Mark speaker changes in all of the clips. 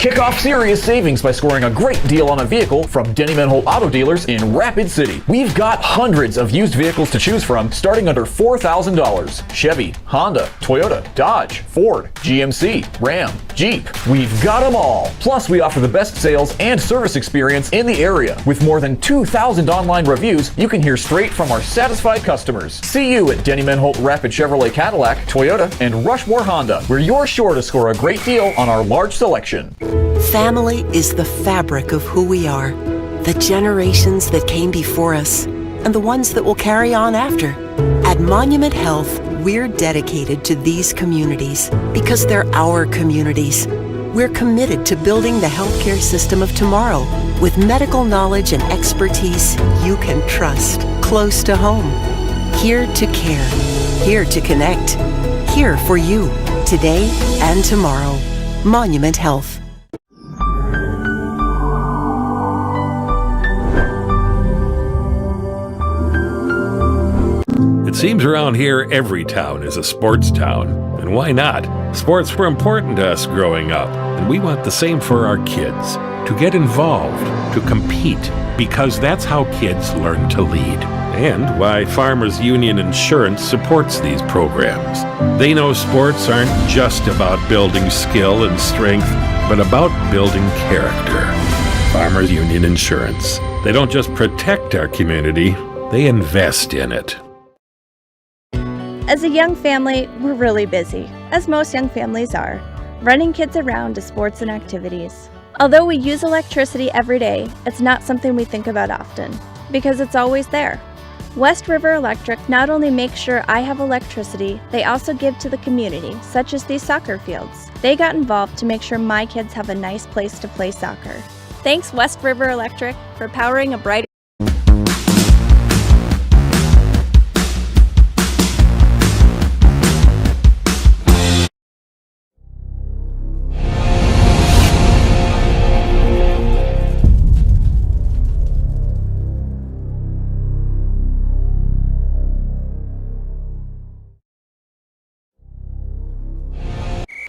Speaker 1: Kick off serious savings by scoring a great deal on a vehicle from Denny Menholt Auto Dealers in Rapid City. We've got hundreds of used vehicles to choose from starting under $4,000. Chevy, Honda, Toyota, Dodge, Ford, GMC, Ram, Jeep. We've got them all. Plus, we offer the best sales and service experience in the area. With more than 2,000 online reviews, you can hear straight from our satisfied customers. See you at Denny Menholt Rapid Chevrolet Cadillac, Toyota, and Rushmore Honda, where you're sure to score a great deal on our large selection.
Speaker 2: Family is the fabric of who we are. The generations that came before us and the ones that will carry on after. At Monument Health, we're dedicated to these communities because they're our communities. We're committed to building the healthcare system of tomorrow with medical knowledge and expertise you can trust, close to home. Here to care, here to connect, here for you, today and tomorrow. Monument Health.
Speaker 3: It seems around here every town is a sports town. And why not? Sports were important to us growing up, and we want the same for our kids. To get involved, to compete, because that's how kids learn to lead. And why Farmers Union Insurance supports these programs. They know sports aren't just about building skill and strength, but about building character. Farmers Union Insurance. They don't just protect our community, they invest in it.
Speaker 4: As a young family, we're really busy, as most young families are, running kids around to sports and activities. Although we use electricity every day, it's not something we think about often, because it's always there. West River Electric not only makes sure I have electricity, they also give to the community, such as these soccer fields. They got involved to make sure my kids have a nice place to play soccer. Thanks, West River Electric, for powering a brighter.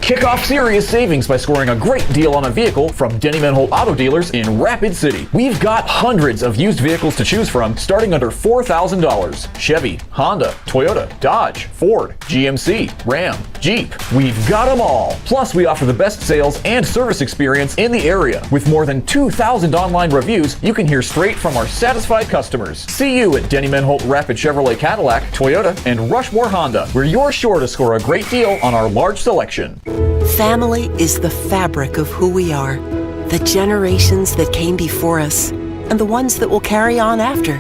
Speaker 1: Kick off serious savings by scoring a great deal on a vehicle from Denny Menholt Auto Dealers in Rapid City. We've got hundreds of used vehicles to choose from starting under $4,000. Chevy, Honda, Toyota, Dodge, Ford, GMC, Ram, Jeep. We've got them all. Plus, we offer the best sales and service experience in the area. With more than 2,000 online reviews, you can hear straight from our satisfied customers. See you at Denny Menholt Rapid Chevrolet Cadillac, Toyota, and Rushmore Honda, where you're sure to score a great deal on our large selection.
Speaker 2: Family is the fabric of who we are. The generations that came before us and the ones that will carry on after.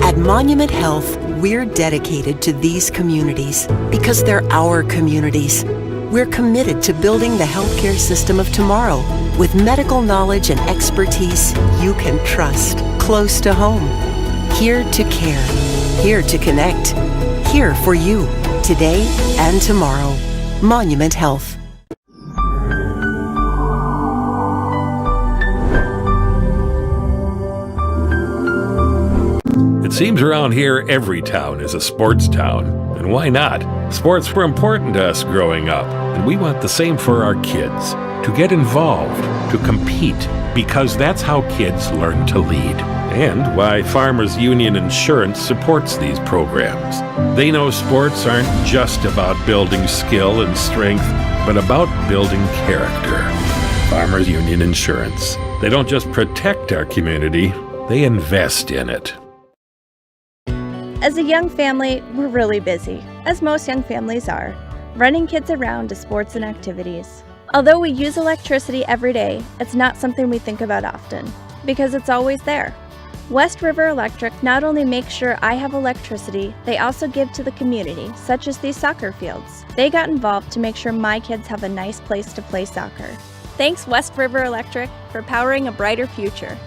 Speaker 2: At Monument Health, we're dedicated to these communities because they're our communities. We're committed to building the healthcare system of tomorrow with medical knowledge and expertise you can trust, close to home. Here to care, here to connect, here for you, today and tomorrow. Monument Health.
Speaker 3: It seems around here every town is a sports town. And why not? Sports were important to us growing up, and we want the same for our kids. To get involved, to compete, because that's how kids learn to lead. And why Farmers Union Insurance supports these programs. They know sports aren't just about building skill and strength, but about building character. Farmers Union Insurance. They don't just protect our community, they invest in it.
Speaker 4: As a young family, we're really busy, as most young families are, running kids around to sports and activities. Although we use electricity every day, it's not something we think about often, because it's always there. West River Electric not only makes sure I have electricity, they also give to the community, such as these soccer fields. They got involved to make sure my kids have a nice place to play soccer. Thanks, West River Electric, for powering a brighter future.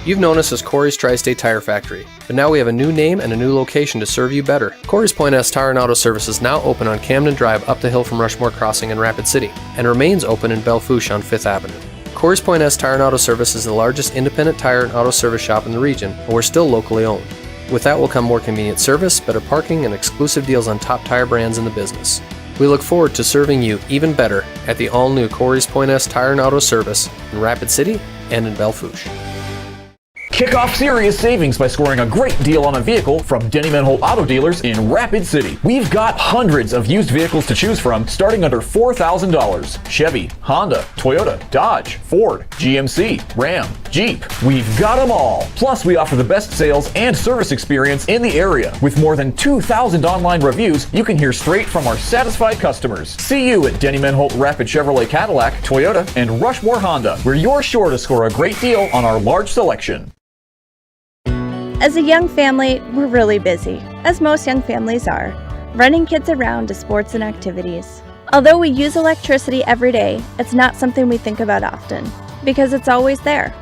Speaker 5: You've known us as Corey's Tri-State Tire Factory, but now we have a new name and a new location to serve you better. Corey's Point S Tire and Auto Service is now open on Camden Drive up the hill from Rushmore Crossing in Rapid City, and remains open in Belle Fourche on 5th Avenue. Corey's Point S Tire and Auto Service is the largest independent tire and auto service shop in the region, and we're still locally owned. With that will come more convenient service, better parking, and exclusive deals on top tire brands in the business. We look forward to serving you even better at the all-new Corey's Point S Tire and Auto Service in Rapid City and in Belle Fourche.
Speaker 1: Kick off serious savings by scoring a great deal on a vehicle from Denny Menholt Auto Dealers in Rapid City. We've got hundreds of used vehicles to choose from starting under $4,000. Chevy, Honda, Toyota, Dodge, Ford, GMC, Ram, Jeep. We've got them all. Plus, we offer the best sales and service experience in the area. With more than 2,000 online reviews, you can hear straight from our satisfied customers. See you at Denny Menholt Rapid Chevrolet Cadillac, Toyota, and Rushmore Honda, where you're sure to score a great deal on our large selection.
Speaker 4: As a young family, we're really busy, as most young families are, running kids around to sports and activities. Although we use electricity every day, it's not something we think about often, because it's always there.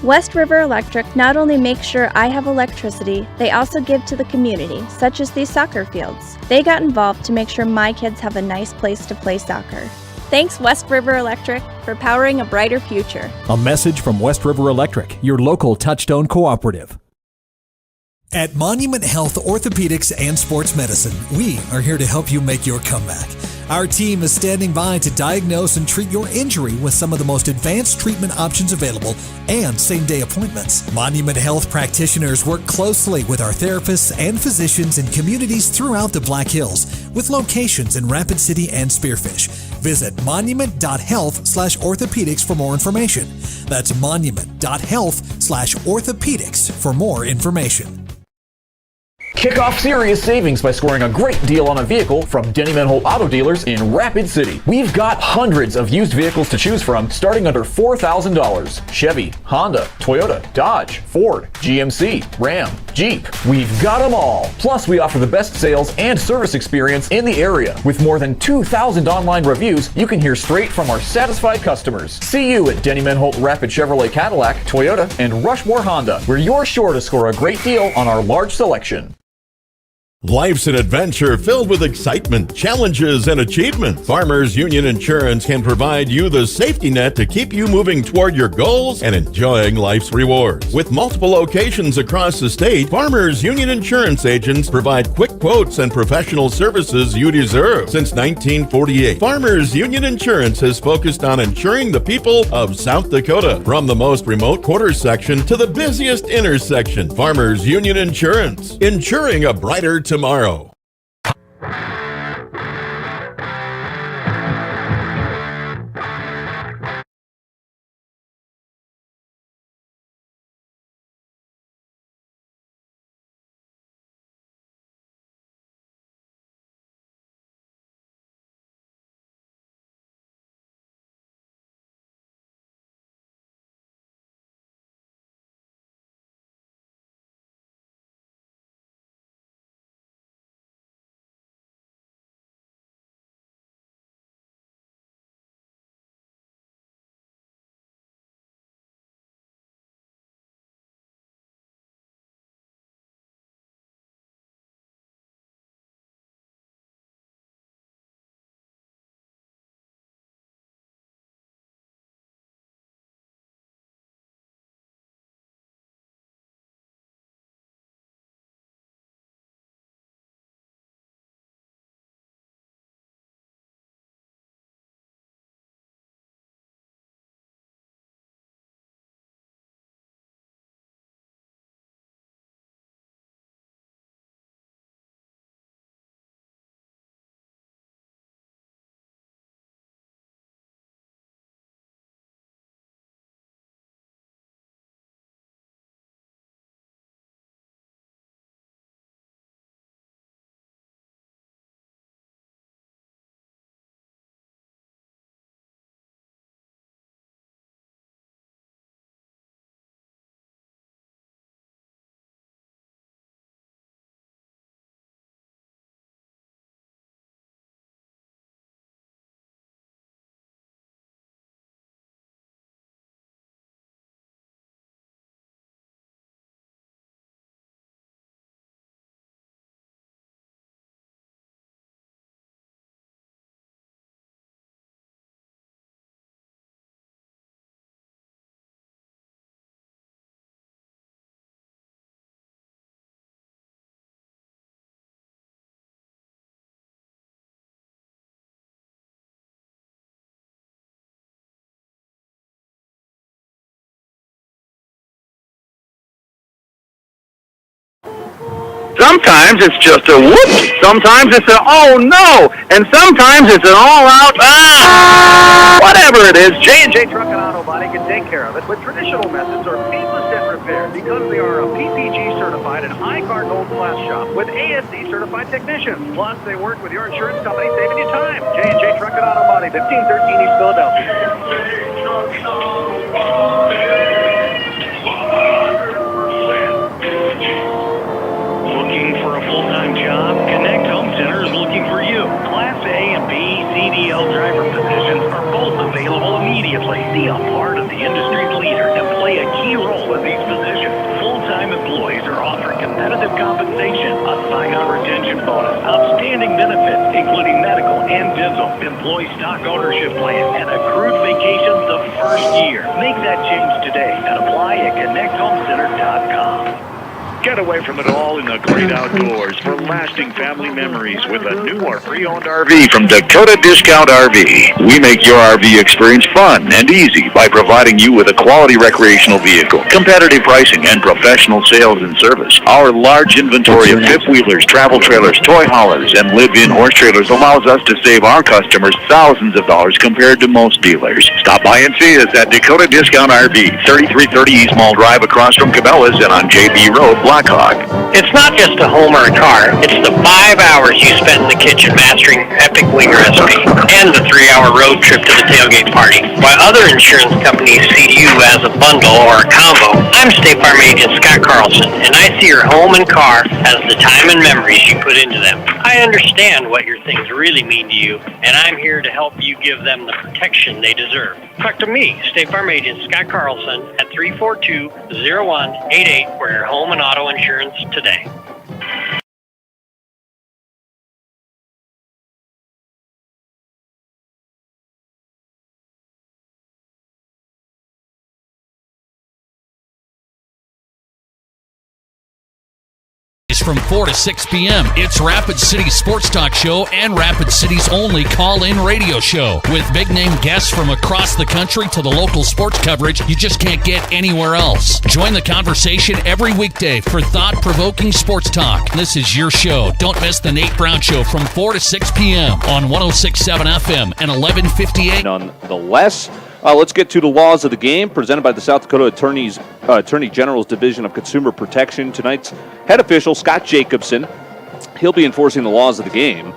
Speaker 4: West River Electric not only makes sure I have electricity, they also give to the community, such as these soccer fields. They got involved to make sure my kids have a nice place to play soccer. Thanks, West River Electric, for powering a brighter future.
Speaker 6: A message from West River Electric, your local Touchstone cooperative.
Speaker 7: At Monument Health Orthopedics and Sports Medicine, we are here to help you make your comeback. Our team is standing by to diagnose and treat your injury with some of the most advanced treatment options available and same-day appointments. Monument Health practitioners work closely with our therapists and physicians in communities throughout the Black Hills, with locations in Rapid City and Spearfish. Visit monument.health/orthopedics for more information. That's monument.health/orthopedics for more information.
Speaker 1: Kick off serious savings by scoring a great deal on a vehicle from Denny Menholt Auto Dealers in Rapid City. We've got hundreds of used vehicles to choose from starting under $4,000. Chevy, Honda, Toyota, Dodge, Ford, GMC, Ram, Jeep. We've got them all. Plus, we offer the best sales and service experience in the area. With more than 2,000 online reviews, you can hear straight from our satisfied customers. See you at Denny Menholt Rapid Chevrolet Cadillac, Toyota, and Rushmore Honda, where you're sure to score a great deal on our large selection.
Speaker 8: Life's an adventure filled with excitement, challenges, and achievement. Farmers Union Insurance can provide you the safety net to keep you moving toward your goals and enjoying life's rewards. With multiple locations across the state, Farmers Union Insurance agents provide quick quotes and professional services you deserve. Since 1948, Farmers Union Insurance has focused on insuring the people of South Dakota. From the most remote quarter section to the busiest intersection, Farmers Union Insurance, insuring a brighter tomorrow.
Speaker 9: Sometimes it's just a whoops. Sometimes it's an oh no. And sometimes it's an all-out ah. Whatever it is, J&J Truck and Auto Body can take care of it with traditional methods or painless dent repair because they are a PPG certified and high-car gold class shop with ASC certified technicians. Plus, they work with your insurance company, saving you time. J&J Truck and Auto Body, 1513 East Philadelphia.
Speaker 10: Looking for a full-time job? Connect Home Center is looking for you. Class A and B CDL driver positions are both available immediately. Be a part of the industry's leader and play a key role in these positions. Full-time employees are offered competitive compensation, a sign-on retention bonus, outstanding benefits, including medical and dental, employee stock ownership plan, and accrued vacations the first year. Make that change today and apply at connecthomecenter.com.
Speaker 11: Get away from it all in the great outdoors for lasting family memories with a new or pre-owned RV from Dakota Discount RV. We make your RV experience fun and easy by providing you with a quality recreational vehicle, competitive pricing, and professional sales and service. Our large inventory of fifth-wheelers, travel trailers, toy haulers, and live-in horse trailers allows us to save our customers thousands of dollars compared to most dealers. Stop by and see us at Dakota Discount RV, 3330 East Mall Drive across from Cabela's and on JB Road, Blackhawk.
Speaker 12: It's not just a home or a car. It's the 5 hours you spent in the kitchen mastering epic wing recipe and the 3-hour road trip to the tailgate party. While other insurance companies see you as a bundle or a combo, I'm State Farm Agent Scott Carlson, and I see your home and car as the time and memories you put into them. I understand what your things really mean to you, and I'm here to help you give them the protection they deserve. Talk to me, State Farm Agent Scott Carlson, at 342-0188 for your home and auto insurance today.
Speaker 13: From 4 to 6 p.m. It's Rapid City Sports Talk Show and Rapid City's only call-in radio show with big-name guests from across the country to the local sports coverage you just can't get anywhere else. Join the conversation every weekday for thought-provoking sports talk. This is your show. Don't miss the Nate Brown Show from 4 to 6 p.m. on 106.7 FM and 1158.
Speaker 14: Nonetheless, let's get to the laws of the game presented by the South Dakota Attorney General's Division of Consumer Protection. Tonight's head official, Scott Jacobson, he'll be enforcing the laws of the game.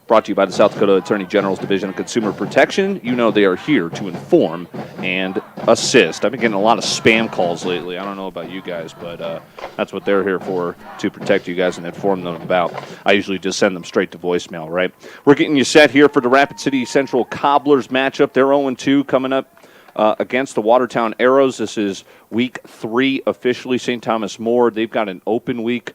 Speaker 14: Brought to you by the South Dakota Attorney General's Division of Consumer Protection. You know they are here to inform and assist. I've been getting a lot of spam calls lately. I don't know about you guys, but that's what they're here for, to protect you guys and inform them about. I usually just send them straight to voicemail, right? We're getting you set here for the Rapid City Central Cobblers matchup. They're 0-2 coming up against the Watertown Arrows. This is week 3 officially. St. Thomas More, they've got an open week.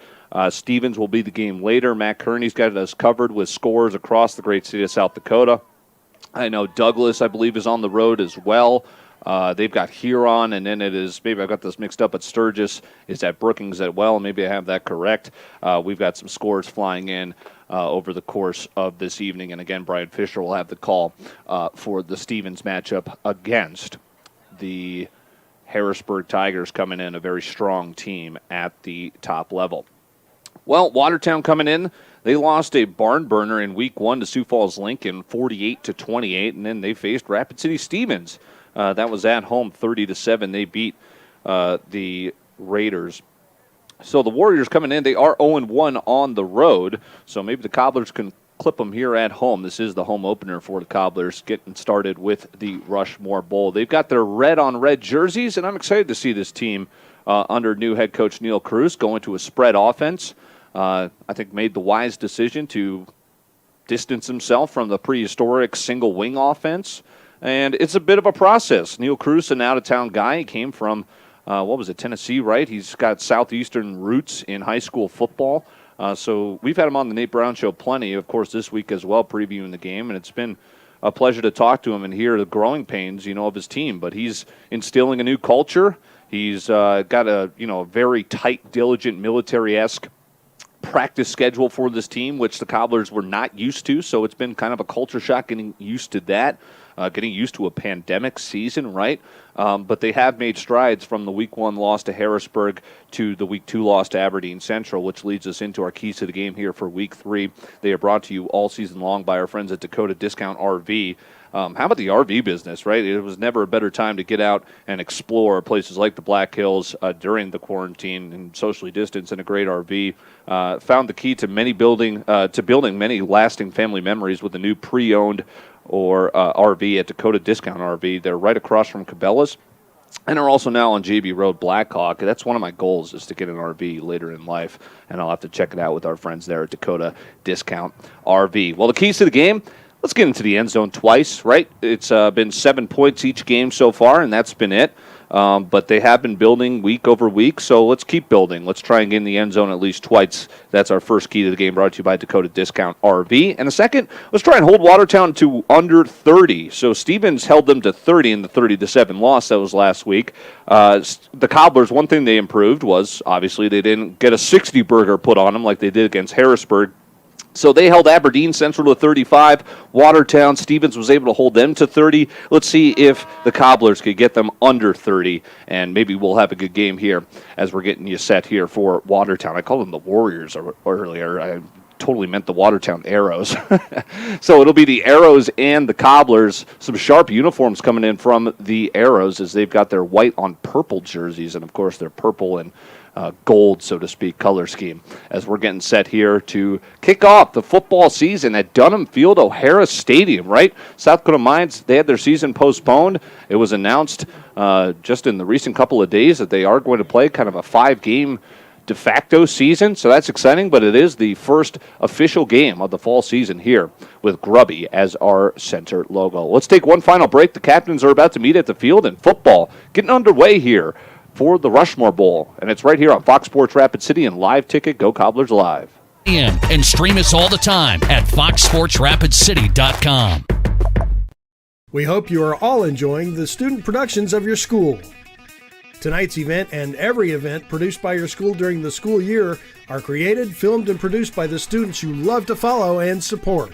Speaker 14: Stevens will be the game later. Matt Kearney's got us covered with scores across the great city of South Dakota. I know Douglas, I believe, is on the road as well. They've got Huron, and then it is, maybe I got this mixed up, but Sturgis is at Brookings as well. Maybe I have that correct. We've got some scores flying in over the course of this evening. And again, Brian Fisher will have the call for the Stevens matchup against the Harrisburg Tigers, coming in a very strong team at the top level. Well, Watertown coming in, they lost a barn burner in week 1 to Sioux Falls Lincoln, 48-28, and then they faced Rapid City Stevens. That was at home, 30-7. They beat the Raiders. So the Warriors coming in, they are 0-1 on the road, so maybe the Cobblers can clip them here at home. This is the home opener for the Cobblers, getting started with the Rushmore Bowl. They've got their red-on-red jerseys, and I'm excited to see this team under new head coach Neil Cruz go into a spread offense. I think made the wise decision to distance himself from the prehistoric single wing offense. And it's a bit of a process. Neil Cruz, an out-of-town guy. He came from, Tennessee, right? He's got southeastern roots in high school football. So we've had him on the Nate Brown Show plenty, of course, this week as well, previewing the game. And it's been a pleasure to talk to him and hear the growing pains, of his team. But he's instilling a new culture. He's got a very tight, diligent, military-esque practice schedule for this team, which the Cobblers were not used to. So it's been kind of a culture shock getting used to that, getting used to a pandemic season, right? But they have made strides from the Week 1 loss to Harrisburg to the Week 2 loss to Aberdeen Central, which leads us into our keys to the game here for Week 3. They are brought to you all season long by our friends at Dakota Discount RV. How about the RV business, right? It was never a better time to get out and explore places like the Black Hills during the quarantine and socially distance in a great RV. Found the key to building many lasting family memories with the new pre-owned or RV at Dakota Discount RV. They're right across from Cabela's and are also now on JB Road, Blackhawk. That's one of my goals, is to get an RV later in life, and I'll have to check it out with our friends there at Dakota Discount RV. Well, the keys to the game, let's get into the end zone twice, right? It's been 7 points each game so far, and that's been it. But they have been building week over week, so let's keep building. Let's try and get in the end zone at least twice. That's our first key to the game, brought to you by Dakota Discount RV. And the second, let's try and hold Watertown to under 30. So Stevens held them to 30 in the 30-7 loss that was last week. The Cobblers, one thing they improved was, obviously, they didn't get a 60 burger put on them like they did against Harrisburg. So they held Aberdeen Central to 35. Watertown, Stevens was able to hold them to 30. Let's see if the Cobblers could get them under 30, and maybe we'll have a good game here as we're getting you set here for Watertown. I called them the Warriors earlier. I totally meant the Watertown Arrows. So it'll be the Arrows and the Cobblers. Some sharp uniforms coming in from the Arrows as they've got their white on purple jerseys, and, of course, their purple and gold, so to speak, color scheme, as we're getting set here to kick off the football season at Dunham Field, O'Hara Stadium, right? South Dakota Mines, they had their season postponed. It was announced just in the recent couple of days that they are going to play kind of a 5-game de facto season, so that's exciting, but it is the first official game of the fall season here with Grubby as our center logo. Let's take one final break. The captains are about to meet at the field, and football getting underway here for the Rushmore Bowl, and it's right here on Fox Sports Rapid City and live ticket. Go Cobblers Live.
Speaker 13: And stream us all the time at foxsportsrapidcity.com.
Speaker 15: We hope you are all enjoying the student productions of your school. Tonight's event and every event produced by your school during the school year are created, filmed, and produced by the students you love to follow and support.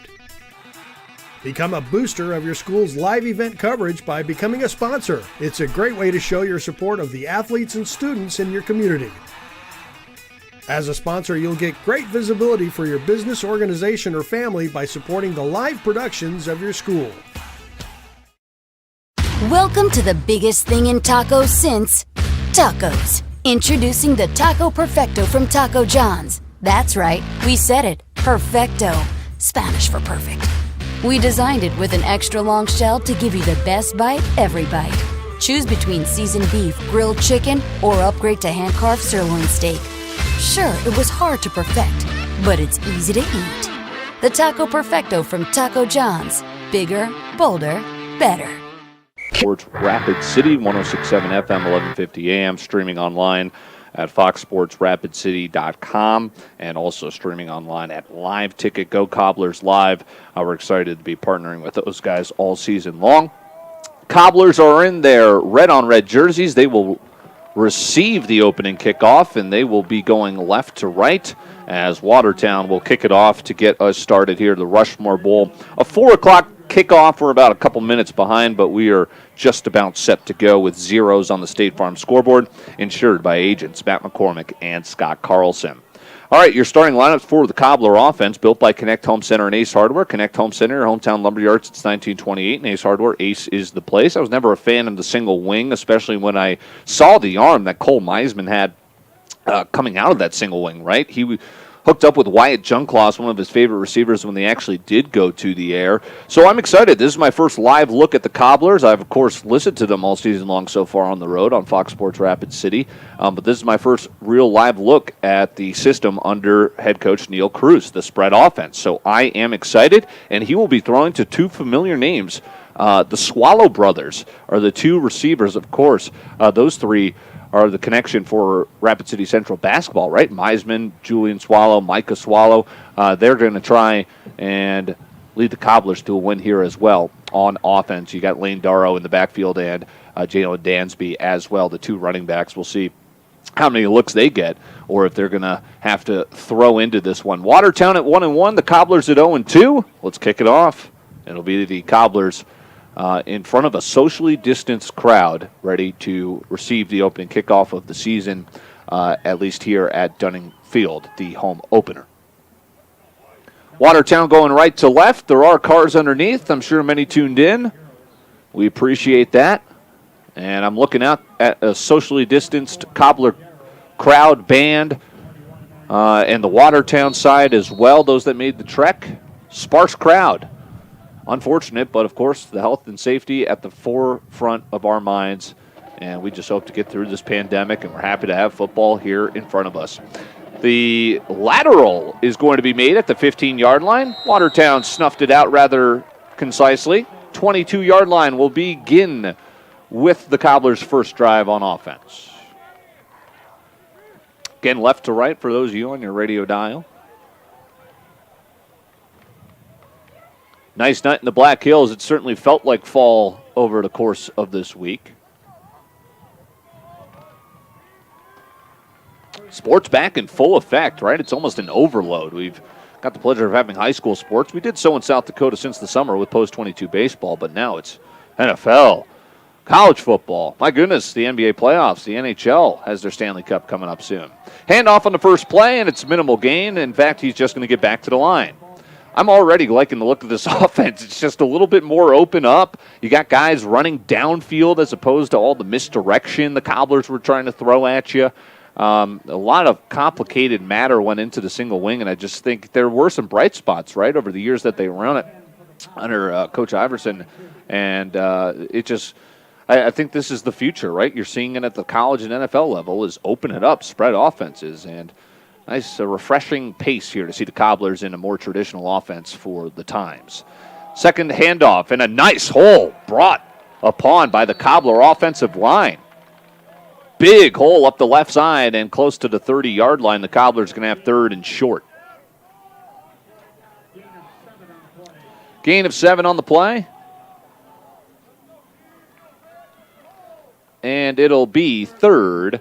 Speaker 15: Become a booster of your school's live event coverage by becoming a sponsor. It's a great way to show your support of the athletes and students in your community. As a sponsor, you'll get great visibility for your business, organization, or family by supporting the live productions of your school.
Speaker 16: Welcome to the biggest thing in tacos since tacos. Introducing the Taco Perfecto from Taco John's. That's right, we said it, perfecto, Spanish for perfect. We designed it with an extra long shell to give you the best bite every bite. Choose between seasoned beef, grilled chicken, or upgrade to hand-carved sirloin steak. Sure, it was hard to perfect, but it's easy to eat. The Taco Perfecto from Taco John's. Bigger, bolder, better.
Speaker 14: Sports Rapid City, 106.7 FM, 1150 AM, streaming online at foxsportsrapidcity.com, and also streaming online at Live Ticket. Go Cobblers Live. We're excited to be partnering with those guys all season long. Cobblers are in their red-on-red jerseys. They will receive the opening kickoff, and they will be going left to right as Watertown will kick it off to get us started here, the Rushmore Bowl. A 4 o'clock kickoff. We're about a couple minutes behind, but we are just about set to go with zeros on the State Farm scoreboard, insured by agents Matt McCormick and Scott Carlson. All right, your starting lineups for the Cobbler offense, built by Connect Home Center and Ace Hardware. Connect Home Center, your hometown lumberyard since 1928, and Ace Hardware, Ace is the place. I was never a fan of the single wing, especially when I saw the arm that Cole Meisman had coming out of that single wing, right? He hooked up with Wyatt Junclaws, one of his favorite receivers, when they actually did go to the air. So I'm excited. This is my first live look at the Cobblers. I've, of course, listened to them all season long so far on the road on Fox Sports Rapid City. But this is my first real live look at the system under head coach Neil Cruz, the spread offense. So I am excited, and he will be throwing to two familiar names. The Swallow brothers are the two receivers, of course. Those three are the connection for Rapid City Central basketball, right? Meisman, Julian Swallow, Micah Swallow. They're going to try and lead the Cobblers to a win here as well on offense. You got Lane Darrow in the backfield and Jalen Dansby as well, the two running backs. We'll see how many looks they get, or if they're going to have to throw into this one. Watertown at 1-1, the Cobblers at 0-2. Let's kick it off. It'll be the Cobblers in front of a socially distanced crowd, ready to receive the opening kickoff of the season, at least here at Dunning Field, the home opener. Watertown going right to left. There are cars underneath. I'm sure many tuned in. We appreciate that. And I'm looking out at a socially distanced Cobbler crowd band and the Watertown side as well, those that made the trek. Sparse crowd. Unfortunate, but of course the health and safety at the forefront of our minds. And we just hope to get through this pandemic, and we're happy to have football here in front of us. The lateral is going to be made at the 15-yard line. Watertown snuffed it out rather concisely. 22-yard line will begin with the Cobblers' first drive on offense. Again, left to right for those of you on your radio dial. Nice night in the Black Hills. It certainly felt like fall over the course of this week. Sports back in full effect, right? It's almost an overload. We've got the pleasure of having high school sports. We did so in South Dakota since the summer with Post 22 baseball, but now it's NFL, college football. My goodness, the NBA playoffs, the NHL has their Stanley Cup coming up soon. Handoff on the first play, and it's minimal gain. In fact, he's just going to get back to the line. I'm already liking the look of this offense. It's just a little bit more open up. You got guys running downfield as opposed to all the misdirection the Cobblers were trying to throw at you. A lot of complicated matter went into the single wing, and I just think there were some bright spots, right, over the years that they run it under Coach Iverson. And I think this is the future, right? You're seeing it at the college and NFL level is open it up, spread offenses, and nice refreshing pace here to see the Cobblers in a more traditional offense for the times. Second handoff, and a nice hole brought upon by the Cobbler offensive line. Big hole up the left side and close to the 30-yard line. The Cobblers going to have third and short. Gain of 7 on the play. And it'll be 3rd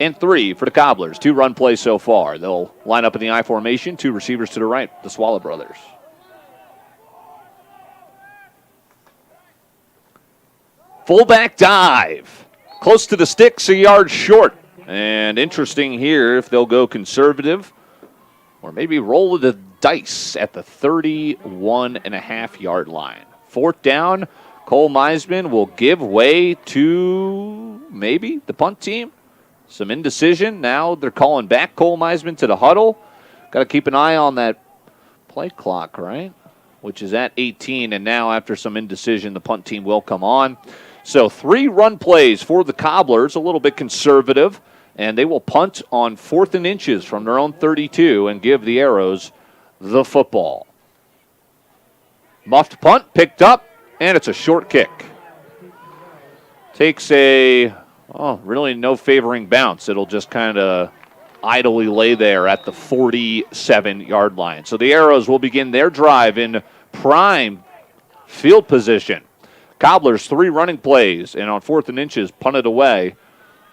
Speaker 14: and 3 for the Cobblers. 2 run plays so far. They'll line up in the I formation. 2 receivers to the right, the Swallow brothers. Fullback dive. Close to the sticks, a yard short. And interesting here if they'll go conservative or maybe roll the dice at the 31.5-yard line. 4th down, Cole Meisman will give way to maybe the punt team. Some indecision. Now they're calling back Cole Meisman to the huddle. Got to keep an eye on that play clock, right? Which is at 18. And now after some indecision, the punt team will come on. So 3 run plays for the Cobblers, a little bit conservative, and they will punt on 4th and inches from their own 32 and give the Arrows the football. Muffed punt, picked up, and it's a short kick. Takes really no favoring bounce. It'll just kind of idly lay there at the 47-yard line. So the Arrows will begin their drive in prime field position. Cobblers 3 running plays, and on 4th and inches, punted away.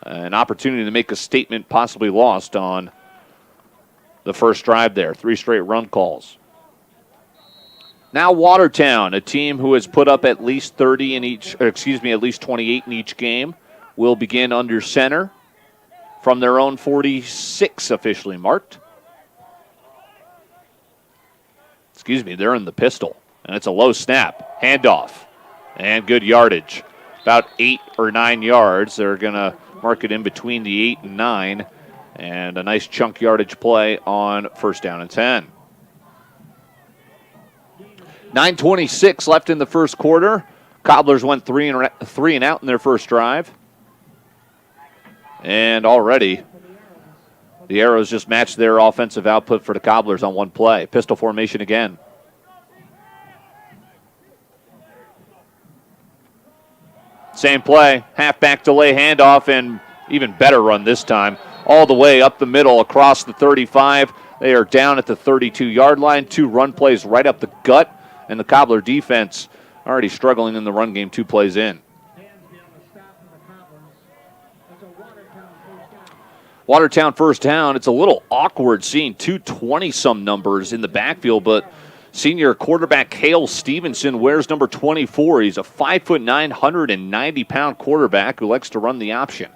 Speaker 14: An opportunity to make a statement possibly lost on the first drive there. 3 straight run calls. Now Watertown, a team who has put up at least 30 in each, at least 28 in each game, will begin under center from their own 46 officially marked. They're in the pistol, and it's a low snap. Handoff. And good yardage. About 8 or 9 yards. They're going to mark it in between the 8 and 9. And a nice chunk yardage play on 1st down and 10. 9:26 left in the first quarter. Cobblers went 3 and out in their first drive. And already the Arrows just matched their offensive output for the Cobblers on one play. Pistol formation again. Same play, halfback delay handoff, and even better run this time. All the way up the middle across the 35. They are down at the 32-yard line. 2 run plays right up the gut, and the Cobbler defense already struggling in the run game 2 plays in. Watertown first down. It's a little awkward seeing two 20-some numbers in the backfield, but senior quarterback Hale Stevenson wears number 24. He's a 5'9", 190-pound quarterback who likes to run the option.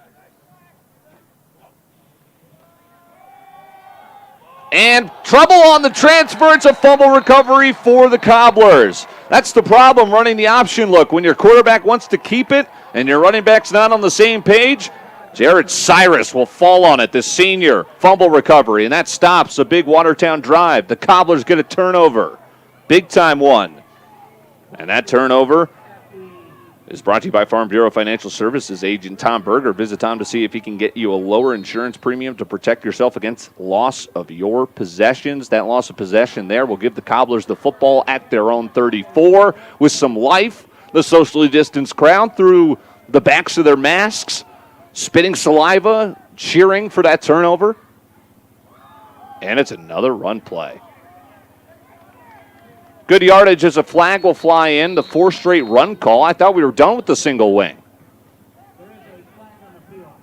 Speaker 14: And trouble on the transfer. It's a fumble recovery for the Cobblers. That's the problem running the option look. When your quarterback wants to keep it and your running back's not on the same page, Jared Cyrus will fall on it, the senior. Fumble recovery, and that stops a big Watertown drive. The Cobblers get a turnover. Big-time one. And that turnover is brought to you by Farm Bureau Financial Services agent Tom Berger. Visit Tom to see if he can get you a lower insurance premium to protect yourself against loss of your possessions. That loss of possession there will give the Cobblers the football at their own 34 with some life. The socially distanced crowd through the backs of their masks, spitting saliva, cheering for that turnover. And it's another run play. Good yardage as a flag will fly in. The 4th straight run call. I thought we were done with the single wing.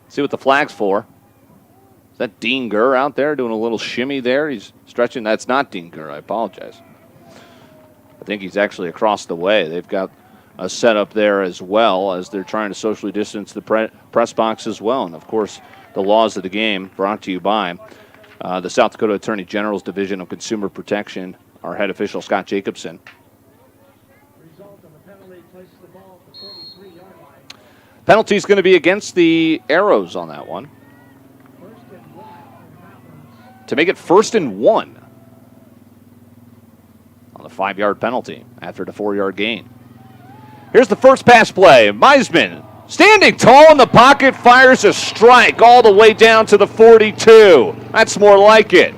Speaker 14: See what the flag's for. Is that Dean Gurr out there doing a little shimmy there? He's stretching. That's not Dean Gurr. I apologize. I think he's actually across the way. They've got a setup there as well as they're trying to socially distance the press box as well. And, of course, the laws of the game brought to you by the South Dakota Attorney General's Division of Consumer Protection. Our head official, Scott Jacobson. Penalty's going to be against the Arrows on that one. To make it 1st and 1 on the 5-yard penalty after the 4-yard gain. Here's the first pass play. Meisman standing tall in the pocket, fires a strike all the way down to the 42. That's more like it.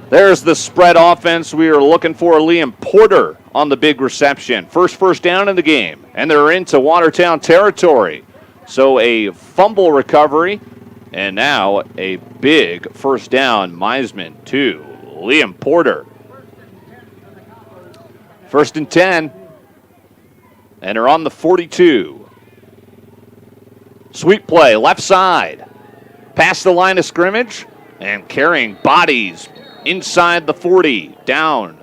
Speaker 14: There's the spread offense. We are looking for Liam Porter on the big reception. First down in the game, and they're into Watertown territory. So a fumble recovery, and now a big first down. Meisman to Liam Porter. 1st and 10, and they're on the 42. Sweep play, left side. Past the line of scrimmage, and carrying bodies inside the 40, down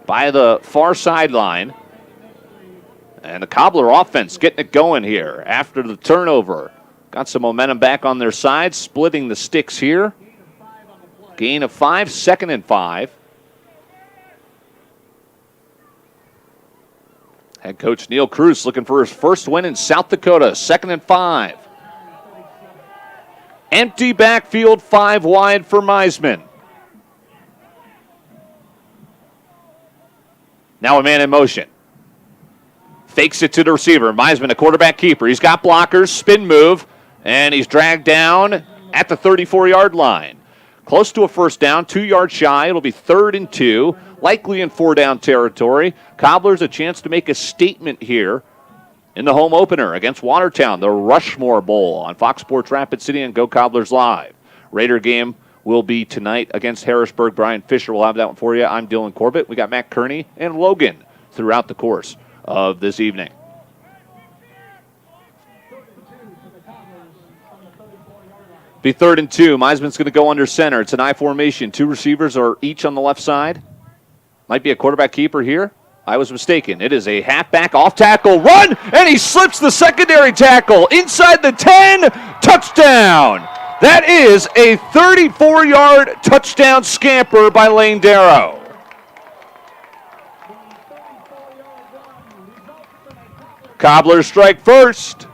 Speaker 14: by the far sideline. And the Cobbler offense getting it going here after the turnover. Got some momentum back on their side, splitting the sticks here. Gain of 5, 2nd and 5. Head coach Neil Cruz looking for his first win in South Dakota, 2nd and 5. Empty backfield, 5 wide for Meisman. Now a man in motion. Fakes it to the receiver. Meisman, a quarterback keeper. He's got blockers, spin move, and he's dragged down at the 34-yard line. Close to a first down, 2 yards shy. It'll be 3rd and 2, likely in 4-down territory. Cobblers a chance to make a statement here in the home opener against Watertown, the Rushmore Bowl on Fox Sports Rapid City and Go Cobblers Live. Raider game will be tonight against Harrisburg. Brian Fisher will have that one for you. I'm Dylan Corbett. We got Matt Kearney and Logan throughout the course of this evening. Be 3rd and 2. Meisman's going to go under center. It's an I formation. 2 receivers are each on the left side. Might be a quarterback keeper here. I was mistaken. It is a halfback off tackle run, and he slips the secondary tackle inside the 10. Touchdown. That is a 34-yard touchdown scamper by Lane Darrow. Cobblers strike first.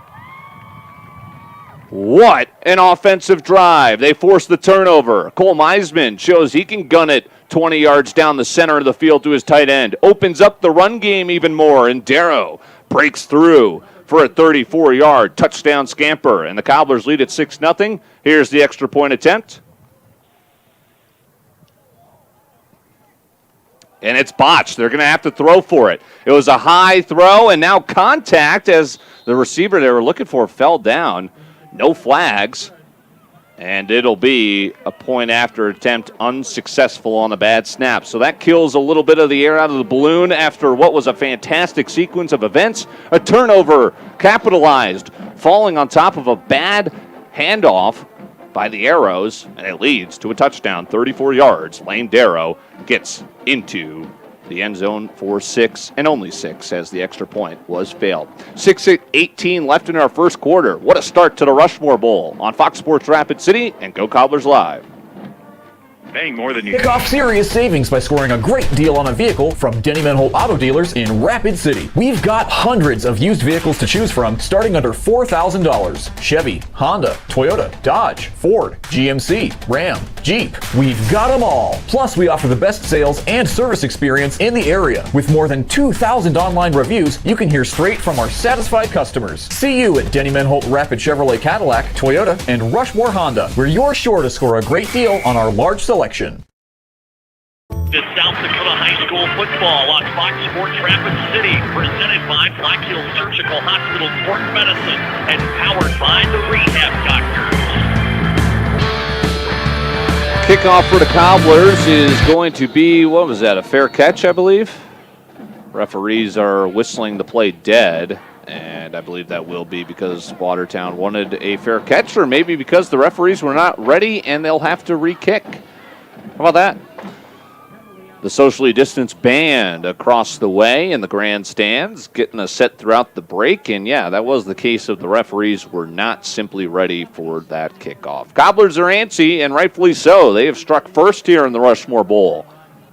Speaker 14: What an offensive drive. They force the turnover. Cole Meisman shows he can gun it 20 yards down the center of the field to his tight end. Opens up the run game even more, and Darrow breaks through for a 34-yard touchdown scamper. And the Cobblers lead at 6-0. Here's the extra point attempt. And it's botched. They're going to have to throw for it. It was a high throw, and now contact as the receiver they were looking for fell down. No flags. And it'll be a point after attempt, unsuccessful on a bad snap. So that kills a little bit of the air out of the balloon after what was a fantastic sequence of events. A turnover capitalized, falling on top of a bad Handoff by the Arrows, and it leads to a touchdown, 34 yards. Lane Darrow gets into the end zone for 6, and only 6, as the extra point was failed. 6:18 left in our first quarter. What a start to the Rushmore Bowl on Fox Sports Rapid City and Go Cobblers Live.
Speaker 11: Paying more than you
Speaker 1: Kick off serious savings by scoring a great deal on a vehicle from Denny Menholt Auto Dealers in Rapid City. We've got hundreds of used vehicles to choose from starting under $4,000. Chevy, Honda, Toyota, Dodge, Ford, GMC, Ram, Jeep. We've got them all. Plus, we offer the best sales and service experience in the area. With more than 2,000 online reviews, you can hear straight from our satisfied customers. See you at Denny Menholt Rapid Chevrolet Cadillac, Toyota, and Rushmore Honda, where you're sure to score a great deal on our large selection.
Speaker 10: The South Dakota High School football on Fox Sports Rapid City, presented by Black Hills Surgical Hospital Sports Medicine and powered by the Rehab Doctors.
Speaker 14: Kickoff for the Cobblers is going to be, what was that, a fair catch, I believe? Referees are whistling the play dead, and I believe that will be because Watertown wanted a fair catch, or maybe because the referees were not ready and they'll have to re-kick. How about that? The socially distanced band across the way in the grandstands getting a set throughout the break. And yeah, that was the case of the referees were not simply ready for that kickoff. Cobblers are antsy, and rightfully so. They have struck first here in the Rushmore Bowl,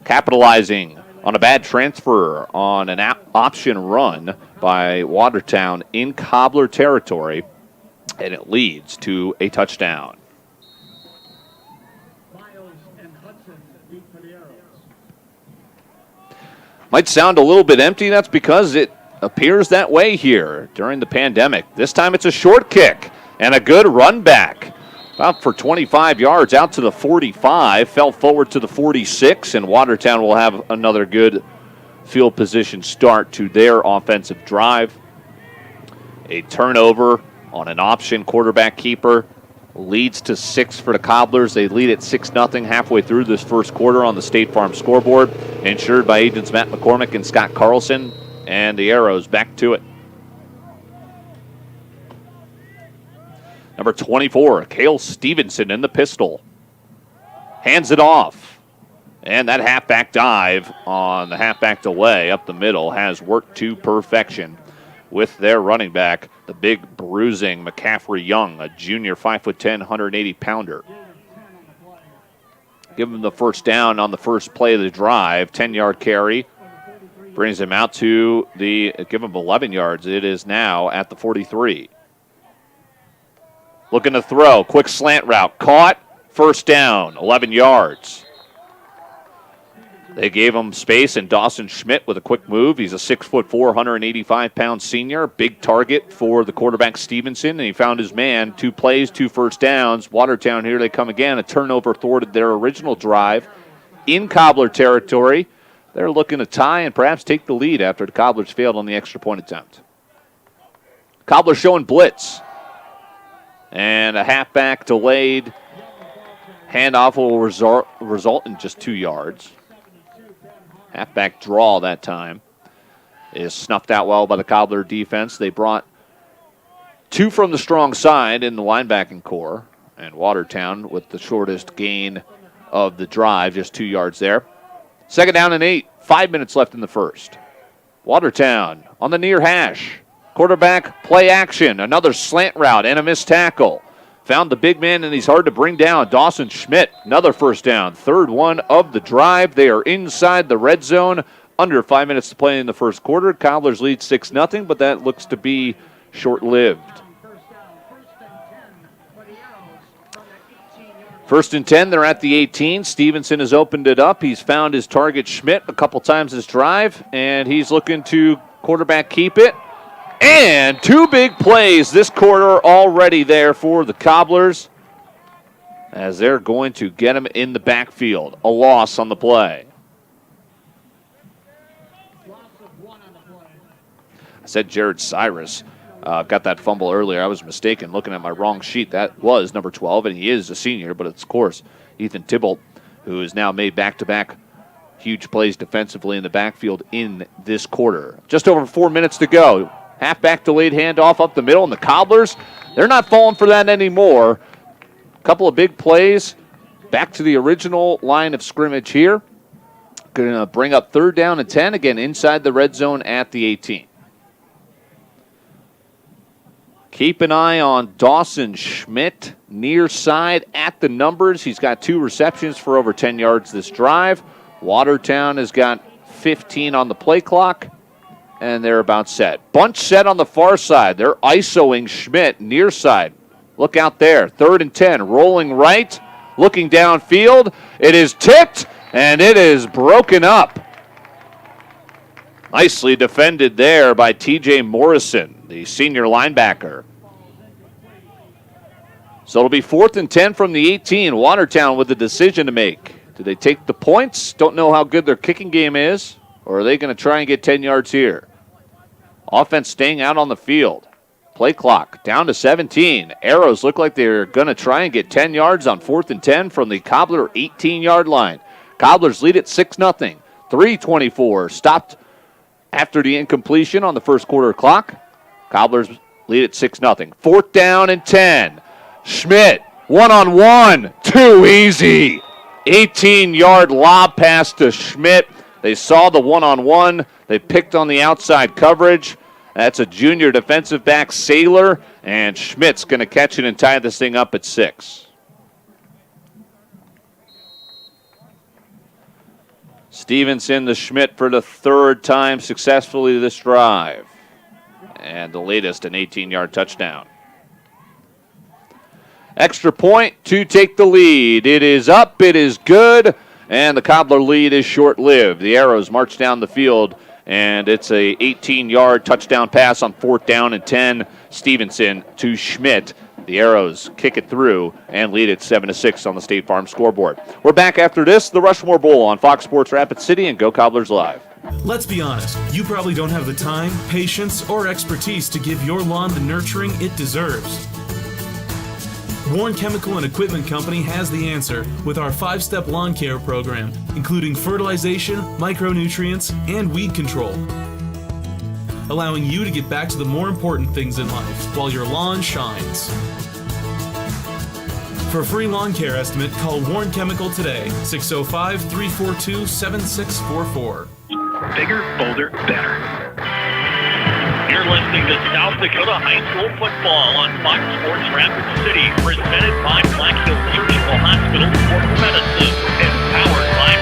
Speaker 14: capitalizing on a bad transfer on an option run by Watertown in Cobbler territory, and it leads to a touchdown. Might sound a little bit empty. That's because it appears that way here during the pandemic. This time it's a short kick and a good run back. About for 25 yards out to the 45, fell forward to the 46, and Watertown will have another good field position start to their offensive drive. A turnover on an option quarterback keeper leads to 6 for the Cobblers. They lead at 6-0 halfway through this first quarter on the State Farm scoreboard, insured by agents Matt McCormick and Scott Carlson, and the Arrows back to it. Number 24, Cale Stevenson in the pistol. Hands it off. And that halfback dive on the halfback delay up the middle has worked to perfection with their running back, the big bruising McCaffrey Young, a junior 5'10", 180-pounder. Give him the first down on the first play of the drive, 10-yard carry. Brings him out to give him 11 yards. It is now at the 43. Looking to throw, quick slant route, caught, first down, 11 yards. They gave him space, and Dawson Schmidt with a quick move. He's a 6'4", 185-pound senior, big target for the quarterback Stevenson, and he found his man. 2 plays, 2 first downs. Watertown, here they come again. A turnover thwarted their original drive in Cobbler territory. They're looking to tie and perhaps take the lead after the Cobblers failed on the extra point attempt. Cobbler showing blitz. And a halfback delayed. Handoff will result in just 2 yards. Halfback draw that time is snuffed out well by the Cobbler defense. They brought 2 from the strong side in the linebacking core, and Watertown with the shortest gain of the drive, just 2 yards there. 2nd down and 8, 5 minutes left in the first. Watertown on the near hash. Quarterback play action, another slant route and a missed tackle. Found the big man, and he's hard to bring down. Dawson Schmidt, another first down. 3rd one of the drive. They are inside the red zone. Under 5 minutes to play in the first quarter. Cobblers lead 6-0, but that looks to be short-lived. 1st and 10, they're at the 18. Stevenson has opened it up. He's found his target, Schmidt, a couple times this drive, and he's looking to quarterback keep it. And 2 big plays this quarter already there for the Cobblers, as they're going to get him in the backfield. A loss on the play. I said Jared Cyrus got that fumble earlier. I was mistaken looking at my wrong sheet. That was number 12, and he is a senior, but it's, of course, Ethan Tybalt, who has now made back-to-back huge plays defensively in the backfield in this quarter. Just over 4 minutes to go. Halfback delayed handoff up the middle, and the Cobblers, they're not falling for that anymore. A couple of big plays. Back to the original line of scrimmage here. Going to bring up 3rd down and 10, again inside the red zone at the 18. Keep an eye on Dawson Schmidt, near side at the numbers. He's got 2 receptions for over 10 yards this drive. Watertown has got 15 on the play clock, and they're about set. Bunch set on the far side. They're isoing Schmidt near side. Look out there. 3rd and 10, rolling right, looking downfield. It is tipped, and it is broken up. Nicely defended there by T.J. Morrison, the senior linebacker. So it'll be 4th and 10 from the 18. Watertown with the decision to make. Do they take the points? Don't know how good their kicking game is. Or are they going to try and get 10 yards here? Offense staying out on the field. Play clock down to 17. Arrows look like they're going to try and get 10 yards on 4th and 10 from the Cobbler 18-yard line. Cobblers lead at 6-0. 3:24 stopped after the incompletion on the first quarter clock. Cobblers lead at 6-0. 4th down and 10. Schmidt, one-on-one, too easy. 18-yard lob pass to Schmidt. They saw the one-on-one. They picked on the outside coverage. That's a junior defensive back, Saylor, and Schmidt's going to catch it and tie this thing up at 6. Stevenson to Schmidt for the 3rd time successfully this drive. And the latest, an 18-yard touchdown. Extra point to take the lead. It is up, it is good, and the Cobbler lead is short-lived. The Arrows march down the field, and it's a 18-yard touchdown pass on 4th down and 10. Stevenson to Schmidt. The Arrows kick it through and lead it 7-6 on the State Farm scoreboard. We're back after this, the Rushmore Bowl on Fox Sports Rapid City and Go Cobblers Live.
Speaker 17: Let's be honest, you probably don't have the time, patience, or expertise to give your lawn the nurturing it deserves. Warren Chemical and Equipment Company has the answer with our 5-step lawn care program, including fertilization, micronutrients, and weed control, allowing you to get back to the more important things in life while your lawn shines. For a free lawn care estimate, call Warren Chemical today, 605-342-7644.
Speaker 10: Bigger, bolder, better. You're listening to South Dakota High School football on Fox Sports Rapid City, presented by Black Hills Surgical Hospital for Medicine and powered by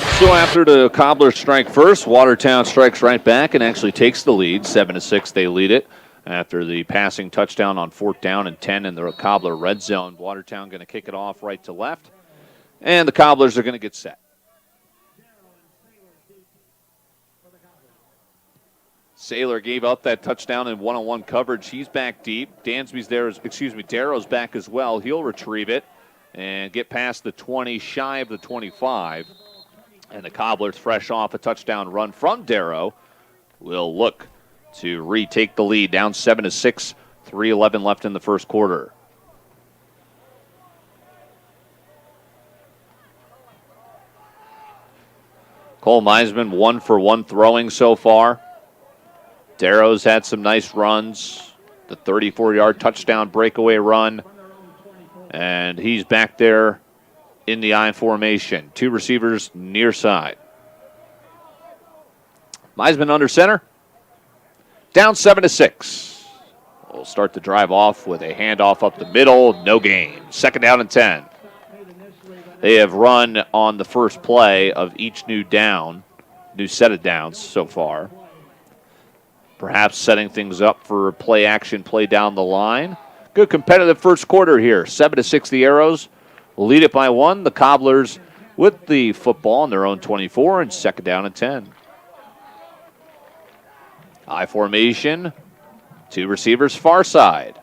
Speaker 10: Fuzzy.
Speaker 14: So after the Cobblers strike first, Watertown strikes right back and actually takes the lead. 7-6, they lead it after the passing touchdown on 4th down and 10 in the Cobbler red zone. Watertown going to kick it off right to left, and the Cobblers are going to get set. Saylor gave up that touchdown in one-on-one coverage. He's back deep. Darrow's back as well. He'll retrieve it and get past the 20, shy of the 25. And the Cobblers, fresh off a touchdown run from Darrow, will look to retake the lead. Down 7-6, 3:11 left in the first quarter. Cole Meisman 1 for 1 throwing so far. Darrow's had some nice runs. The 34-yard touchdown breakaway run. And he's back there in the I formation. 2 receivers near side. Meisman under center. Down 7-6. We'll start the drive off with a handoff up the middle. No gain. 2nd down and 10. They have run on the first play of each new set of downs so far. Perhaps setting things up for play action, play down the line. Good competitive first quarter here. 7-6 the Arrows will lead it by 1. The Cobblers with the football on their own 24 and 2nd down and 10. I formation. 2 receivers far side.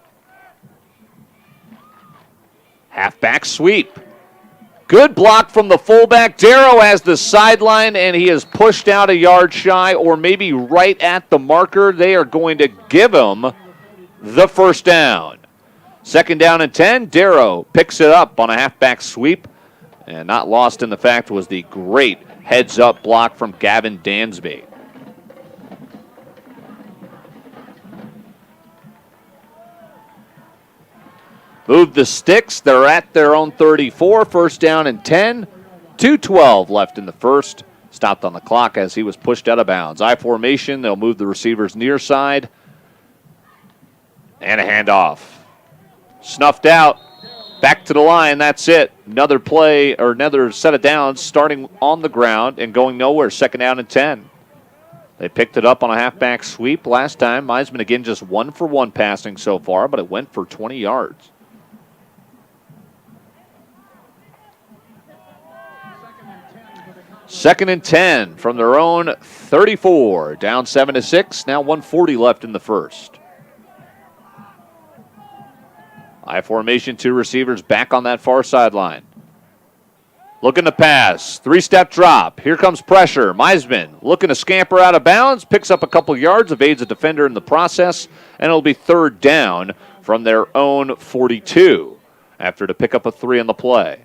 Speaker 14: Halfback sweep. Good block from the fullback. Darrow has the sideline, and he is pushed out a yard shy, or maybe right at the marker. They are going to give him the first down. 2nd down and 10. Darrow picks it up on a halfback sweep, and not lost in the fact was the great heads-up block from Gavin Dansby. Move the sticks. They're at their own 34. First down and 10. 2:12 left in the first. Stopped on the clock as he was pushed out of bounds. I formation. They'll move the receivers near side. And a handoff. Snuffed out. Back to the line. That's it. Another play or another set of downs starting on the ground and going nowhere. Second down and 10. They picked it up on a halfback sweep last time. Meisman again just 1 for 1 passing so far, but it went for 20 yards. Second and 10 from their own 34. Down 7-6. Now 1:40 left in the first. I formation, 2 receivers back on that far sideline. Looking to pass. 3-step drop. Here comes pressure. Meisman looking to scamper out of bounds. Picks up a couple yards, evades a defender in the process, and it'll be third down from their own 42 after to pick up a 3 on the play.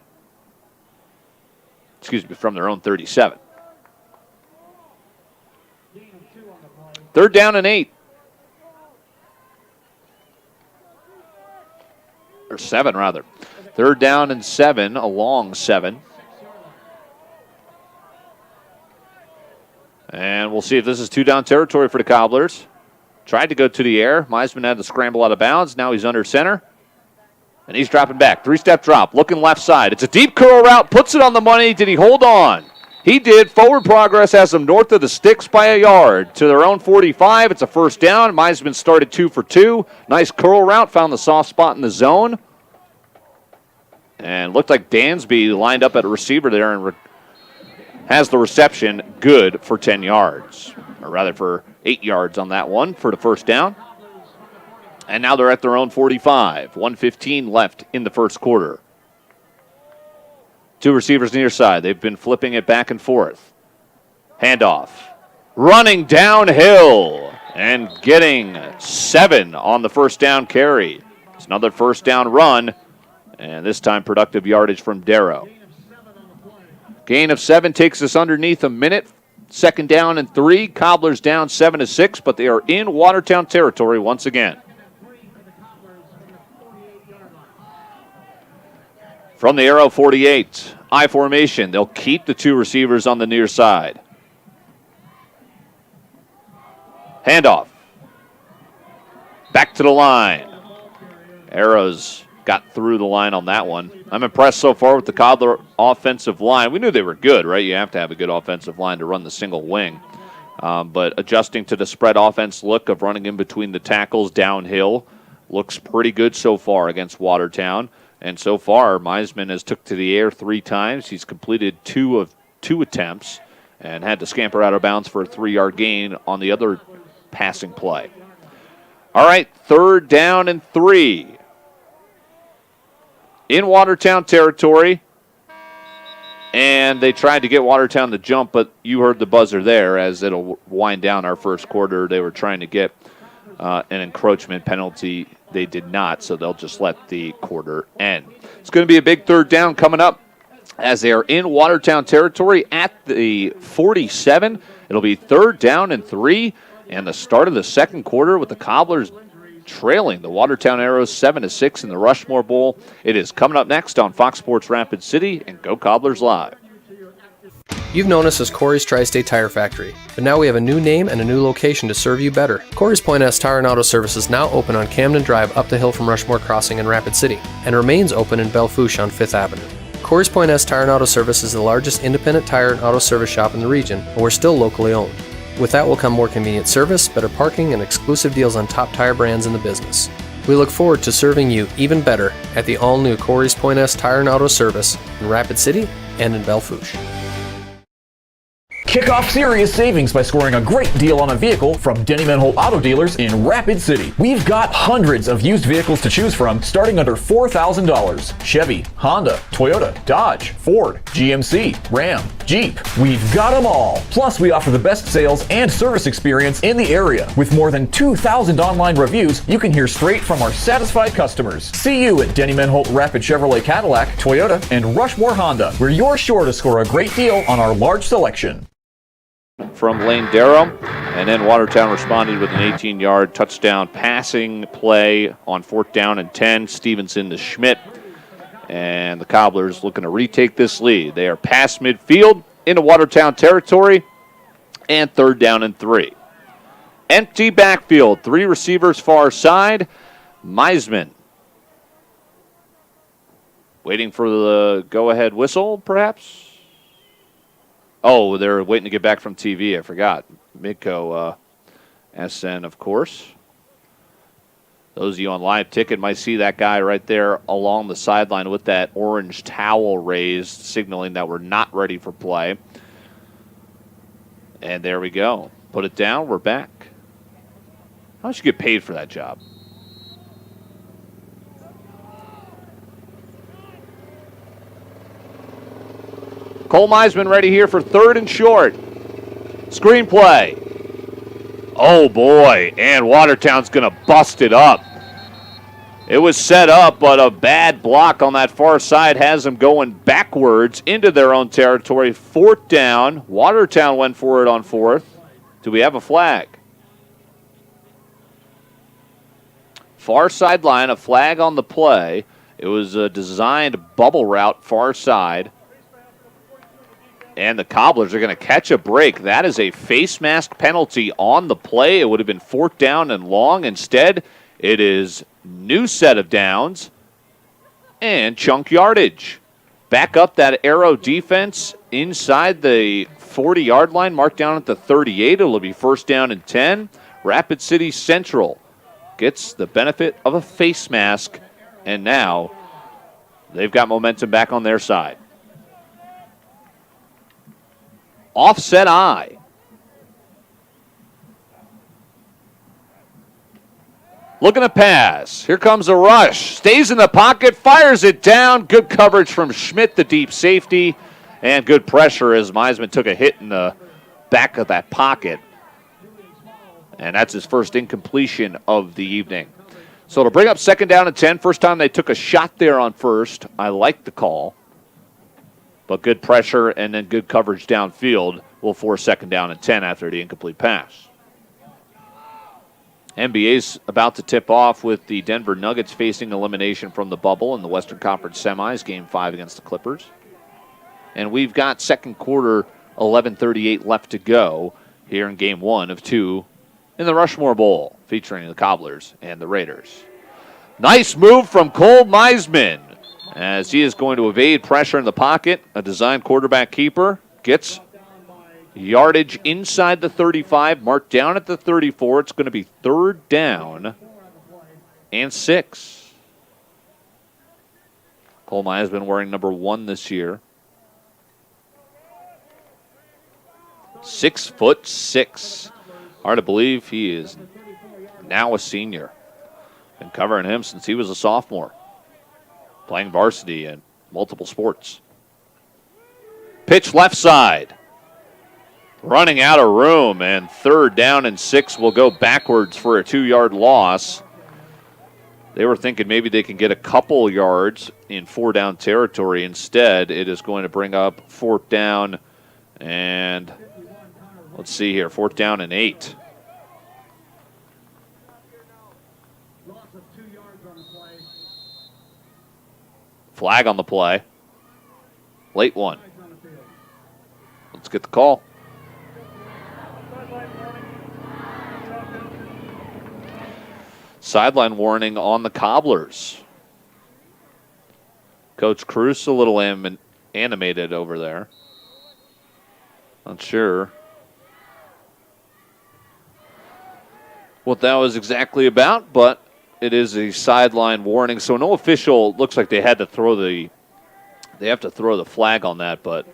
Speaker 14: Excuse me, from their own 37. Third down and 8. Or 7, rather. Third down and 7, a long 7. And we'll see if this is 2-down territory for the Cobblers. Tried to go to the air. Meisman had to scramble out of bounds. Now he's under center. And he's dropping back. 3-step drop, looking left side. It's a deep curl route, puts it on the money. Did he hold on? He did. Forward progress has them north of the sticks by a yard. To their own 45, it's a first down. Meisman started 2 for 2. Nice curl route, found the soft spot in the zone. And looked like Dansby lined up at a receiver there and has the reception good for 10 yards. Or rather for 8 yards on that one for the first down. And now they're at their own 45. 1:15 left in the first quarter. 2 receivers near side. They've been flipping it back and forth. Handoff. Running downhill and getting 7 on the first down carry. It's another first down run. And this time productive yardage from Darrow. Gain of 7 takes us underneath a minute. Second down and 3. Cobblers down 7-6, but they are in Watertown territory once again. From the arrow 48, I formation. They'll keep the 2 receivers on the near side. Handoff. Back to the line. Arrows got through the line on that one. I'm impressed so far with the Cobbler offensive line. We knew they were good, right? You have to have a good offensive line to run the single wing. But adjusting to the spread offense look of running in between the tackles downhill looks pretty good so far against Watertown. And so far, Meisman has took to the air 3 times. He's completed 2 of 2 attempts and had to scamper out of bounds for a 3-yard gain on the other passing play. All right, third down and 3. In Watertown territory. And they tried to get Watertown to jump, but you heard the buzzer there as it'll wind down our first quarter. They were trying to get an encroachment penalty. They did not, so they'll just let the quarter end. It's going to be a big third down coming up as they are in Watertown territory at the 47. It'll be third down and 3, and the start of the second quarter with the Cobblers trailing the Watertown Arrows 7-6 in the Rushmore Bowl. It is coming up next on Fox Sports Rapid City and Go Cobblers Live.
Speaker 5: You've known us as Corey's Tri-State Tire Factory, but now we have a new name and a new location to serve you better. Corey's Point S Tire and Auto Service is now open on Camden Drive up the hill from Rushmore Crossing in Rapid City, and remains open in Belle Fourche on 5th Avenue. Corey's Point S Tire and Auto Service is the largest independent tire and auto service shop in the region, and we're still locally owned. With that will come more convenient service, better parking, and exclusive deals on top tire brands in the business. We look forward to serving you even better at the all-new Corey's Point S Tire and Auto Service in Rapid City and in Belle Fourche.
Speaker 1: Kick off serious savings by scoring a great deal on a vehicle from Denny Manholt Auto Dealers in Rapid City. We've got hundreds of used vehicles to choose from starting under $4,000. Chevy, Honda, Toyota, Dodge, Ford, GMC, Ram, Jeep. We've got them all. Plus, we offer the best sales and service experience in the area. With more than 2,000 online reviews, you can hear straight from our satisfied customers. See you at Denny Manholt Rapid Chevrolet Cadillac, Toyota, and Rushmore Honda, where you're sure to score a great deal on our large selection.
Speaker 14: from Lane Darrow. And then Watertown responded with an 18-yard touchdown passing play on 4th down and 10. Stevenson to Schmidt. And the Cobblers looking to retake this lead. They are past midfield into Watertown territory and 3rd down and 3. Empty backfield. 3 receivers far side. Meisman waiting for the go-ahead whistle, perhaps? Oh, they're waiting to get back from TV. I forgot. Midco SN, of course. Those of you on live ticket might see that guy right there along the sideline with that orange towel raised, signaling that we're not ready for play. And there we go. Put it down. We're back. How much you get paid for that job? Cole Meisman ready here for 3rd and short. Screenplay. Oh, boy. And Watertown's going to bust it up. It was set up, but a bad block on that far side has them going backwards into their own territory. 4th down. Watertown went for it on 4th. Do we have a flag? Far sideline, a flag on the play. It was a designed bubble route far side. And the Cobblers are going to catch a break. That is a face mask penalty on the play. It would have been 4th down and long. Instead, it is new set of downs and chunk yardage. Back up that arrow defense inside the 40-yard line, marked down at the 38. It'll be 1st down and 10. Rapid City Central gets the benefit of a face mask, and now they've got momentum back on their side. Offset eye. Looking to pass. Here comes a rush. Stays in the pocket, fires it down. Good coverage from Schmidt, the deep safety, and good pressure as Meisman took a hit in the back of that pocket. And that's his first incompletion of the evening. So to bring up 2nd down and 10, first time they took a shot there on 1st. I like the call. But good pressure and then good coverage downfield will force 2nd down and 10 after the incomplete pass. NBA's about to tip off with the Denver Nuggets facing elimination from the bubble in the Western Conference semis, Game 5 against the Clippers. And we've got 2nd quarter, 11:38 left to go here in Game 1 of 2 in the Rushmore Bowl, featuring the Cobblers and the Raiders. Nice move from Cole Meisman, as he is going to evade pressure in the pocket. A designed quarterback keeper gets yardage inside the 35, marked down at the 34. It's going to be 3rd down and 6. Cole Meisman wearing number 1 this year. 6'6". Hard to believe he is now a senior. Been covering him since he was a sophomore, playing varsity in multiple sports. Pitch left side. Running out of room, and 3rd down and 6 will go backwards for a 2-yard loss. They were thinking maybe they can get a couple yards in 4-down territory. Instead, it is going to bring up 4th down and, let's see here, 4th down and 8. Flag on the play. Late one. Let's get the call. Sideline warning on the Cobblers. Coach Cruz a little animated over there. Not sure what that was exactly about, but it is a sideline warning. So no official, looks like they have to throw the flag on that, but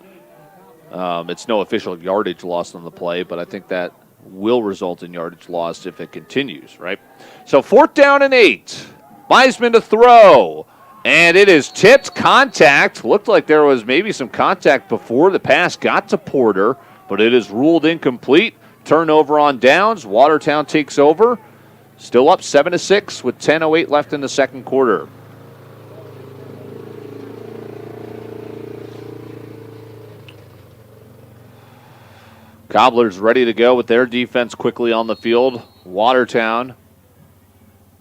Speaker 14: it's no official yardage loss on the play, but I think that will result in yardage loss if it continues, right? So 4th down and 8. Meisman to throw. And it is tipped. Contact. Looked like there was maybe some contact before the pass got to Porter, but it is ruled incomplete. Turnover on downs. Watertown takes over. Still up 7-6 with 10:08 left in the 2nd quarter. Cobblers ready to go with their defense quickly on the field. Watertown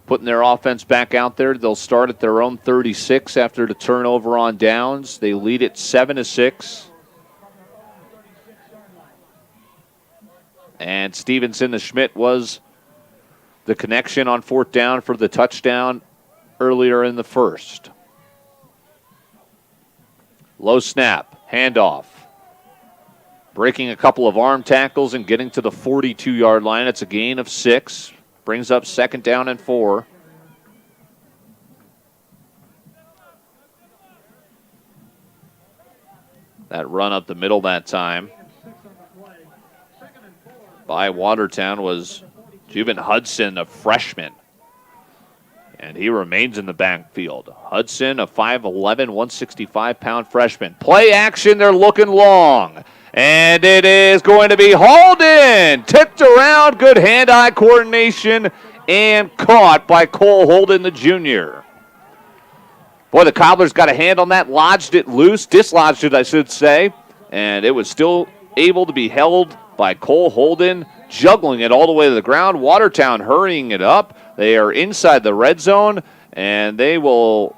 Speaker 14: putting their offense back out there. They'll start at their own 36 after the turnover on downs. They lead it 7-6. And Stevenson to Schmidt was the connection on fourth down for the touchdown earlier in the first. Low snap, handoff. Breaking a couple of arm tackles and getting to the 42-yard line. It's a gain of 6. Brings up 2nd down and 4. That run up the middle that time by Watertown was Juven Hudson, a freshman. And he remains in the backfield. Hudson, a 5'11", 165-pound freshman. Play action, they're looking long. And it is going to be hauled in, tipped around, good hand-eye coordination, and caught by Cole Holden, the junior. Boy, the Cobblers got a hand on that, lodged it loose, dislodged it, I should say, and it was still able to be held by Cole Holden, juggling it all the way to the ground. Watertown hurrying it up. They are inside the red zone, and they will...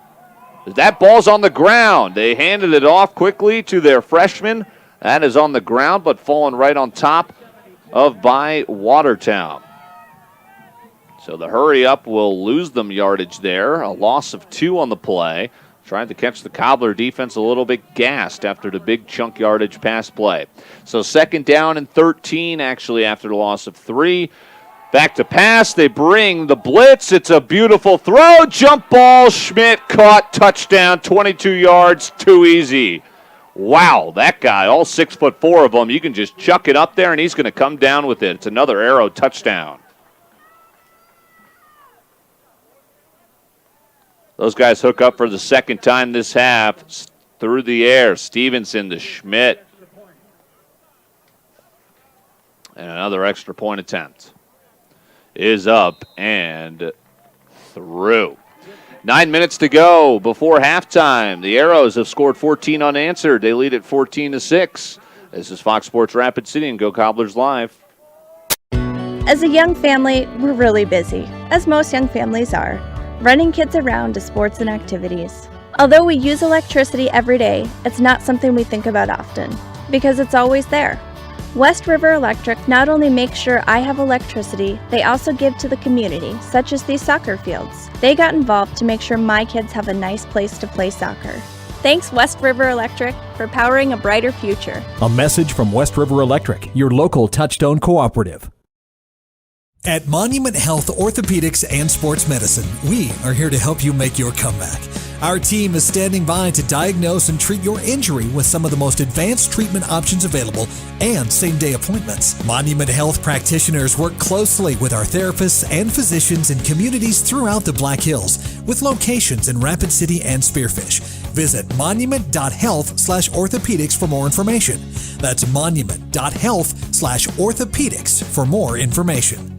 Speaker 14: That ball's on the ground. They handed it off quickly to their freshman. That is on the ground, but falling right on top of by Watertown. So the hurry up will lose them yardage there. A loss of 2 on the play. Trying to catch the Cobbler defense a little bit gassed after the big chunk yardage pass play. So 2nd down and 13 actually after the loss of 3. Back to pass. They bring the blitz. It's a beautiful throw. Jump ball. Schmidt caught. Touchdown. 22 yards. Too easy. Wow, that guy, all 6'4" of them, you can just chuck it up there and he's going to come down with it. It's another Arrow touchdown. Those guys hook up for the 2nd time this half. Through the air, Stevenson to Schmidt. And another extra point attempt is up and through. 9 minutes to go before halftime. The Arrows have scored 14 unanswered. They lead at 14-6. This is Fox Sports Rapid City and Go Cobblers Live.
Speaker 4: As a young family, we're really busy, as most young families are, running kids around to sports and activities. Although we use electricity every day, it's not something we think about often, because it's always there. West River Electric not only makes sure I have electricity, they also give to the community, such as these soccer fields. They got involved to make sure my kids have a nice place to play soccer. Thanks, West River Electric, for powering a brighter future.
Speaker 6: A message from West River Electric, your local Touchstone cooperative.
Speaker 7: At Monument Health Orthopedics and Sports Medicine, we are here to help you make your comeback. Our team is standing by to diagnose and treat your injury with some of the most advanced treatment options available and same-day appointments. Monument Health practitioners work closely with our therapists and physicians in communities throughout the Black Hills, with locations in Rapid City and Spearfish. Visit monument.health/orthopedics for more information. That's monument.health/orthopedics for more information.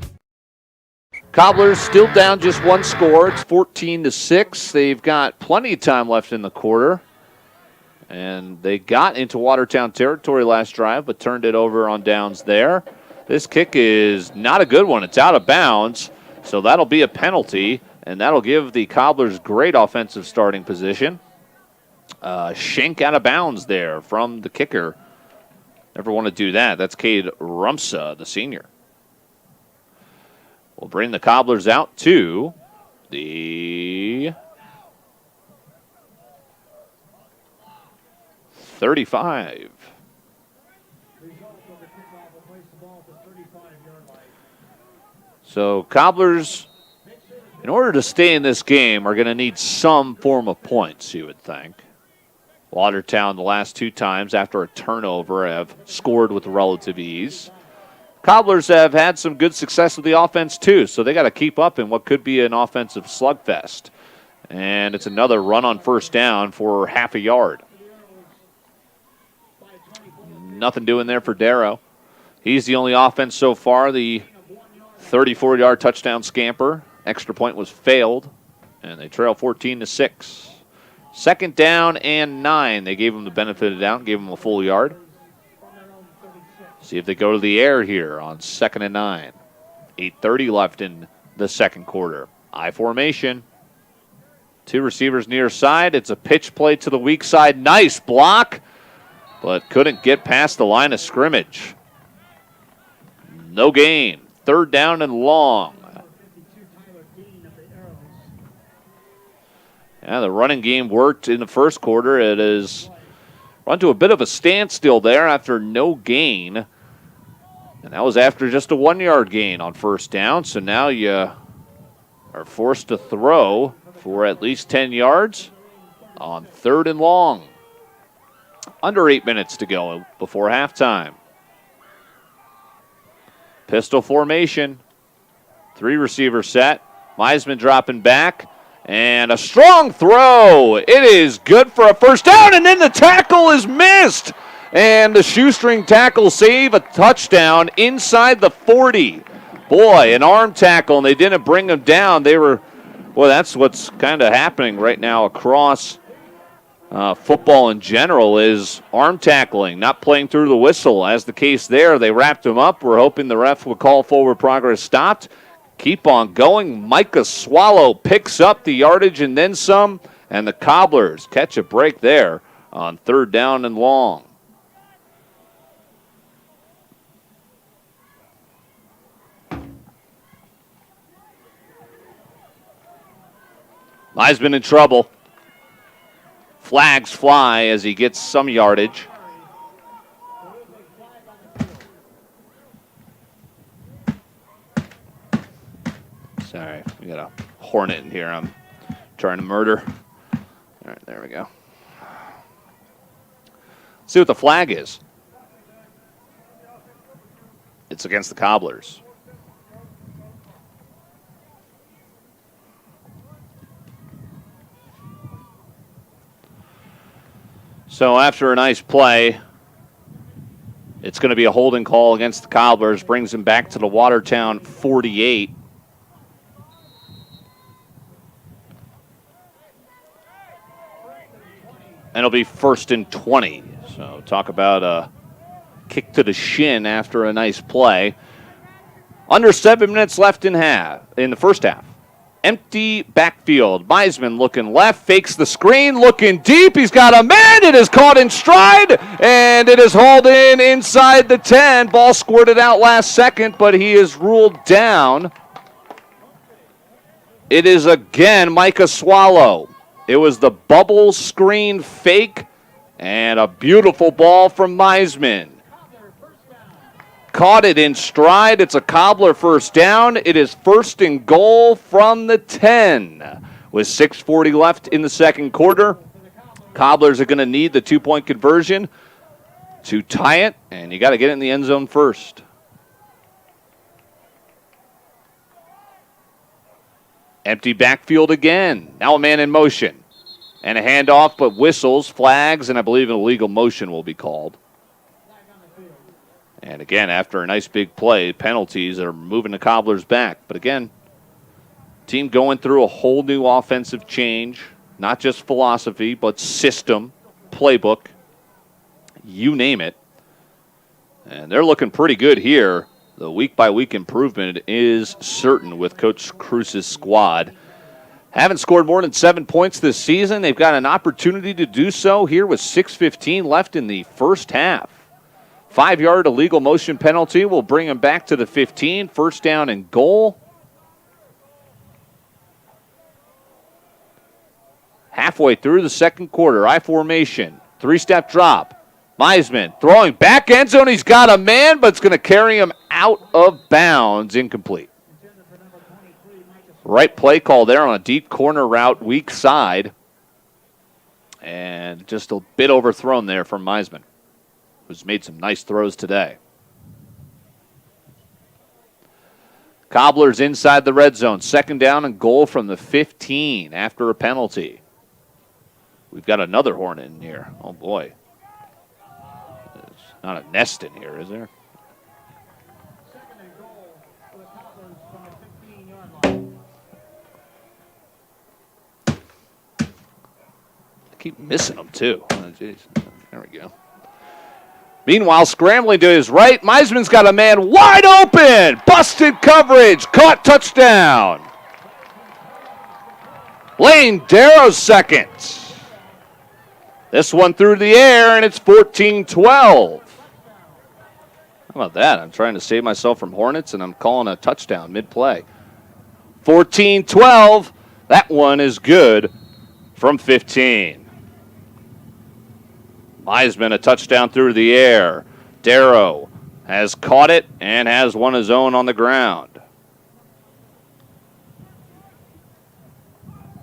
Speaker 14: Cobblers still down just 1 score. It's 14-6. They've got plenty of time left in the quarter. And they got into Watertown territory last drive, but turned it over on downs there. This kick is not a good one. It's out of bounds, so that'll be a penalty, and that'll give the Cobblers great offensive starting position. Shank out of bounds there from the kicker. Never want to do that. That's Cade Rumsa, the senior. We'll bring the Cobblers out to the 35. So Cobblers, in order to stay in this game, are going to need some form of points, you would think. Watertown the last 2 times after a turnover have scored with relative ease. Cobblers have had some good success with the offense, too, so they got to keep up in what could be an offensive slugfest. And it's another run on first down for half a yard. Nothing doing there for Darrow. He's the only offense so far. The 34-yard touchdown scamper. Extra point was failed, and they trail 14-6. 2nd down and 9. They gave him the benefit of the doubt, gave him a full yard. See if they go to the air here on 2nd and 9. 8:30 left in the second quarter. I formation. 2 receivers near side. It's a pitch play to the weak side. Nice block, but couldn't get past the line of scrimmage. No gain. 3rd down and long. Yeah, the running game worked in the first quarter. It is run to a bit of a standstill there after no gain. And that was after just a 1-yard gain on 1st down. So now you are forced to throw for at least 10 yards on 3rd and long. Under 8 minutes to go before halftime. Pistol formation. 3 receiver set. Meisman dropping back. And a strong throw. It is good for a 1st down, and then the tackle is missed. And the shoestring tackle save a touchdown inside the 40. Boy, an arm tackle, and they didn't bring him down. That's what's kind of happening right now across football in general is arm tackling, not playing through the whistle. As the case there, they wrapped him up. We're hoping the ref would call forward progress stopped. Keep on going. Micah Swallow picks up the yardage and then some, and the Cobblers catch a break there on 3rd down and long. Meisman in trouble. Flags fly as he gets some yardage. Sorry, we got a hornet in here I'm trying to murder. All right, there we go. See what the flag is. It's against the Cobblers. So after a nice play, it's going to be a holding call against the Cobblers. Brings him back to the Watertown 48. And it'll be 1st and 20. So talk about a kick to the shin after a nice play. Under 7 minutes left in the first half. Empty backfield. Meisman looking left, fakes the screen, looking deep. He's got a man. It is caught in stride, and it is hauled in inside the 10. Ball squirted out last second, but he is ruled down. It is again Micah Swallow. It was the bubble screen fake and a beautiful ball from Meisman. Caught it in stride. It's a Cobbler 1st down. It is 1st and goal from the 10 with 6:40 left in the second quarter. Cobblers are going to need the 2-point conversion to tie it, and you got to get it in the end zone first. Empty backfield again. Now a man in motion. And a handoff, but whistles, flags, and I believe an illegal motion will be called. And again, after a nice big play, penalties are moving the Cobblers back. But again, team going through a whole new offensive change. Not just philosophy, but system, playbook, you name it. And they're looking pretty good here. The week-by-week improvement is certain with Coach Cruz's squad. Haven't scored more than 7 points this season. They've got an opportunity to do so here with 6:15 left in the first half. 5-yard illegal motion penalty will bring them back to the 15. 1st down and goal. Halfway through the second quarter, I formation. 3-step drop. Meisman throwing back end zone. He's got a man, but it's going to carry him out of bounds. Incomplete. Right play call there on a deep corner route, weak side. And just a bit overthrown there from Meisman, who's made some nice throws today. Cobblers inside the red zone. 2nd down and goal from the 15 after a penalty. We've got another Hornet in here. Oh, boy. There's not a nest in here, is there? I keep missing them, too. Oh, geez. There we go. Meanwhile, scrambling to his right, Meisman's got a man wide open. Busted coverage. Caught, touchdown. Lane Darrow's second. This one through the air, and it's 14-12. How about that? I'm trying to save myself from Hornets, and I'm calling a touchdown mid-play. 14-12. That one is good from 15. Meisman, a touchdown through the air. Darrow has caught it and has one his own on the ground.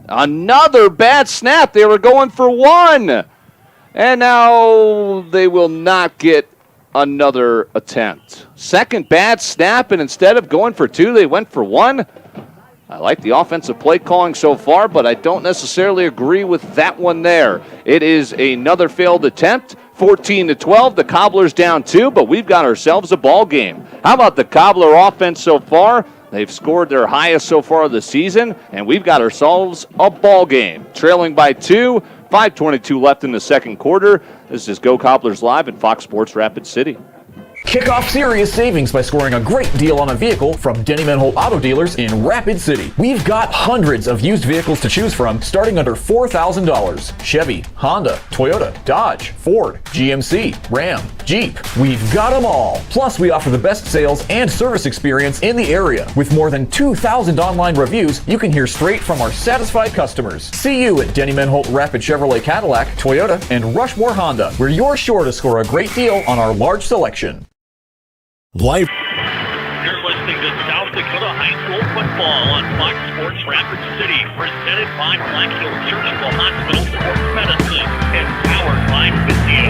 Speaker 14: Another bad snap. They were going for one. And now they will not get another attempt. Second bad snap, and instead of going for two, they went for one. I like the offensive play calling so far, but I don't necessarily agree with that one there. It is another failed attempt. 14-12. The Cobblers down 2, but we've got ourselves a ball game. How about the Cobbler offense so far? They've scored their highest so far of the season, and we've got ourselves a ball game. Trailing by 2, 5:22 left in the second quarter. This is Go Cobblers Live at Fox Sports Rapid City.
Speaker 1: Kick off serious savings by scoring a great deal on a vehicle from Denny Manholt Auto Dealers in Rapid City. We've got hundreds of used vehicles to choose from starting under $4,000. Chevy, Honda, Toyota, Dodge, Ford, GMC, Ram, Jeep. We've got them all. Plus, we offer the best sales and service experience in the area. With more than 2,000 online reviews, you can hear straight from our satisfied customers. See you at Denny Manholt Rapid Chevrolet Cadillac, Toyota, and Rushmore Honda, where you're sure to score a great deal on our large selection.
Speaker 8: Life.
Speaker 10: You're listening to South Dakota High School football on Fox Sports Rapid City, presented by Black Hills Surgical Hospital Sports Medicine and powered by Physio.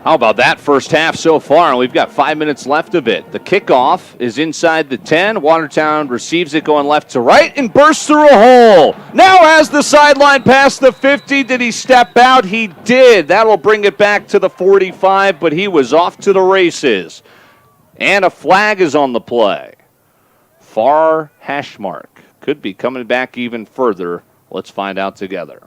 Speaker 14: How about that first half so far? And we've got 5 minutes left of it. The kickoff is inside the 10. Watertown receives it going left to right and bursts through a hole. Now has the sideline past the 50. Did he step out? He did. That'll bring it back to the 45, but he was off to the races. And a flag is on the play. Far hash mark. Could be coming back even further. Let's find out together.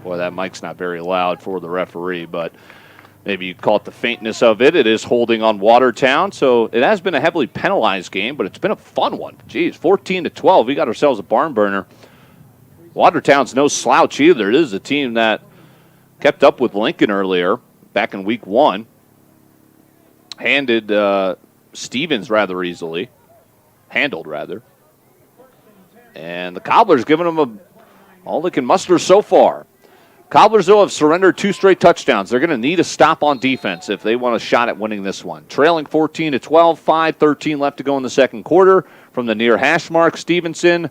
Speaker 14: Boy, that mic's not very loud for the referee, but maybe you call it the faintness of it. It is holding on Watertown, so it has been a heavily penalized game, but it's been a fun one. Geez, 14-12. We got ourselves a barn burner. Watertown's no slouch either. It is a team that kept up with Lincoln earlier, back in week 1. Handled rather easily. And the Cobblers giving them all they can muster so far. Cobblers, though, have surrendered 2 straight touchdowns. They're going to need a stop on defense if they want a shot at winning this one. Trailing 14-12, 5:13 left to go in the second quarter. From the near hash mark, Stevenson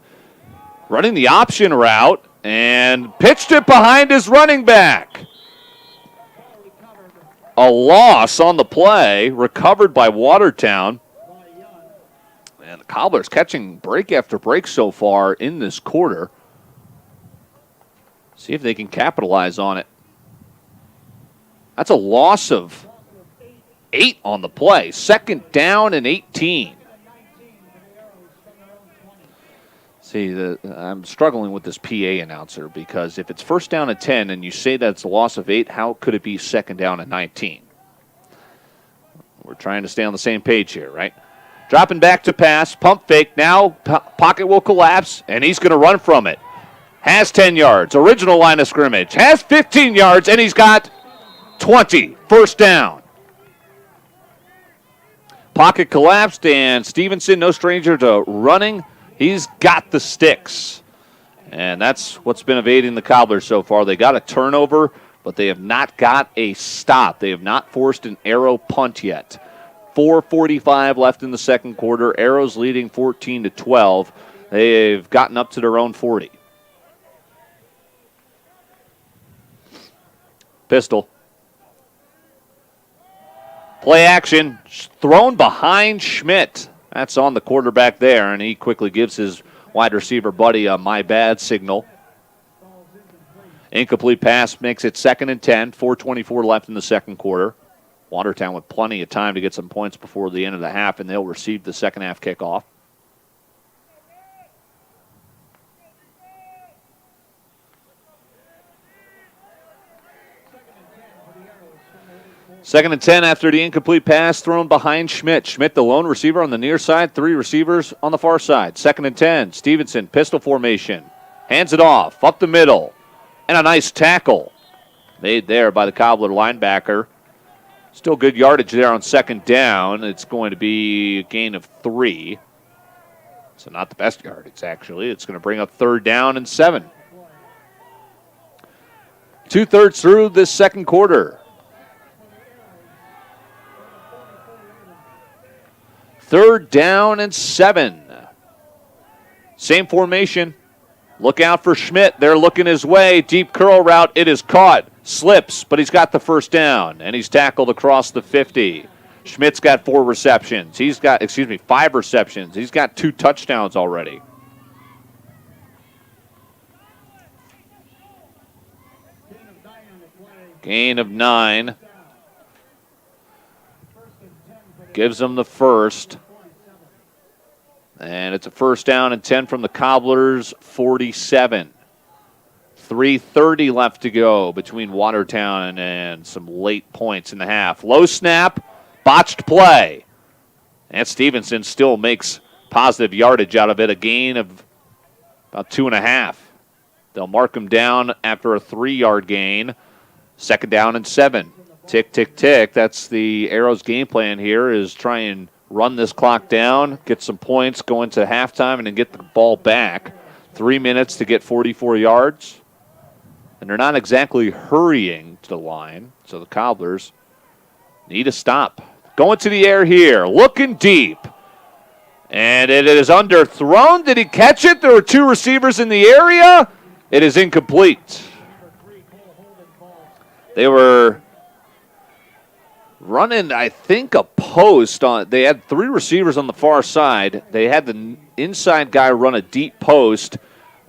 Speaker 14: running the option route and pitched it behind his running back. A loss on the play, recovered by Watertown. And the Cobblers catching break after break so far in this quarter. See if they can capitalize on it. That's a loss of 8 on the play. Second down and 18. See, I'm struggling with this PA announcer because if it's first down and 10 and you say that's a loss of 8, how could it be second down and 19? We're trying to stay on the same page here, right? Dropping back to pass, pump fake. Now pocket will collapse, and he's going to run from it. Has 10 yards, original line of scrimmage. Has 15 yards, and he's got 20. First down. Pocket collapsed, and Stevenson, no stranger to running. He's got the sticks. And that's what's been evading the Cobblers so far. They got a turnover, but they have not got a stop. They have not forced an arrow punt yet. 4:45 left in the second quarter. Arrows leading 14-12. They've gotten up to their own 40. Pistol. Play action. Thrown behind Schmidt. That's on the quarterback there, and he quickly gives his wide receiver buddy a my bad signal. Incomplete pass makes it 2nd and 10. 4:24 left in the second quarter. Watertown with plenty of time to get some points before the end of the half, and they'll receive the second half kickoff. 2nd and 10 after the incomplete pass thrown behind Schmidt. Schmidt, the lone receiver on the near side, 3 receivers on the far side. 2nd and 10. Stevenson, pistol formation. Hands it off, up the middle. And a nice tackle made there by the Cobbler linebacker. Still good yardage there on 2nd down. It's going to be a gain of 3. So not the best yardage, actually. It's going to bring up 3rd down and 7. 2/3 through this second quarter. 3rd down and 7. Same formation. Look out for Schmidt. They're looking his way. Deep curl route. It is caught. Slips, but he's got the 1st down, and he's tackled across the 50. Schmidt's got 4 receptions. 5 receptions. He's got 2 touchdowns already. Gain of 9. Gives them the 1st. And it's a 1st down and 10 from the Cobblers' 47. 3:30 left to go between Watertown and some late points in the half. Low snap, botched play. And Stevenson still makes positive yardage out of it, a gain of about 2.5. They'll mark him down after a 3-yard gain. 2nd down and 7. Tick, tick, tick. That's the Arrows' game plan here, is try and run this clock down, get some points, go into halftime, and then get the ball back. 3 minutes to get 44 yards. And they're not exactly hurrying to the line, so the Cobblers need a stop. Going to the air here, looking deep. And it is underthrown. Did he catch it? There were 2 receivers in the area. It is incomplete. They were running, I think, a post on. They had 3 receivers on the far side. They had the inside guy run a deep post,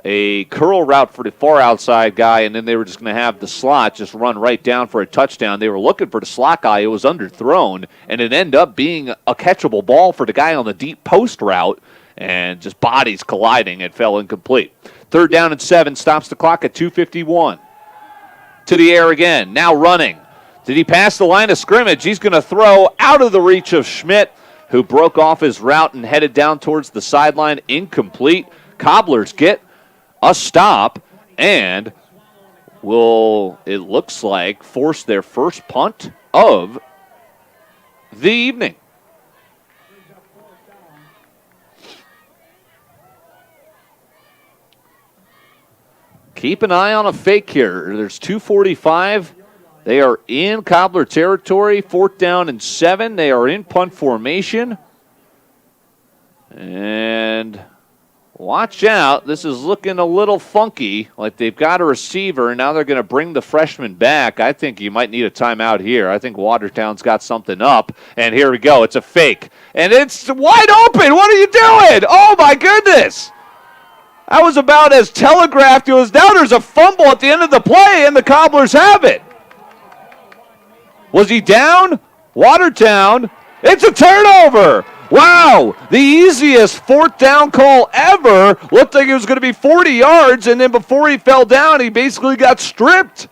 Speaker 14: a curl route for the far outside guy, and then they were just going to have the slot just run right down for a touchdown. They were looking for the slot guy. It was underthrown, and it ended up being a catchable ball for the guy on the deep post route, and just bodies colliding. It fell incomplete. 3rd down and 7, stops the clock at 2:51. To the air again, now running. Did he pass the line of scrimmage? He's going to throw out of the reach of Schmidt, who broke off his route and headed down towards the sideline. Incomplete. Cobblers get a stop and will, it looks like, force their first punt of the evening. Keep an eye on a fake here. There's 2:45. They are in Cobbler territory. 4th down and 7. They are in punt formation. And watch out. This is looking a little funky, like they've got a receiver, and now they're going to bring the freshman back. I think you might need a timeout here. I think Watertown's got something up. And here we go. It's a fake. And it's wide open. What are you doing? Oh, my goodness. That was about as telegraphed as now. There's a fumble at the end of the play, and the Cobblers have it. Was he down? Watertown. It's a turnover. Wow, the easiest 4th down call ever. Looked like it was going to be 40 yards, and then before he fell down, he basically got stripped.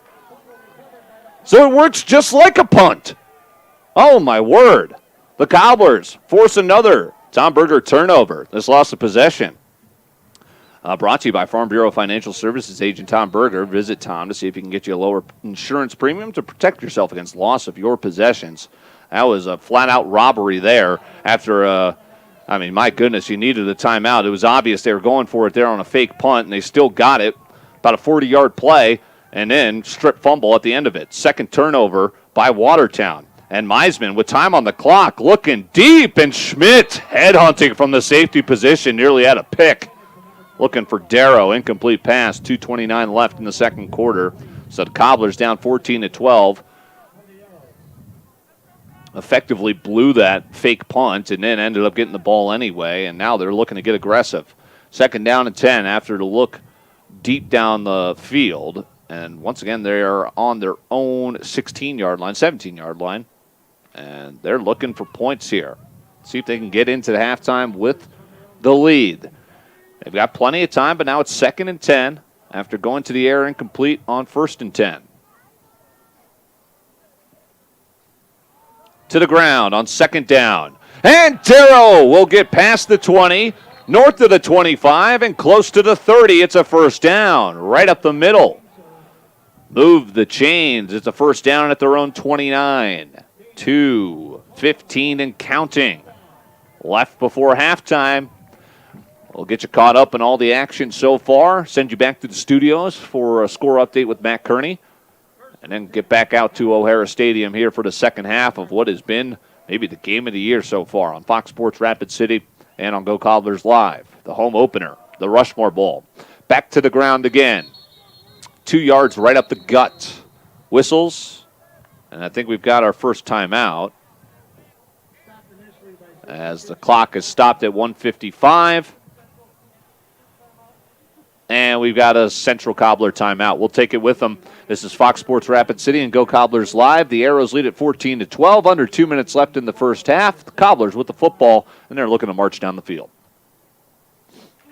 Speaker 14: So it works just like a punt. Oh, my word. The Cobblers force another Tom Berger turnover. This loss of possession. Brought to you by Farm Bureau Financial Services agent Tom Berger. Visit Tom to see if he can get you a lower insurance premium to protect yourself against loss of your possessions. That was a flat-out robbery there after, my goodness, you needed a timeout. It was obvious they were going for it there on a fake punt, and they still got it. About a 40-yard play, and then strip fumble at the end of it. 2nd turnover by Watertown. And Meisman with time on the clock looking deep, and Schmidt headhunting from the safety position, nearly had a pick. Looking for Darrow, incomplete pass, 2:29 left in the second quarter. So the Cobblers down 14-12. Effectively blew that fake punt and then ended up getting the ball anyway, and now they're looking to get aggressive. 2nd down and 10 after the look deep down the field. And once again, they are on their own 16-yard line, 17-yard line. And they're looking for points here. See if they can get into the halftime with the lead. They've got plenty of time, but now it's 2nd and 10 after going to the air incomplete on 1st and 10. to the ground on second down. And Darrow will get past the 20, north of the 25, and close to the 30. It's a first down, right up the middle. Move the chains. It's a first down at their own 29. 2:15 and counting. Left before halftime. We'll get you caught up in all the action so far. Send you back to the studios for a score update with Matt Kearney. And then get back out to O'Hara Stadium here for the second half of what has been maybe the game of the year so far on Fox Sports Rapid City and on Go Cobblers Live. The home opener, the Rushmore Bowl. Back to the ground again. 2 yards right up the gut. Whistles. And I think we've got our first timeout as the clock is stopped at 1:55. And we've got a Central Cobbler timeout. We'll take it with them. This is Fox Sports Rapid City and Go Cobblers Live. The Arrows lead at 14-12. Under 2 minutes left in the first half. The Cobblers with the football, and they're looking to march down the field.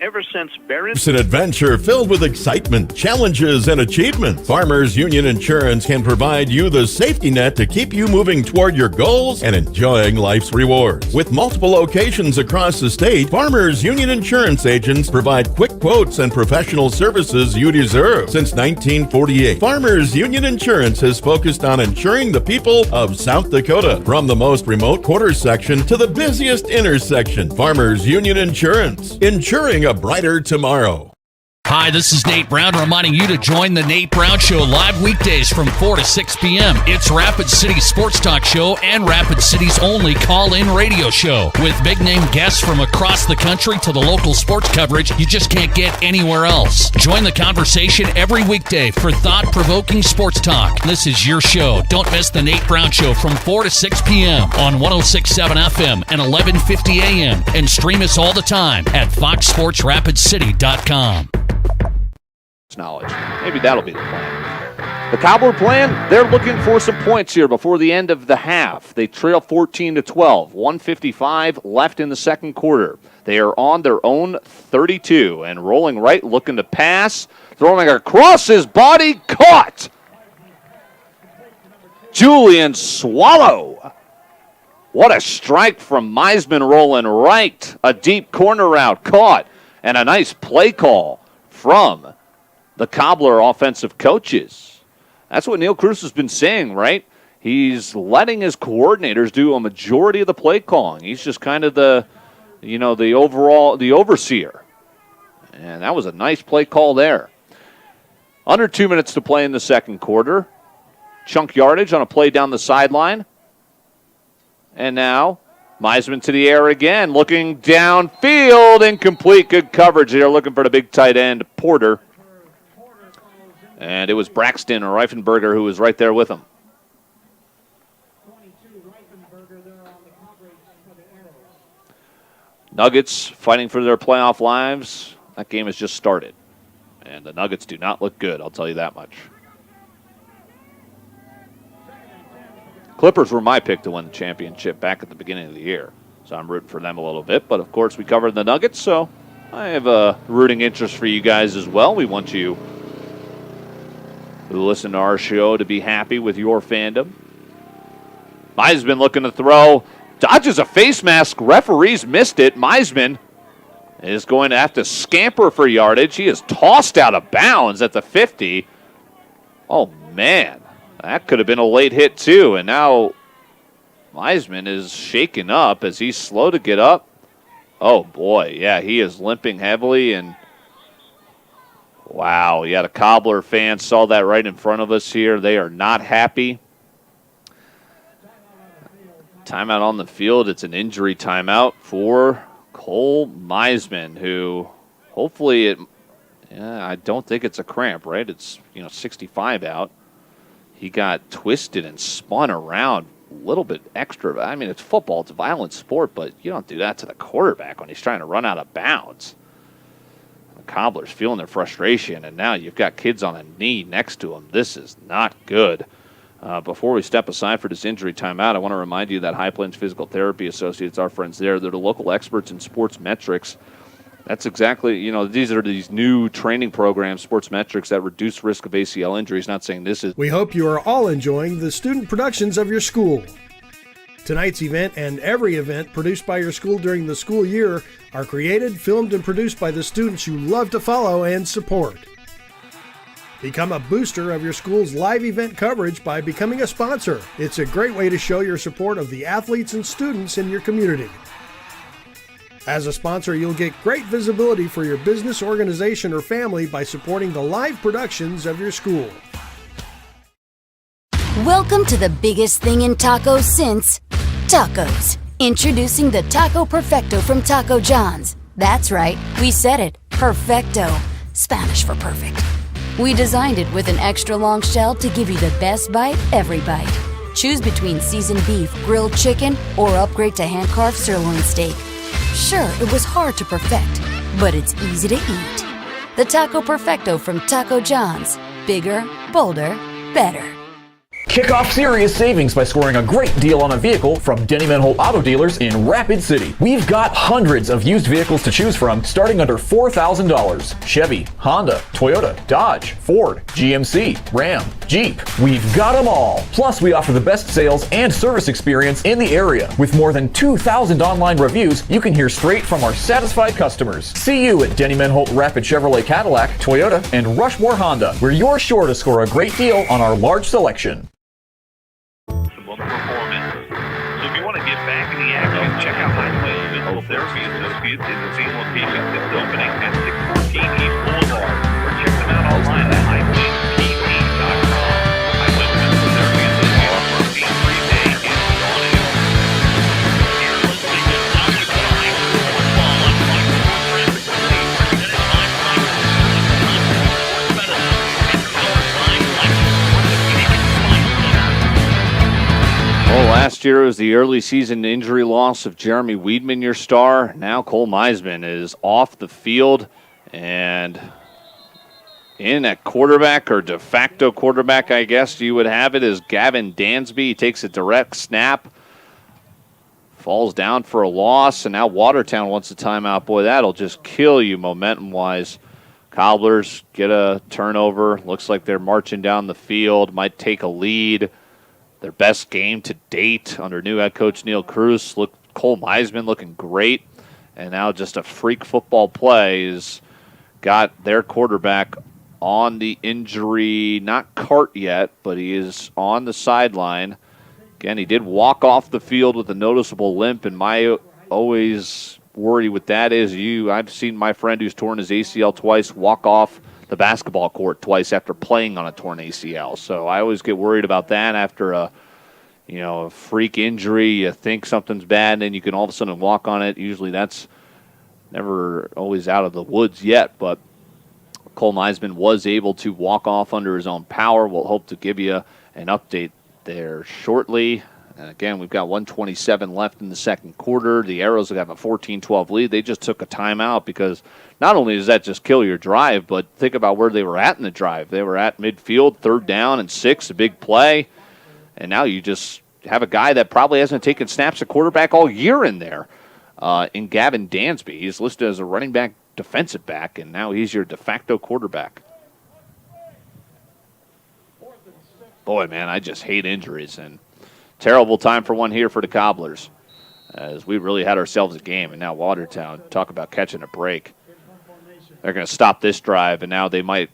Speaker 9: Ever since Barron...
Speaker 8: It's an adventure filled with excitement, challenges, and achievement. Farmers Union Insurance can provide you the safety net to keep you moving toward your goals and enjoying life's rewards. With multiple locations across the state, Farmers Union Insurance agents provide quick quotes and professional services you deserve. Since 1948, Farmers Union Insurance has focused on insuring the people of South Dakota. From the most remote quarter section to the busiest intersection, Farmers Union Insurance, insuring a brighter tomorrow.
Speaker 13: Hi, this is Nate Brown reminding you to join the Nate Brown Show live weekdays from 4 to 6 p.m. It's Rapid City Sports Talk Show and Rapid City's only call-in radio show with big-name guests from across the country to the local sports coverage you just can't get anywhere else. Join the conversation every weekday for thought-provoking sports talk. This is your show. Don't miss the Nate Brown Show from 4 to 6 p.m. on 106.7 FM and 1150 a.m. and stream us all the time at foxsportsrapidcity.com.
Speaker 14: Knowledge. Maybe that'll be the plan. The Cobbler plan, they're looking for some points here before the end of the half. They trail 14-12, 1:55 left in the second quarter. They are on their own 32 and rolling right, looking to pass, throwing across his body, caught. Julian Swallow. What a strike from Meisman rolling right. A deep corner route caught, and a nice play call from the Cobbler offensive coaches. That's what Neil Cruz has been saying, right? He's letting his coordinators do a majority of the play calling. He's just kind of the overseer. And that was a nice play call there. Under 2 minutes to play in the second quarter. Chunk yardage on a play down the sideline. And now Meisman to the air again, looking downfield, incomplete, good coverage. They're looking for the big tight end, Porter. And it was Braxton or Reifenberger who was right there with him. Nuggets fighting for their playoff lives. That game has just started. And the Nuggets do not look good, I'll tell you that much. Clippers were my pick to win the championship back at the beginning of the year. So I'm rooting for them a little bit. But, of course, we covered the Nuggets, so I have a rooting interest for you guys as well. We want you who listen to our show to be happy with your fandom. Meisman looking to throw. Dodges a face mask. Referees missed it. Meisman is going to have to scamper for yardage. He is tossed out of bounds at the 50. Oh, man. That could have been a late hit, too. And now Meisman is shaken up as he's slow to get up. Oh, boy. Yeah, he is limping heavily. And, wow, yeah, the Cobbler fans saw that right in front of us here. They are not happy. Timeout on the field. It's an injury timeout for Cole Meisman, who hopefully I don't think it's a cramp, right? It's, 65 out. He got twisted and spun around a little bit extra. I mean, it's football. It's a violent sport, but you don't do that to the quarterback when he's trying to run out of bounds. The Cobblers feeling their frustration, and now you've got kids on a knee next to him. This is not good. Before we step aside for this injury timeout, I want to remind you that High Plains Physical Therapy Associates, our friends there, they're the local experts in sports metrics. That's exactly, these are these new training programs, sports metrics, that reduce risk of ACL injuries. Not saying this is.
Speaker 15: We hope you are all enjoying the student productions of your school. Tonight's event and every event produced by your school during the school year are created, filmed, and produced by the students you love to follow and support. Become a booster of your school's live event coverage by becoming a sponsor. It's a great way to show your support of the athletes and students in your community. As a sponsor, you'll get great visibility for your business, organization, or family by supporting the live productions of your school.
Speaker 16: Welcome to the biggest thing in tacos since tacos. Introducing the Taco Perfecto from Taco John's. That's right, we said it. Perfecto. Spanish for perfect. We designed it with an extra long shell to give you the best bite every bite. Choose between seasoned beef, grilled chicken, or upgrade to hand-carved sirloin steak. Sure, it was hard to perfect, but it's easy to eat. The Taco Perfecto from Taco John's. Bigger, bolder, better.
Speaker 1: Kickoff serious savings by scoring a great deal on a vehicle from Denny Manholt Auto Dealers in Rapid City. We've got hundreds of used vehicles to choose from starting under $4,000. Chevy, Honda, Toyota, Dodge, Ford, GMC, Ram, Jeep. We've got them all. Plus, we offer the best sales and service experience in the area. With more than 2,000 online reviews, you can hear straight from our satisfied customers. See you at Denny Manholt Rapid Chevrolet Cadillac, Toyota, and Rushmore Honda, where you're sure to score a great deal on our large selection.
Speaker 10: Performance. So if you want to get back in the action, check out Highway Physical Therapy Associates in the same location that's opening at 614 East Boulevard. Or check them out online at highwaypt.com. Highway Physical Therapy Associates for pain-free day in Shawnee. You're listening to Dr. High School Football on Fox Sports Rapid City, presented by Fox Sports Medicine and powered by Lexus Orthopedic and Spine Center.
Speaker 14: Well, last year was the early season injury loss of Jeremy Weedman, your star. Now Cole Meisman is off the field, and in at quarterback, or de facto quarterback, I guess you would have it, is Gavin Dansby. He takes a direct snap, falls down for a loss, and now Watertown wants a timeout. Boy, that'll just kill you momentum-wise. Cobblers get a turnover. Looks like they're marching down the field, might take a lead. Their best game to date under new head coach Neil Cruz. Cole Meisman looking great. And now just a freak football play has got their quarterback on the injury, not cart yet, but he is on the sideline. Again, he did walk off the field with a noticeable limp, and my always worry with that is I've seen my friend who's torn his ACL twice walk off the basketball court twice after playing on a torn ACL. So I always get worried about that after a freak injury. You think something's bad, and then you can all of a sudden walk on it. Usually that's never always out of the woods yet, but Cole Meisman was able to walk off under his own power. We'll hope to give you an update there shortly. And again, we've got 1:27 left in the second quarter. The Arrows have a 14-12 lead. They just took a timeout because not only does that just kill your drive, but think about where they were at in the drive. They were at midfield, 3rd down and 6, a big play. And now you just have a guy that probably hasn't taken snaps at quarterback all year in there, in Gavin Dansby. He's listed as a running back, defensive back, and now he's your de facto quarterback. Boy, man, I just hate injuries, and terrible time for one here for the Cobblers, as we really had ourselves a game, and now Watertown, talk about catching a break. They're going to stop this drive, and now they might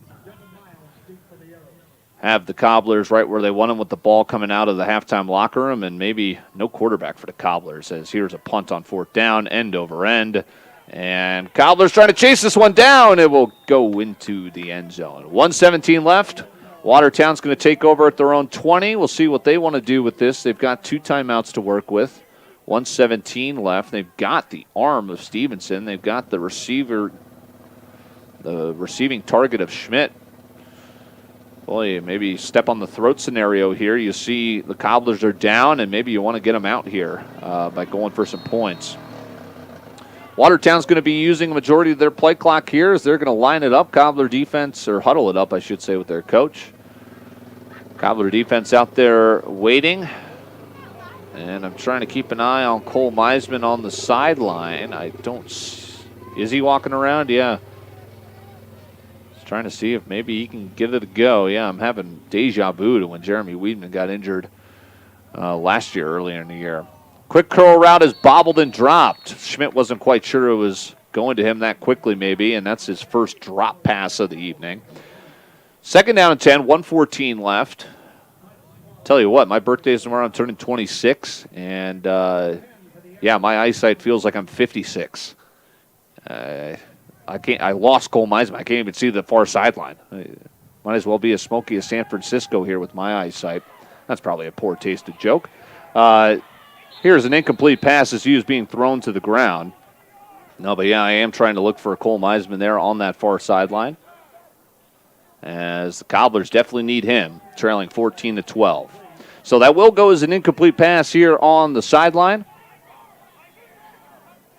Speaker 14: have the Cobblers right where they want them with the ball coming out of the halftime locker room, and maybe no quarterback for the Cobblers, as here's a punt on 4th down, end over end. And Cobblers trying to chase this one down. It will go into the end zone. 1:17 left. Watertown's going to take over at their own 20. We'll see what they want to do with this. They've got 2 timeouts to work with. 1:17 left. They've got the arm of Stevenson. They've got the receiving target of Schmidt. Boy, maybe step on the throat scenario here. You see the Cobblers are down, and maybe you want to get them out here by going for some points. Watertown's going to be using a majority of their play clock here as they're going to line it up. Cobbler defense, or huddle it up, I should say, with their coach. Cobbler defense out there waiting. And I'm trying to keep an eye on Cole Meisman on the sideline. Is he walking around? Yeah. Just trying to see if maybe he can get it a go. Yeah, I'm having deja vu to when Jeremy Weedman got injured last year, earlier in the year. Quick curl route is bobbled and dropped. Schmidt wasn't quite sure it was going to him that quickly maybe, and that's his first drop pass of the evening. 2nd down and 10, 1:14 left. Tell you what, my birthday is tomorrow. I'm turning 26, and my eyesight feels like I'm 56. I lost Cole Meisman. I can't even see the far sideline. Might as well be as smoky as San Francisco here with my eyesight. That's probably a poor tasted joke. Here's an incomplete pass as he was being thrown to the ground. No, but yeah, I am trying to look for a Cole Meisman there on that far sideline, as the Cobblers definitely need him, trailing 14-12. So that will go as an incomplete pass here on the sideline,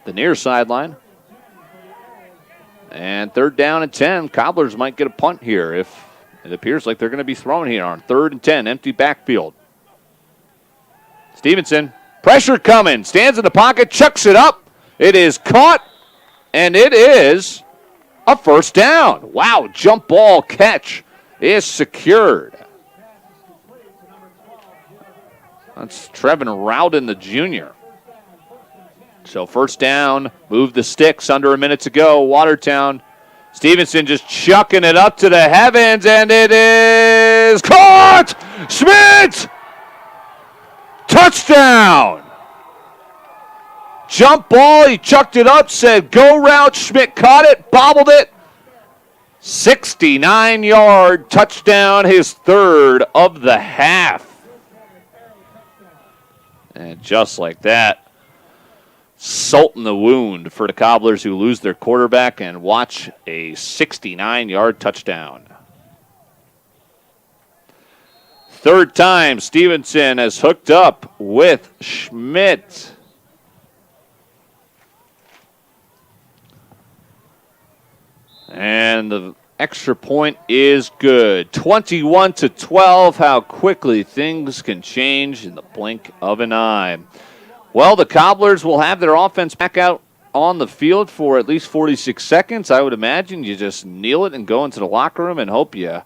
Speaker 14: the near sideline. And 3rd down and 10, Cobblers might get a punt here if it appears like they're going to be throwing here on 3rd and 10, empty backfield. Stevenson, pressure coming, stands in the pocket, chucks it up. It is caught, and it is a 1st down. Wow, jump ball catch is secured. That's Trevin Rowden, the junior. So 1st down, move the sticks under a minute to go. Watertown, Stevenson just chucking it up to the heavens, and it is caught! Schmidt! Touchdown! Jump ball, he chucked it up, said go route. Schmidt caught it, bobbled it. 69-yard touchdown, his 3rd of the half. And just like that, salt in the wound for the Cobblers, who lose their quarterback and watch a 69-yard touchdown. 3rd time Stevenson has hooked up with Schmidt. And the extra point is good. 21-12, how quickly things can change in the blink of an eye. Well, the Cobblers will have their offense back out on the field for at least 46 seconds. I would imagine you just kneel it and go into the locker room and hope you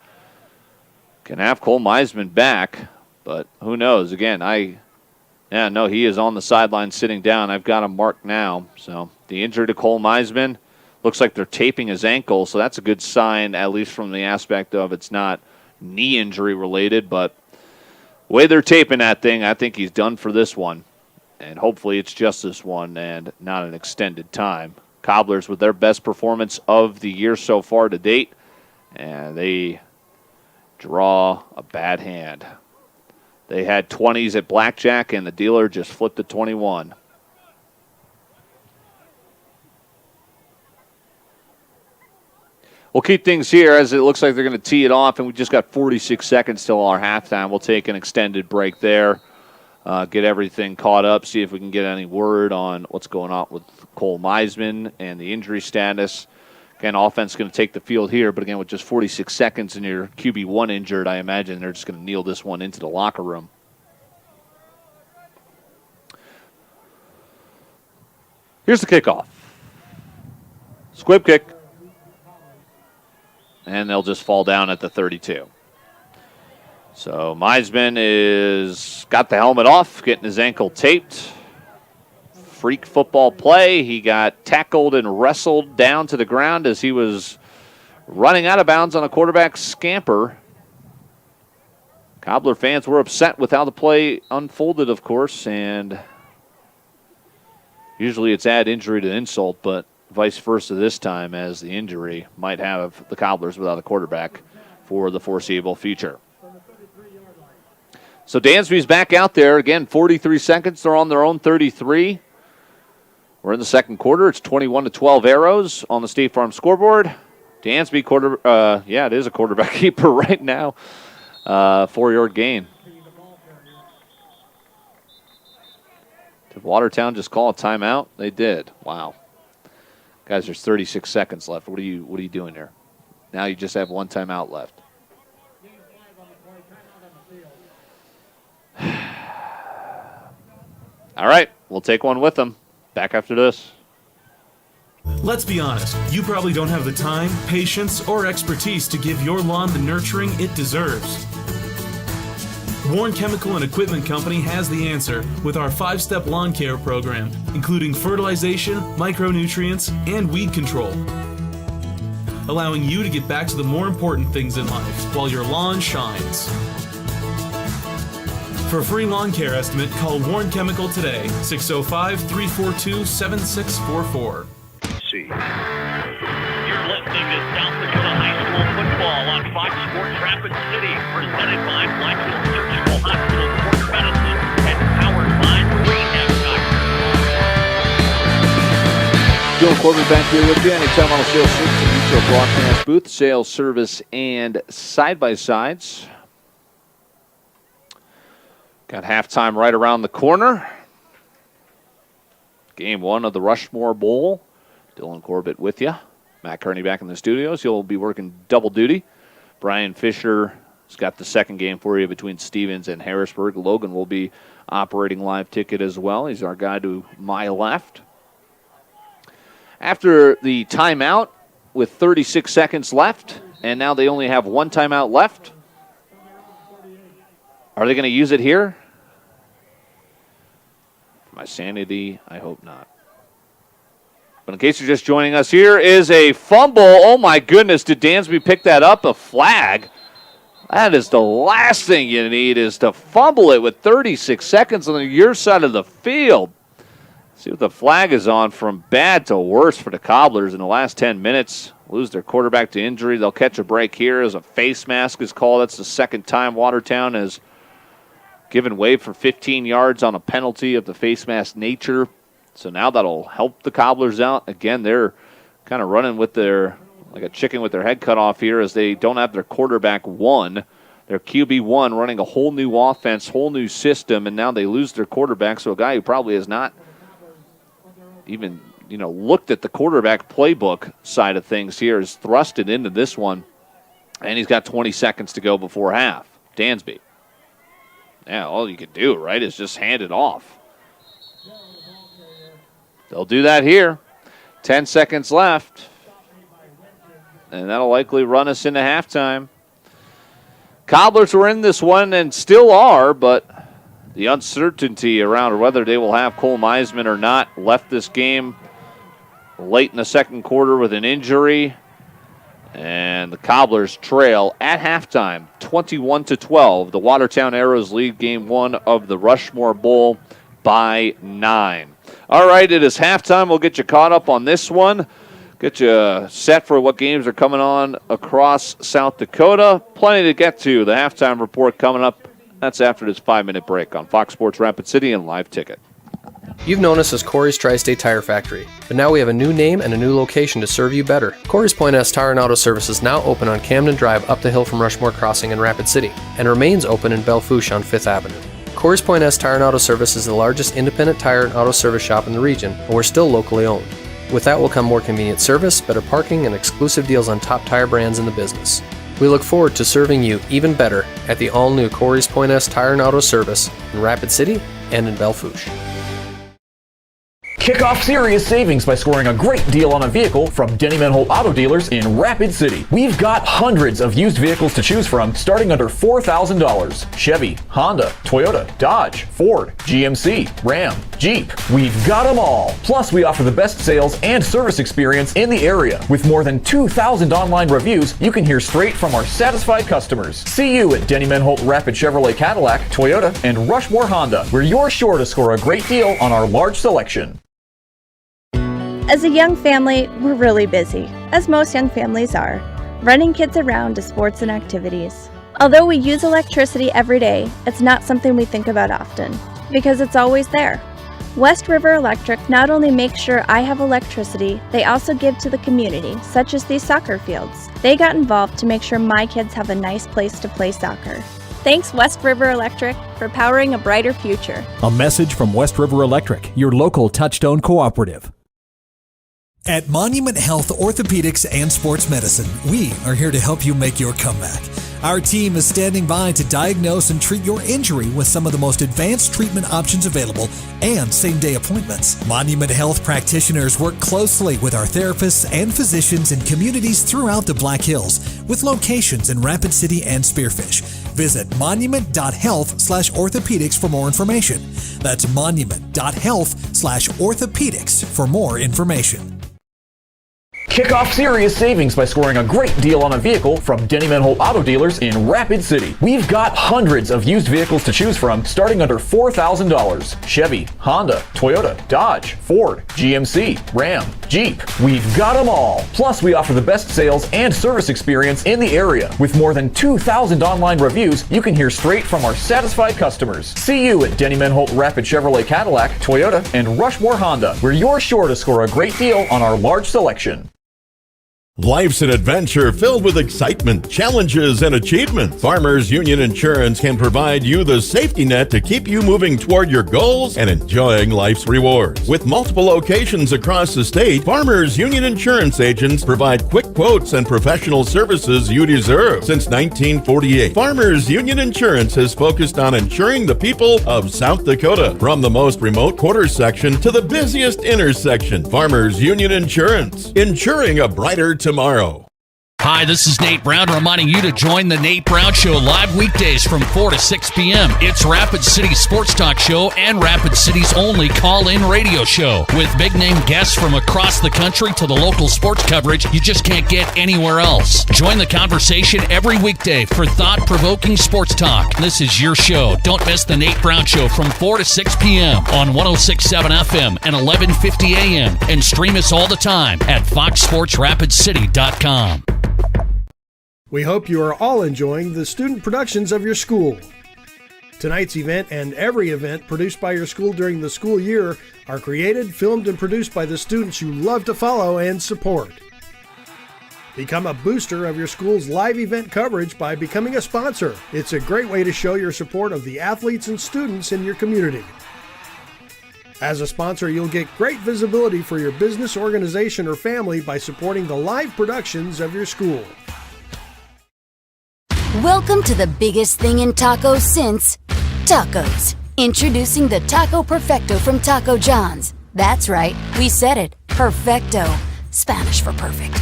Speaker 14: can have Cole Meisman back. But who knows? Again, he is on the sideline sitting down. I've got him marked now. So the injury to Cole Meisman, looks like they're taping his ankle, so that's a good sign, at least from the aspect of it's not knee injury related. But the way they're taping that thing, I think he's done for this one. And hopefully it's just this one and not an extended time. Cobblers with their best performance of the year so far to date, and they draw a bad hand. They had 20s at blackjack, and the dealer just flipped to 21. We'll keep things here as it looks like they're going to tee it off, and we just got 46 seconds till our halftime. We'll take an extended break there, get everything caught up, see if we can get any word on what's going on with Cole Meisman and the injury status. Again, offense going to take the field here, but again, with just 46 seconds and your QB1 injured, I imagine they're just going to kneel this one into the locker room. Here's the kickoff. Squib kick. And they'll just fall down at the 32. So Meisman is got the helmet off, getting his ankle taped. Freak football play. He got tackled and wrestled down to the ground as he was running out of bounds on a quarterback scamper. Cobbler fans were upset with how the play unfolded, of course, and usually it's add injury to insult, but vice versa this time, as the injury might have the Cobblers without a quarterback for the foreseeable future. So Dansby's back out there. Again, 43 seconds. They're on their own 33. We're in the second quarter. It's 21-12 Arrows on the State Farm scoreboard. Dansby, it is a quarterback keeper right now. 4-yard gain. Did Watertown just call a timeout? They did. Wow. Guys, there's 36 seconds left. What are you doing here? Now you just have one timeout left. All right, we'll take one with them. Back after this.
Speaker 17: Let's be honest, you probably don't have the time, patience, or expertise to give your lawn the nurturing it deserves. Warren Chemical and Equipment Company has the answer with our 5-step lawn care program, including fertilization, micronutrients, and weed control, allowing you to get back to the more important things in life while your lawn shines. For a free lawn care estimate, call Warren Chemical today, 605-342-7644.
Speaker 10: You're listening to South Dakota High School football on Fox Sports Rapid City, presented by Blackfield Surgical Hospital Sports Medicine and powered by Rehab Doctors.
Speaker 14: Joe Corbett back here with you. Anytime on the sales service and retail broadcast booth, sales service and side-by-sides. Got halftime right around the corner. Game 1 of the Rushmore Bowl. Dylan Corbett with you. Matt Kearney back in the studios. He'll be working double duty. Brian Fisher has got the second game for you between Stevens and Harrisburg. Logan will be operating live ticket as well. He's our guy to my left. After the timeout with 36 seconds left, and now they only have one timeout left. Are they going to use it here? For my sanity, I hope not. But in case you're just joining us, here is a fumble. Oh, my goodness. Did Dansby pick that up? A flag? That is the last thing you need, is to fumble it with 36 seconds on your side of the field. See what the flag is on, from bad to worse for the Cobblers in the last 10 minutes. Lose their quarterback to injury. They'll catch a break here as a face mask is called. That's the second time Watertown has given way for 15 yards on a penalty of the face mask nature. So now that'll help the Cobblers out. Again, they're kind of running with their, like a chicken with their head cut off here, as they don't have their quarterback one. Their QB1 running a whole new offense, whole new system, and now they lose their quarterback. So a guy who probably has not even, looked at the quarterback playbook side of things here is thrusted into this one. And he's got 20 seconds to go before half. Dansby. Yeah, all you can do, right, is just hand it off. They'll do that here. 10 seconds left. And that'll likely run us into halftime. Cobblers were in this one and still are, but the uncertainty around whether they will have Cole Meisman or not left this game late in the second quarter with an injury. And the Cobblers trail at halftime, 21-12. The Watertown Arrows lead game 1 of the Rushmore Bowl by 9. All right, it is halftime. We'll get you caught up on this one. Get you set for what games are coming on across South Dakota. Plenty to get to. The halftime report coming up. That's after this 5-minute break on Fox Sports Rapid City and Live Ticket.
Speaker 5: You've known us as Corey's Tri-State Tire Factory, but now we have a new name and a new location to serve you better. Corey's Point S Tire and Auto Service is now open on Camden Drive up the hill from Rushmore Crossing in Rapid City, and remains open in Belle Fourche on 5th Avenue. Corey's Point S Tire and Auto Service is the largest independent tire and auto service shop in the region, and we're still locally owned. With that will come more convenient service, better parking, and exclusive deals on top tire brands in the business. We look forward to serving you even better at the all-new Corey's Point S Tire and Auto Service in Rapid City and in Belle Fourche.
Speaker 1: Kick off serious savings by scoring a great deal on a vehicle from Denny Manholt Auto Dealers in Rapid City. We've got hundreds of used vehicles to choose from, starting under $4,000. Chevy, Honda, Toyota, Dodge, Ford, GMC, Ram, Jeep. We've got them all. Plus, we offer the best sales and service experience in the area. With more than 2,000 online reviews, you can hear straight from our satisfied customers. See you at Denny Manholt Rapid Chevrolet Cadillac, Toyota, and Rushmore Honda, where you're sure to score a great deal on our large selection.
Speaker 4: As a young family, we're really busy, as most young families are, running kids around to sports and activities. Although we use electricity every day, it's not something we think about often, because it's always there. West River Electric not only makes sure I have electricity, they also give to the community, such as these soccer fields. They got involved to make sure my kids have a nice place to play soccer. Thanks, West River Electric, for powering a brighter future.
Speaker 6: A message from West River Electric, your local Touchstone cooperative.
Speaker 7: At Monument Health Orthopedics and Sports Medicine, we are here to help you make your comeback. Our team is standing by to diagnose and treat your injury with some of the most advanced treatment options available and same-day appointments. Monument Health practitioners work closely with our therapists and physicians in communities throughout the Black Hills, with locations in Rapid City and Spearfish. Visit monument.health/orthopedics for more information. That's monument.health/orthopedics for more information.
Speaker 1: Kickoff serious savings by scoring a great deal on a vehicle from Denny Manholt Auto Dealers in Rapid City. We've got hundreds of used vehicles to choose from starting under $4,000. Chevy, Honda, Toyota, Dodge, Ford, GMC, Ram, Jeep. We've got them all. Plus, we offer the best sales and service experience in the area. With more than 2,000 online reviews, you can hear straight from our satisfied customers. See you at Denny Manholt Rapid Chevrolet Cadillac, Toyota, and Rushmore Honda, where you're sure to score a great deal on our large selection.
Speaker 8: Life's an adventure filled with excitement, challenges, and achievement. Farmers Union Insurance can provide you the safety net to keep you moving toward your goals and enjoying life's rewards. With multiple locations across the state, Farmers Union Insurance agents provide quick quotes and professional services you deserve. Since 1948, Farmers Union Insurance has focused on insuring the people of South Dakota. From the most remote quarter section to the busiest intersection, Farmers Union Insurance, insuring a brighter tomorrow.
Speaker 13: Hi, this is Nate Brown reminding you to join the Nate Brown Show live weekdays from 4 to 6 p.m. It's Rapid City's sports talk show and Rapid City's only call-in radio show with big-name guests from across the country to the local sports coverage you just can't get anywhere else. Join the conversation every weekday for thought-provoking sports talk. This is your show. Don't miss the Nate Brown Show from 4 to 6 p.m. on 106.7 FM and 1150 a.m. and stream us all the time at foxsportsrapidcity.com.
Speaker 15: We hope you are all enjoying the student productions of your school. Tonight's event and every event produced by your school during the school year are created, filmed, and produced by the students you love to follow and support. Become a booster of your school's live event coverage by becoming a sponsor. It's a great way to show your support of the athletes and students in your community. As a sponsor, you'll get great visibility for your business, organization, or family by supporting the live productions of your school.
Speaker 16: Welcome to the biggest thing in tacos since tacos. Introducing the Taco Perfecto from Taco John's. That's right, we said it. Perfecto. Spanish for perfect.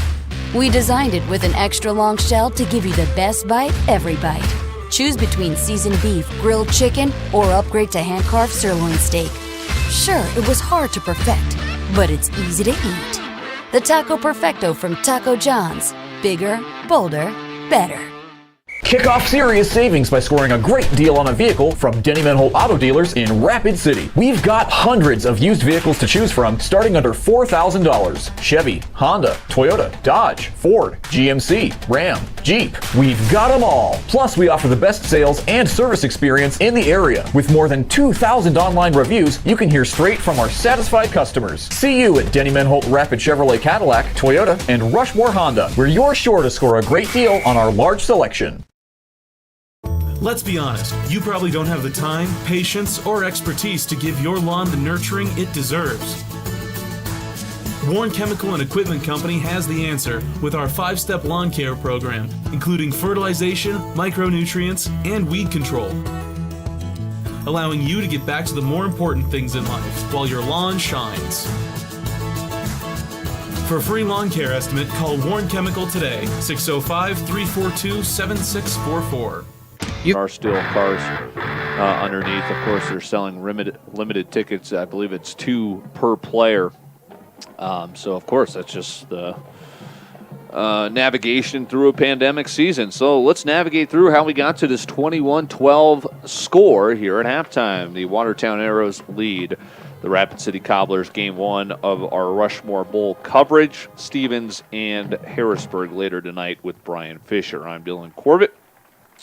Speaker 16: We designed it with an extra long shell to give you the best bite every bite. Choose between seasoned beef, grilled chicken, or upgrade to hand-carved sirloin steak. Sure, it was hard to perfect, but it's easy to eat. The Taco Perfecto from Taco John's. Bigger, bolder, better.
Speaker 1: Kickoff serious savings by scoring a great deal on a vehicle from Denny Manholt Auto Dealers in Rapid City. We've got hundreds of used vehicles to choose from starting under $4,000. Chevy, Honda, Toyota, Dodge, Ford, GMC, Ram, Jeep. We've got them all. Plus, we offer the best sales and service experience in the area. With more than 2,000 online reviews, you can hear straight from our satisfied customers. See you at Denny Manholt Rapid Chevrolet Cadillac, Toyota, and Rushmore Honda, where you're sure to score a great deal on our large selection.
Speaker 17: Let's be honest, you probably don't have the time, patience, or expertise to give your lawn the nurturing it deserves. Warren Chemical and Equipment Company has the answer with our 5-step lawn care program, including fertilization, micronutrients, and weed control, allowing you to get back to the more important things in life while your lawn shines. For a free lawn care estimate, call Warren Chemical today, 605-342-7644.
Speaker 14: There are still cars underneath. Of course, they're selling limited tickets. I believe it's 2 per player. So, of course, that's just the navigation through a pandemic season. So let's navigate through how we got to this 21-12 score here at halftime. The Watertown Arrows lead the Rapid City Cobblers game 1 of our Rushmore Bowl coverage. Stevens and Harrisburg later tonight with Brian Fisher. I'm Dylan Corbett.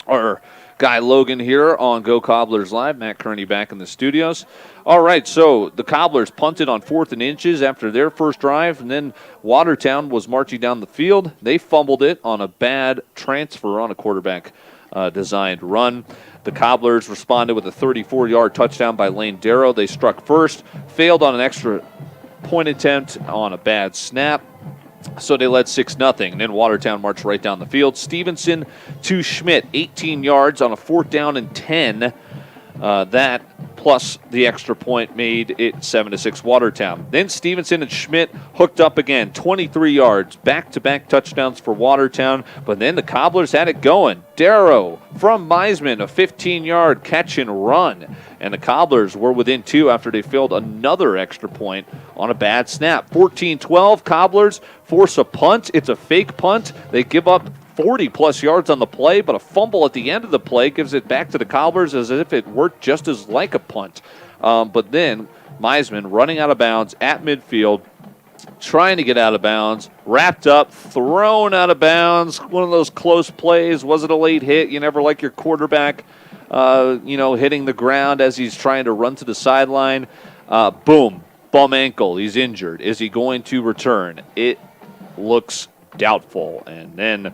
Speaker 14: Our guy Logan here on Go Cobblers Live. Matt Kearney back in the studios. All right, so the Cobblers punted on 4th and inches after their first drive, and then Watertown was marching down the field. They fumbled it on a bad transfer on a quarterback designed run. The Cobblers responded with a 34-yard touchdown by Lane Darrow. They struck first, failed on an extra point attempt on a bad snap. So they led 6-0. And then Watertown marched right down the field. Stevenson to Schmidt, 18 yards on a 4th down and 10. That plus the extra point made it 7-6 Watertown. Then Stevenson and Schmidt hooked up again, 23 yards, back-to-back touchdowns for Watertown. But then the Cobblers had it going. Darrow from Meisman, a 15-yard catch and run. And the Cobblers were within 2 after they failed another extra point on a bad snap. 14-12, Cobblers force a punt. It's a fake punt. They give up 40-plus yards on the play, but a fumble at the end of the play gives it back to the Cobblers as if it worked just as like a punt. But then Meisman running out of bounds at midfield, trying to get out of bounds, wrapped up, thrown out of bounds. One of those close plays. Was it a late hit? You never like your quarterback, hitting the ground as he's trying to run to the sideline. Boom, bum ankle. He's injured. Is he going to return? It looks doubtful. And then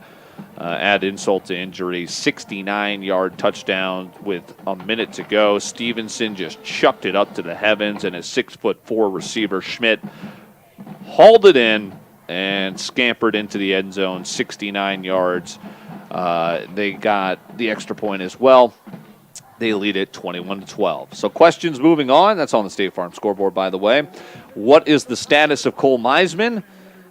Speaker 14: add insult to injury, 69-yard touchdown with a minute to go. Stevenson just chucked it up to the heavens, and his 6'4" receiver, Schmidt, hauled it in and scampered into the end zone, 69 yards. They got the extra point as well. They lead it 21-12. So questions moving on. That's on the State Farm scoreboard, by the way. What is the status of Cole Meisman?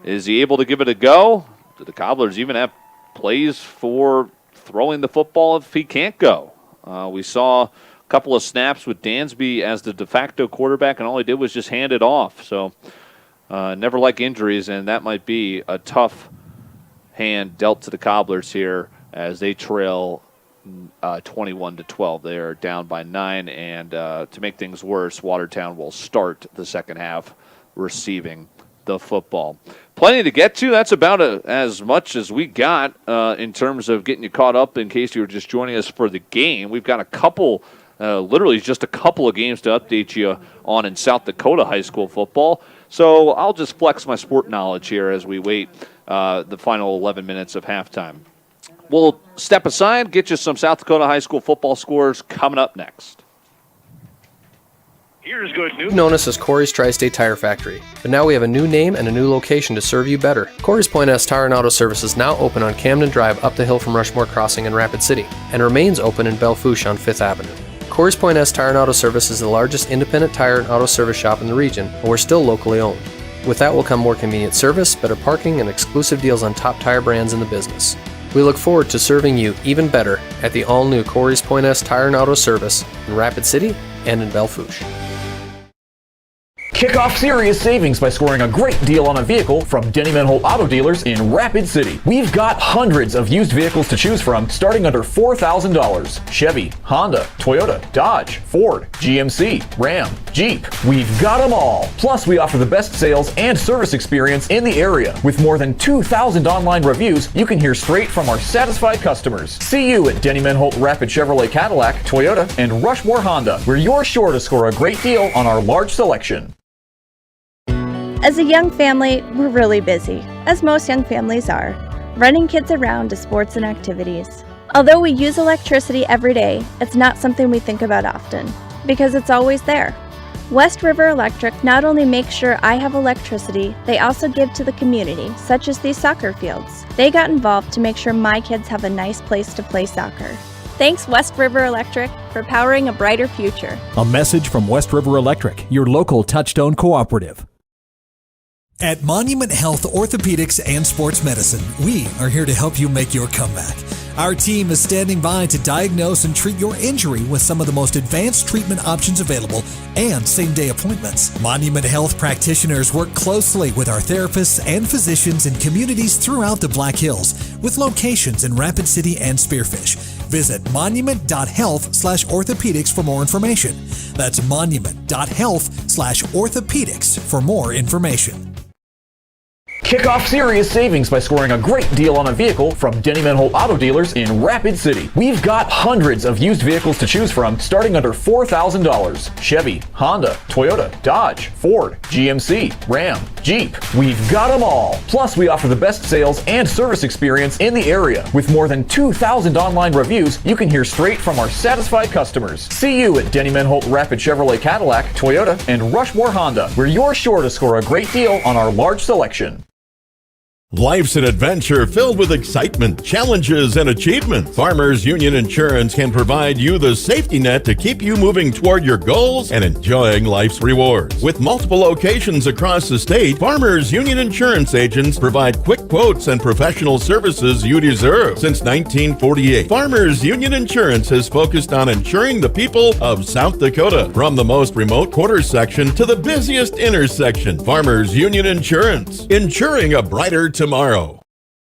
Speaker 14: Is he able to give it a go? Do the Cobblers even have plays for throwing the football if he can't go? We saw a couple of snaps with Dansby as the de facto quarterback, and all he did was just hand it off. So never like injuries, and that might be a tough hand dealt to the Cobblers here as they trail 21-12. They are down by 9, and to make things worse, Watertown will start the second half receiving the football. Plenty to get to. That's about as much as we got in terms of getting you caught up in case you were just joining us for the game. We've got a couple, literally just a couple of games to update you on in South Dakota high school football. So I'll just flex my sport knowledge here as we wait the final 11 minutes of halftime. We'll step aside, get you some South Dakota high school football scores coming up next.
Speaker 10: Here's good news.
Speaker 5: You've known us as Corey's Tri-State Tire Factory, but now we have a new name and a new location to serve you better. Corey's Point S Tire and Auto Service is now open on Camden Drive up the hill from Rushmore Crossing in Rapid City, and remains open in Belle Fourche on 5th Avenue. Corey's Point S Tire and Auto Service is the largest independent tire and auto service shop in the region, and we're still locally owned. With that will come more convenient service, better parking, and exclusive deals on top tire brands in the business. We look forward to serving you even better at the all-new Corey's Point S Tire and Auto Service in Rapid City and in Belle Fourche.
Speaker 1: Kick off serious savings by scoring a great deal on a vehicle from Denny Manholt Auto Dealers in Rapid City. We've got hundreds of used vehicles to choose from starting under $4,000. Chevy, Honda, Toyota, Dodge, Ford, GMC, Ram, Jeep. We've got them all. Plus, we offer the best sales and service experience in the area. With more than 2,000 online reviews, you can hear straight from our satisfied customers. See you at Denny Manholt Rapid Chevrolet Cadillac, Toyota, and Rushmore Honda, where you're sure to score a great deal on our large selection.
Speaker 4: As a young family, we're really busy, as most young families are, running kids around to sports and activities. Although we use electricity every day, it's not something we think about often, because it's always there. West River Electric not only makes sure I have electricity, they also give to the community, such as these soccer fields. They got involved to make sure my kids have a nice place to play soccer. Thanks, West River Electric, for powering a brighter future.
Speaker 6: A message from West River Electric, your local Touchstone cooperative.
Speaker 7: At Monument Health Orthopedics and Sports Medicine, we are here to help you make your comeback. Our team is standing by to diagnose and treat your injury with some of the most advanced treatment options available and same-day appointments. Monument Health practitioners work closely with our therapists and physicians in communities throughout the Black Hills, with locations in Rapid City and Spearfish. Visit monument.health/orthopedics for more information. That's monument.health/orthopedics for more information.
Speaker 1: Kick off serious savings by scoring a great deal on a vehicle from Denny Menholt Auto Dealers in Rapid City. We've got hundreds of used vehicles to choose from starting under $4,000. Chevy, Honda, Toyota, Dodge, Ford, GMC, Ram, Jeep. We've got them all. Plus, we offer the best sales and service experience in the area. With more than 2,000 online reviews, you can hear straight from our satisfied customers. See you at Denny Menholt Rapid Chevrolet Cadillac, Toyota, and Rushmore Honda, where you're sure to score a great deal on our large selection.
Speaker 8: Life's an adventure filled with excitement, challenges, and achievement. Farmers Union Insurance can provide you the safety net to keep you moving toward your goals and enjoying life's rewards. With multiple locations across the state, Farmers Union Insurance agents provide quick quotes and professional services you deserve. Since 1948, Farmers Union Insurance has focused on insuring the people of South Dakota. From the most remote quarter section to the busiest intersection, Farmers Union Insurance, insuring a brighter tomorrow.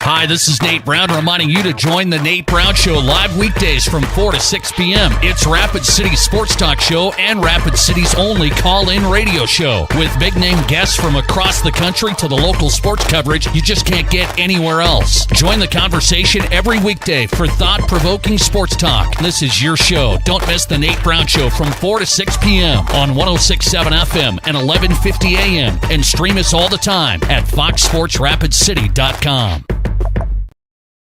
Speaker 13: Hi, this is Nate Brown reminding you to join the Nate Brown Show live weekdays from 4 to 6 p.m. It's Rapid City's sports talk show and Rapid City's only call-in radio show with big-name guests from across the country to the local sports coverage you just can't get anywhere else. Join the conversation every weekday for thought-provoking sports talk. This is your show. Don't miss the Nate Brown Show from 4 to 6 p.m. on 106.7 FM and 1150 a.m. and stream us all the time at foxsportsrapidcity.com.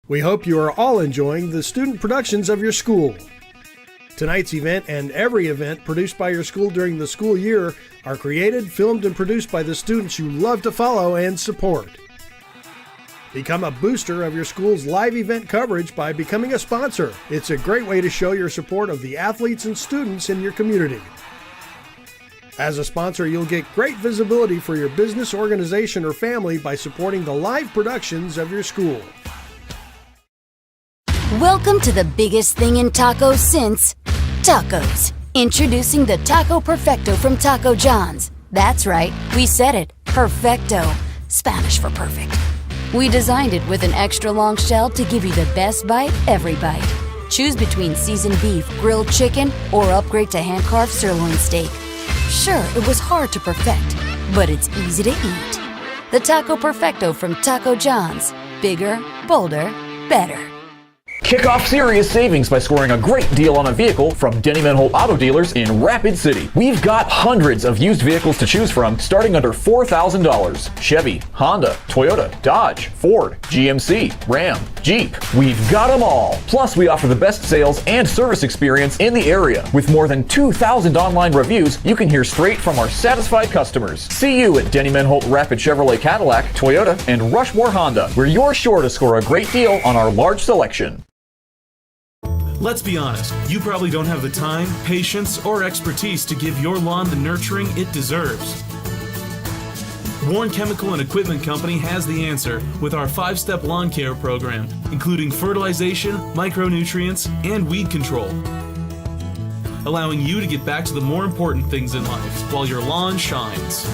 Speaker 15: We hope you are all enjoying the student productions of your school. Tonight's event and every event produced by your school during the school year are created, filmed, and produced by the students you love to follow and support. Become a booster of your school's live event coverage by becoming a sponsor. It's a great way to show your support of the athletes and students in your community. As a sponsor, you'll get great visibility for your business, organization, or family by supporting the live productions of your school.
Speaker 16: Welcome to the biggest thing in tacos since tacos. Introducing the Taco Perfecto from Taco John's. That's right, we said it. Perfecto. Spanish for perfect. We designed it with an extra long shell to give you the best bite every bite. Choose between seasoned beef, grilled chicken, or upgrade to hand-carved sirloin steak. Sure, it was hard to perfect, but it's easy to eat. The Taco Perfecto from Taco John's. Bigger, bolder, better.
Speaker 1: Kick off serious savings by scoring a great deal on a vehicle from Denny Menholt Auto Dealers in Rapid City. We've got hundreds of used vehicles to choose from starting under $4,000. Chevy, Honda, Toyota, Dodge, Ford, GMC, Ram, Jeep. We've got them all. Plus, we offer the best sales and service experience in the area. With more than 2,000 online reviews, you can hear straight from our satisfied customers. See you at Denny Menholt Rapid Chevrolet Cadillac, Toyota, and Rushmore Honda, where you're sure to score a great deal on our large selection.
Speaker 17: Let's be honest, you probably don't have the time, patience, or expertise to give your lawn the nurturing it deserves. Warren Chemical and Equipment Company has the answer with our 5-step lawn care program, including fertilization, micronutrients, and weed control, allowing you to get back to the more important things in life while your lawn shines.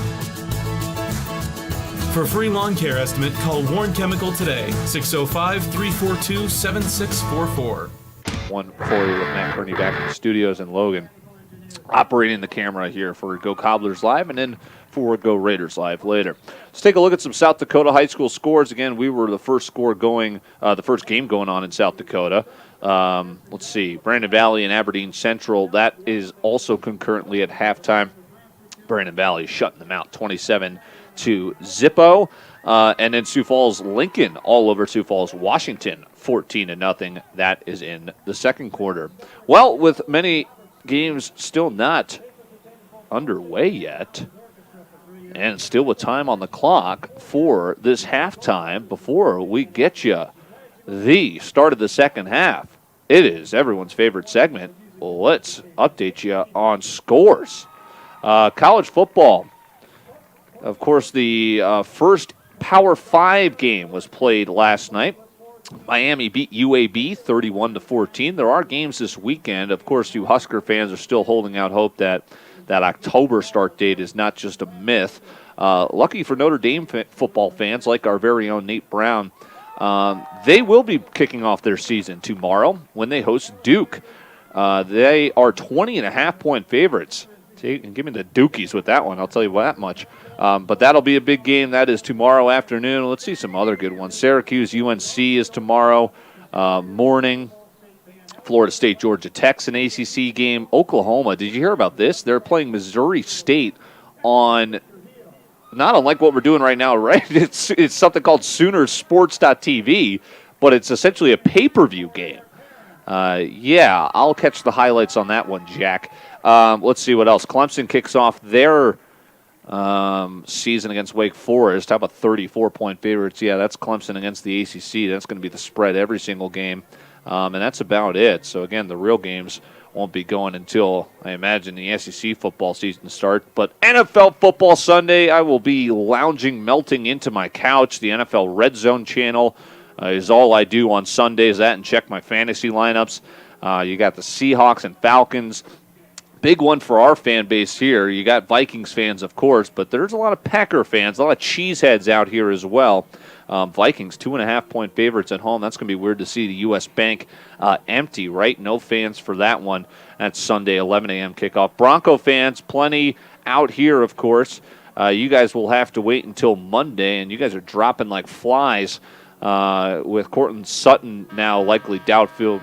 Speaker 17: For a free lawn care estimate, call Warren Chemical today, 605-342-7644.
Speaker 14: One for you with Matt Kearney back in the studios in Logan, operating the camera here for Go Cobblers Live and then for Go Raiders Live later. Let's take a look at some South Dakota high school scores. Again, we were the first game going on in South Dakota. Let's see, Brandon Valley and Aberdeen Central. That is also concurrently at halftime. Brandon Valley shutting them out, 27-0. And then Sioux Falls Lincoln all over Sioux Falls Washington, 14-0. That is in the second quarter. Well, with many games still not underway yet, and still with time on the clock for this halftime, before we get you the start of the second half, it is everyone's favorite segment. Let's update you on scores. College football. Of course, the first Power 5 game was played last night. Miami beat UAB 31-14. There are games this weekend. Of course, you Husker fans are still holding out hope that October start date is not just a myth. Lucky for Notre Dame football fans, like our very own Nate Brown, they will be kicking off their season tomorrow when they host Duke. They are 20.5-point favorites Give me the Dukies with that one, I'll tell you that much. But that'll be a big game. That is tomorrow afternoon. Let's see some other good ones. Syracuse, UNC is tomorrow morning. Florida State, Georgia Tech's an ACC game. Oklahoma, did you hear about this? They're playing Missouri State on, not unlike what we're doing right now, right? It's something called Soonersports.tv, but it's essentially a pay-per-view game. Yeah, I'll catch the highlights on that one, Jack. Let's see what else. Clemson kicks off their season against Wake Forest. How about 34-point favorites? Yeah, that's Clemson against the ACC. That's going to be the spread every single game. And that's about it. So, again, the real games won't be going until, I imagine, the SEC football season starts. But NFL Football Sunday, I will be lounging, melting into my couch. The NFL Red Zone channel is all I do on Sundays. That and check my fantasy lineups. You got the Seahawks and Falcons. Big one for our fan base here. You got Vikings fans, of course, but there's a lot of Packer fans, a lot of cheeseheads out here as well. Vikings, 2.5-point favorites at home. That's going to be weird to see the U.S. Bank empty, right? No fans for that one. That's Sunday, 11 a.m. kickoff. Bronco fans, plenty out here, of course. You guys will have to wait until Monday, and you guys are dropping like flies with Cortland Sutton now likely doubtful.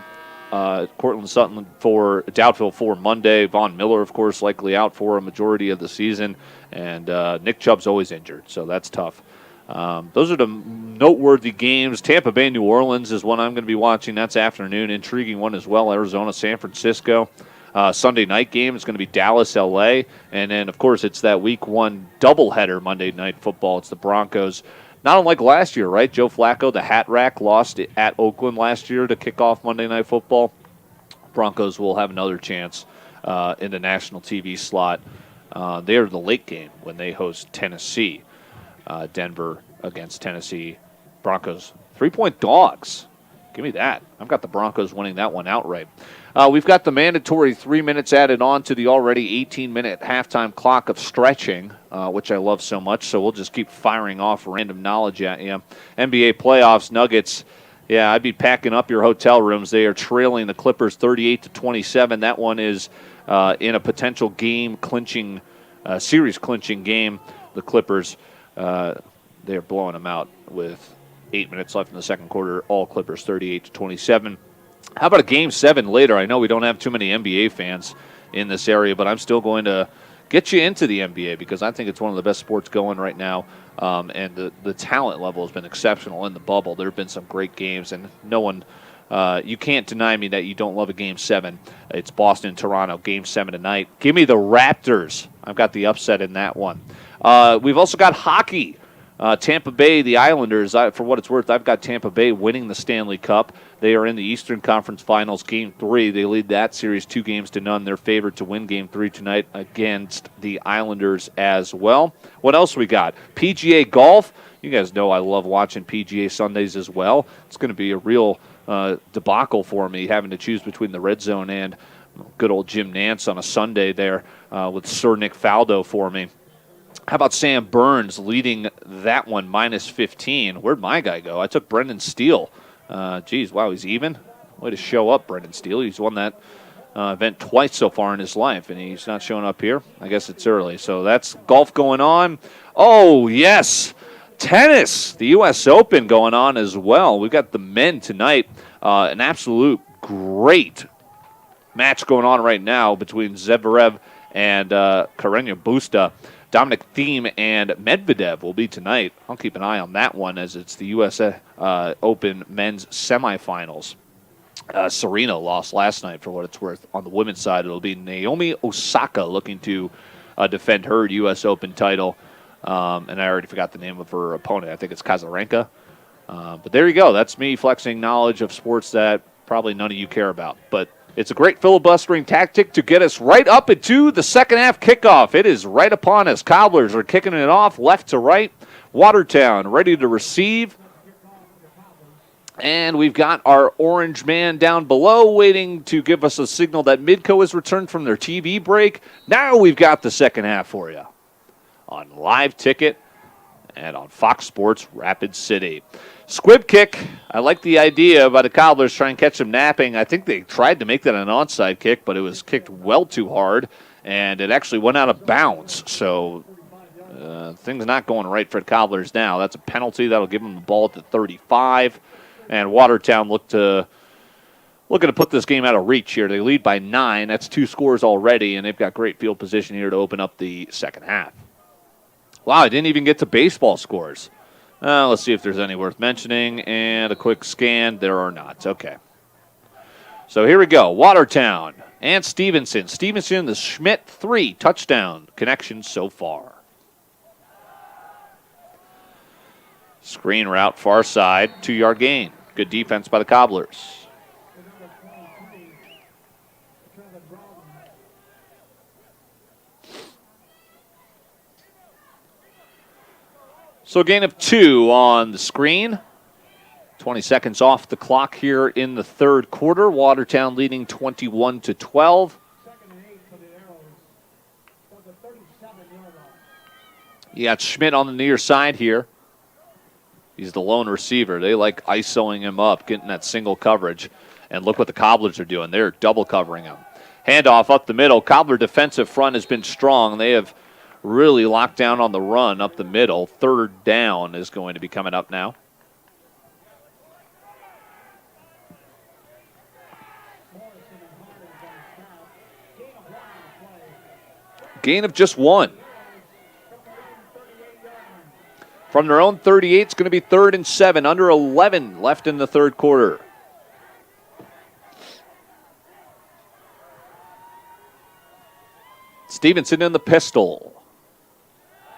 Speaker 14: Cortland Sutton for doubtful for Monday. Von Miller, of course, likely out for a majority of the season. And Nick Chubb's always injured, so that's tough. Those are the noteworthy games. Tampa Bay, New Orleans is one I'm going to be watching. That's afternoon. Intriguing one as well. Arizona, San Francisco. Sunday night game is going to be Dallas, L.A. And then, of course, it's that week one doubleheader Monday night football. It's the Broncos. Not unlike last year, right? Joe Flacco, the Hat Rack, lost at Oakland last year to kick off Monday Night Football. Broncos will have another chance in the national TV slot. They are the late game when they host Tennessee. Denver against Tennessee. Broncos, 3-point dogs. Give me that. I've got the Broncos winning that one outright. We've got the mandatory 3 minutes added on to the already 18-minute halftime clock of stretching, which I love so much. So we'll just keep firing off random knowledge at you. NBA playoffs, Nuggets. Yeah, I'd be packing up your hotel rooms. They are trailing the Clippers 38-27. That one is in a potential game-clinching, series-clinching game. The Clippers, they're blowing them out with 8 minutes left in the second quarter. All Clippers 38-27. How about a Game 7 later? I know we don't have too many NBA fans in this area, but I'm still going to get you into the NBA because I think it's one of the best sports going right now. And the talent level has been exceptional in the bubble. There have been some great games, and no one, you can't deny me that you don't love a Game 7. It's Boston, Toronto, Game 7 tonight. Give me the Raptors. I've got the upset in that one. We've also got hockey. Tampa Bay, the Islanders, for what it's worth, I've got Tampa Bay winning the Stanley Cup. They are in the Eastern Conference Finals, Game 3. They lead that series 2-0. They're favored to win Game 3 tonight against the Islanders as well. What else we got? PGA Golf. You guys know I love watching PGA Sundays as well. It's going to be a real debacle for me having to choose between the Red Zone and good old Jim Nance on a Sunday there with Sir Nick Faldo for me. How about Sam Burns leading that one, -15? Where'd my guy go? I took Brendan Steele. Geez, wow, he's even. Way to show up, Brendan Steele. He's won that event twice so far in his life, and he's not showing up here. I guess it's early. So that's golf going on. Oh, yes, tennis, the U.S. Open going on as well. We've got the men tonight. An absolute great match going on right now between Zverev and Carreño Busta. Dominic Thiem and Medvedev will be tonight. I'll keep an eye on that one as it's the U.S. Open men's semifinals. Serena lost last night for what it's worth. On the women's side, it'll be Naomi Osaka looking to defend her U.S. Open title. And I already forgot the name of her opponent. I think it's Kazarenka. But there you go. That's me flexing knowledge of sports that probably none of you care about. But it's a great filibustering tactic to get us right up into the second half kickoff. It is right upon us. Cobblers are kicking it off left to right. Watertown ready to receive. And we've got our orange man down below waiting to give us a signal that Midco has returned from their TV break. Now we've got the second half for you on Live Ticket and on Fox Sports Rapid City. Squib kick. I like the idea by the Cobblers trying to catch them napping. I think they tried to make that an onside kick, but it was kicked well too hard. and it actually went out of bounds. So things not going right for the Cobblers now. That's a penalty. That'll give them the ball at the 35. And Watertown looking to put this game out of reach here. They lead by 9. That's 2 scores already, and they've got great field position here to open up the second half. Wow, I didn't even get to baseball scores. Let's see if there's any worth mentioning. And a quick scan. There are not. Okay. So here we go. Watertown and Stevenson. Stevenson, the Schmidt 3 touchdown connections so far. Screen route, far side, 2-yard gain. Good defense by the Cobblers. So a gain of 2 on the screen. 20 seconds off the clock here in the third quarter. Watertown leading 21-12. You got Schmidt on the near side here. He's the lone receiver. They like isoing him up, getting that single coverage. And look what the Cobblers are doing. They're double covering him. Handoff up the middle. Cobbler defensive front has been strong. They have really locked down on the run up the middle. Third down is going to be coming up now. Gain of just 1. From their own 38, it's going to be 3rd and 7. Under 11 left in the third quarter. Stevenson in the pistol.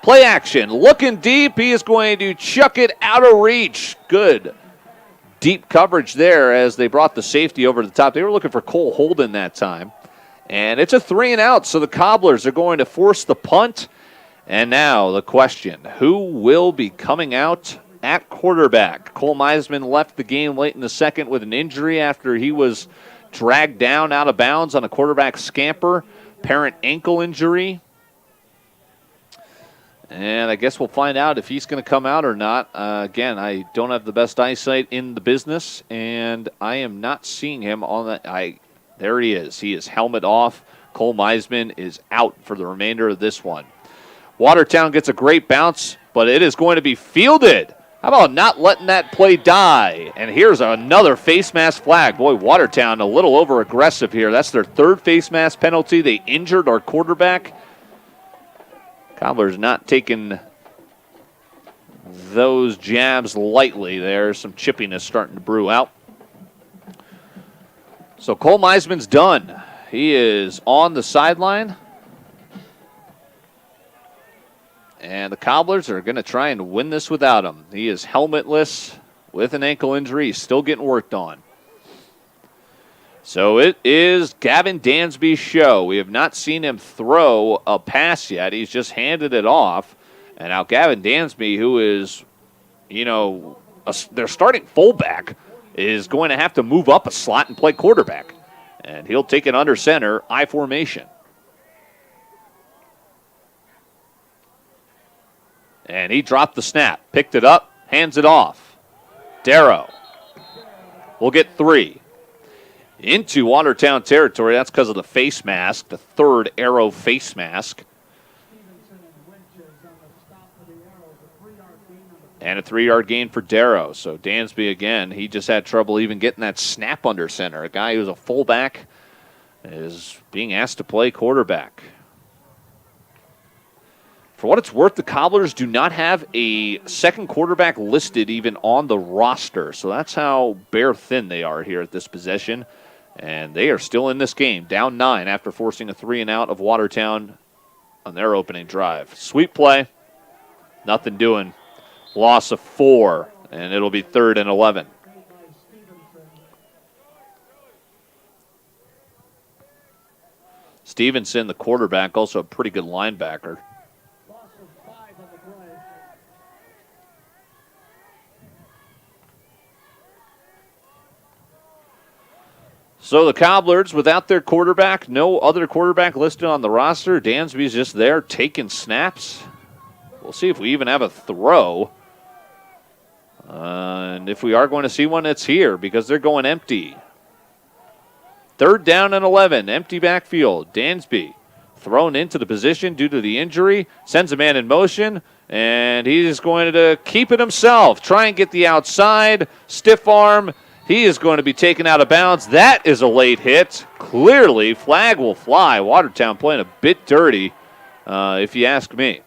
Speaker 14: Play action. Looking deep. He is going to chuck it out of reach. Good. Deep coverage there as they brought the safety over the top. They were looking for Cole Holden that time. And it's a 3 and out, so the Cobblers are going to force the punt. And now the question, who will be coming out at quarterback? Cole Meisman left the game late in the second with an injury after he was dragged down out of bounds on a quarterback scamper. Apparent ankle injury. And I guess we'll find out if he's going to come out or not. Again, I don't have the best eyesight in the business, and I am not seeing him on that. There he is. He is helmet off. Cole Meisman is out for the remainder of this one. Watertown gets a great bounce, but it is going to be fielded. How about not letting that play die? And here's another face mask flag. Boy, Watertown a little over-aggressive here. That's their 3rd face mask penalty. They injured our quarterback. Cobblers not taking those jabs lightly there. Some chippiness starting to brew out. So Cole Meisman's done. He is on the sideline. And the Cobblers are going to try and win this without him. He is helmetless with an ankle injury. He's still getting worked on. So it is Gavin Dansby's show. We have not seen him throw a pass yet. He's just handed it off. And now Gavin Dansby, who is, their starting fullback, is going to have to move up a slot and play quarterback. And he'll take it under center, I formation. And he dropped the snap, picked it up, hands it off. Darrow will get 3. Into Watertown territory. That's because of the face mask, the 3rd arrow face mask. And a 3-yard gain for Darrow. So Dansby again, he just had trouble even getting that snap under center. A guy who's a fullback is being asked to play quarterback. For what it's worth, the Cobblers do not have a second quarterback listed even on the roster. So that's how bare thin they are here at this possession. And they are still in this game, down 9 after forcing a 3 and out of Watertown on their opening drive. Sweep play, nothing doing. Loss of 4, and it'll be 3rd and 11. Stevenson, the quarterback, also a pretty good linebacker. So the Cobblers, without their quarterback, no other quarterback listed on the roster. Dansby's just there taking snaps. We'll see if we even have a throw. And if we are going to see one, it's here because they're going empty. 3rd down and 11, empty backfield. Dansby thrown into the position due to the injury, sends a man in motion, and he's going to keep it himself. Try and get the outside, stiff arm. He is going to be taken out of bounds. That is a late hit. Clearly, flag will fly. Watertown playing a bit dirty, if you ask me.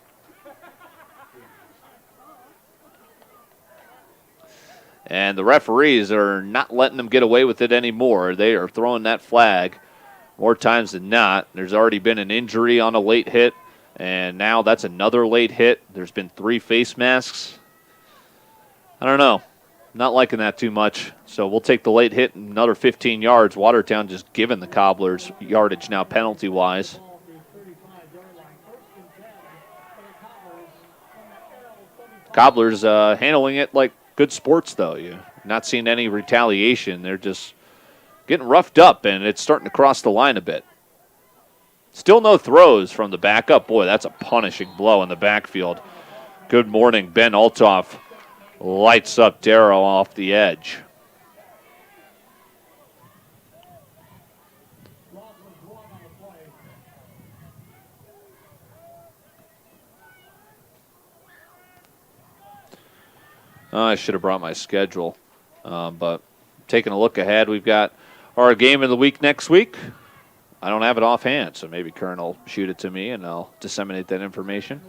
Speaker 14: And the referees are not letting them get away with it anymore. They are throwing that flag more times than not. There's already been an injury on a late hit, and now that's another late hit. There's been 3 face masks. I don't know. Not liking that too much. So we'll take the late hit and another 15 yards. Watertown just giving the Cobblers yardage now penalty-wise. Cobblers handling it like good sports, though. You're not seeing any retaliation. They're just getting roughed up, and it's starting to cross the line a bit. Still no throws from the backup. Boy, that's a punishing blow in the backfield. Good morning. Ben Altoff lights up Darrow off the edge. I should have brought my schedule, but taking a look ahead, we've got our game of the week next week. I don't have it offhand, so maybe Kern will shoot it to me, and I'll disseminate that information.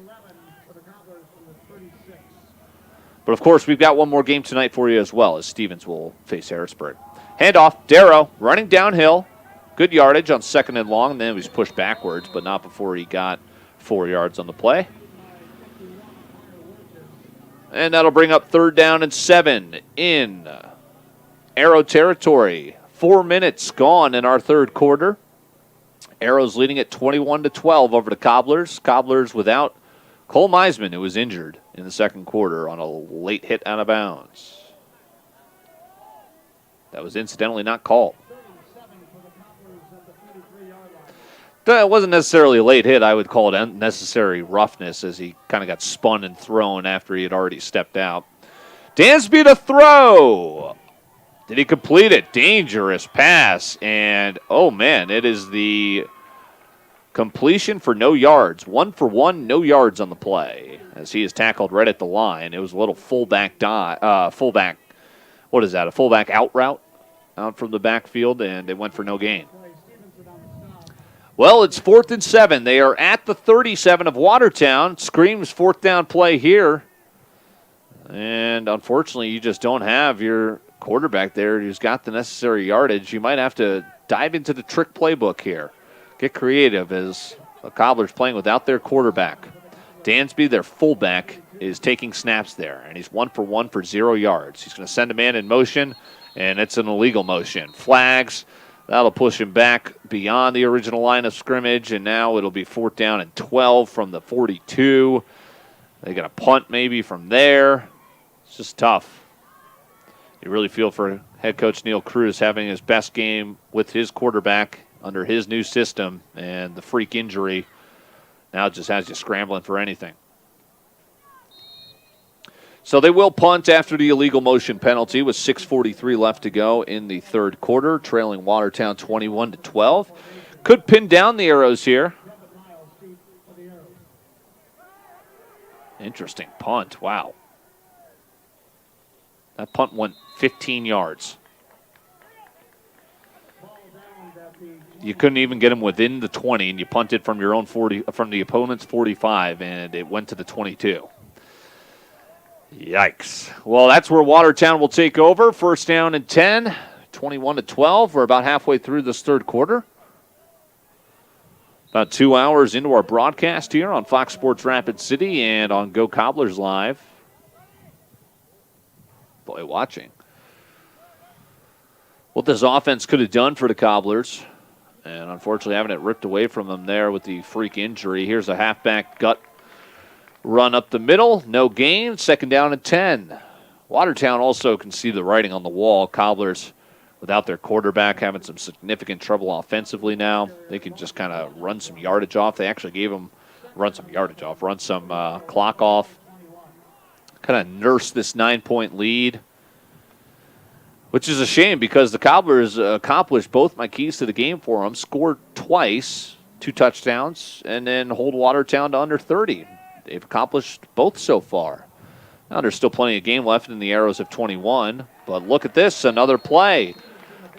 Speaker 14: But, of course, we've got one more game tonight for you as well, as Stevens will face Harrisburg. Handoff, Darrow running downhill. Good yardage on 2nd and long, and then he was pushed backwards, but not before he got 4 yards on the play. And that'll bring up 3rd down and 7 in Arrow territory. 4 minutes gone in our third quarter. Arrow's leading at 21-12 over the Cobblers. Cobblers without Cole Meisman, who was injured in the second quarter on a late hit out of bounds. That was incidentally not called. It wasn't necessarily a late hit. I would call it unnecessary roughness as he kind of got spun and thrown after he had already stepped out. Dansby to throw. Did he complete it? Dangerous pass. And, oh, man, it is the completion for no yards. 1 for 1, no yards on the play as he is tackled right at the line. It was a little fullback, a fullback out route out from the backfield, and it went for no gain. Well, it's 4th and 7. They are at the 37 of Watertown. Screams 4th down play here. And unfortunately, you just don't have your quarterback there who's got the necessary yardage. You might have to dive into the trick playbook here. Get creative as the Cobblers playing without their quarterback. Dansby, their fullback, is taking snaps there, and he's 1 for 1 for 0 yards. He's going to send a man in motion, and it's an illegal motion. Flags. That'll push him back beyond the original line of scrimmage, and now it'll be 4th down and 12 from the 42. They got a punt maybe from there. It's just tough. You really feel for head coach Neil Cruz having his best game with his quarterback under his new system, and the freak injury now just has you scrambling for anything. So they will punt after the illegal motion penalty with 6:43 left to go in the third quarter, trailing Watertown 21-12. Could pin down the Arrows here. Interesting punt. Wow. That punt went 15 yards. You couldn't even get him within the 20, and you punted from your own 40, from the opponent's 45, and it went to the 22. Yikes. Well, that's where Watertown will take over. 1st down and 10, 21-12. We're about halfway through this third quarter. About 2 hours into our broadcast here on Fox Sports Rapid City and on Go Cobblers Live. Boy, watching what this offense could have done for the Cobblers. And unfortunately having it ripped away from them there with the freak injury. Here's a halfback gut run up the middle, no gain, 2nd down and 10. Watertown also can see the writing on the wall. Cobblers, without their quarterback, having some significant trouble offensively now. They can just kind of run some yardage off. They actually gave them run some clock off. Kind of nurse this 9-point lead, which is a shame because the Cobblers accomplished both my keys to the game for them. Scored twice, 2 touchdowns, and then hold Watertown to under 30. They've accomplished both so far. Now there's still plenty of game left, and the Arrows have 21. But look at this, another play.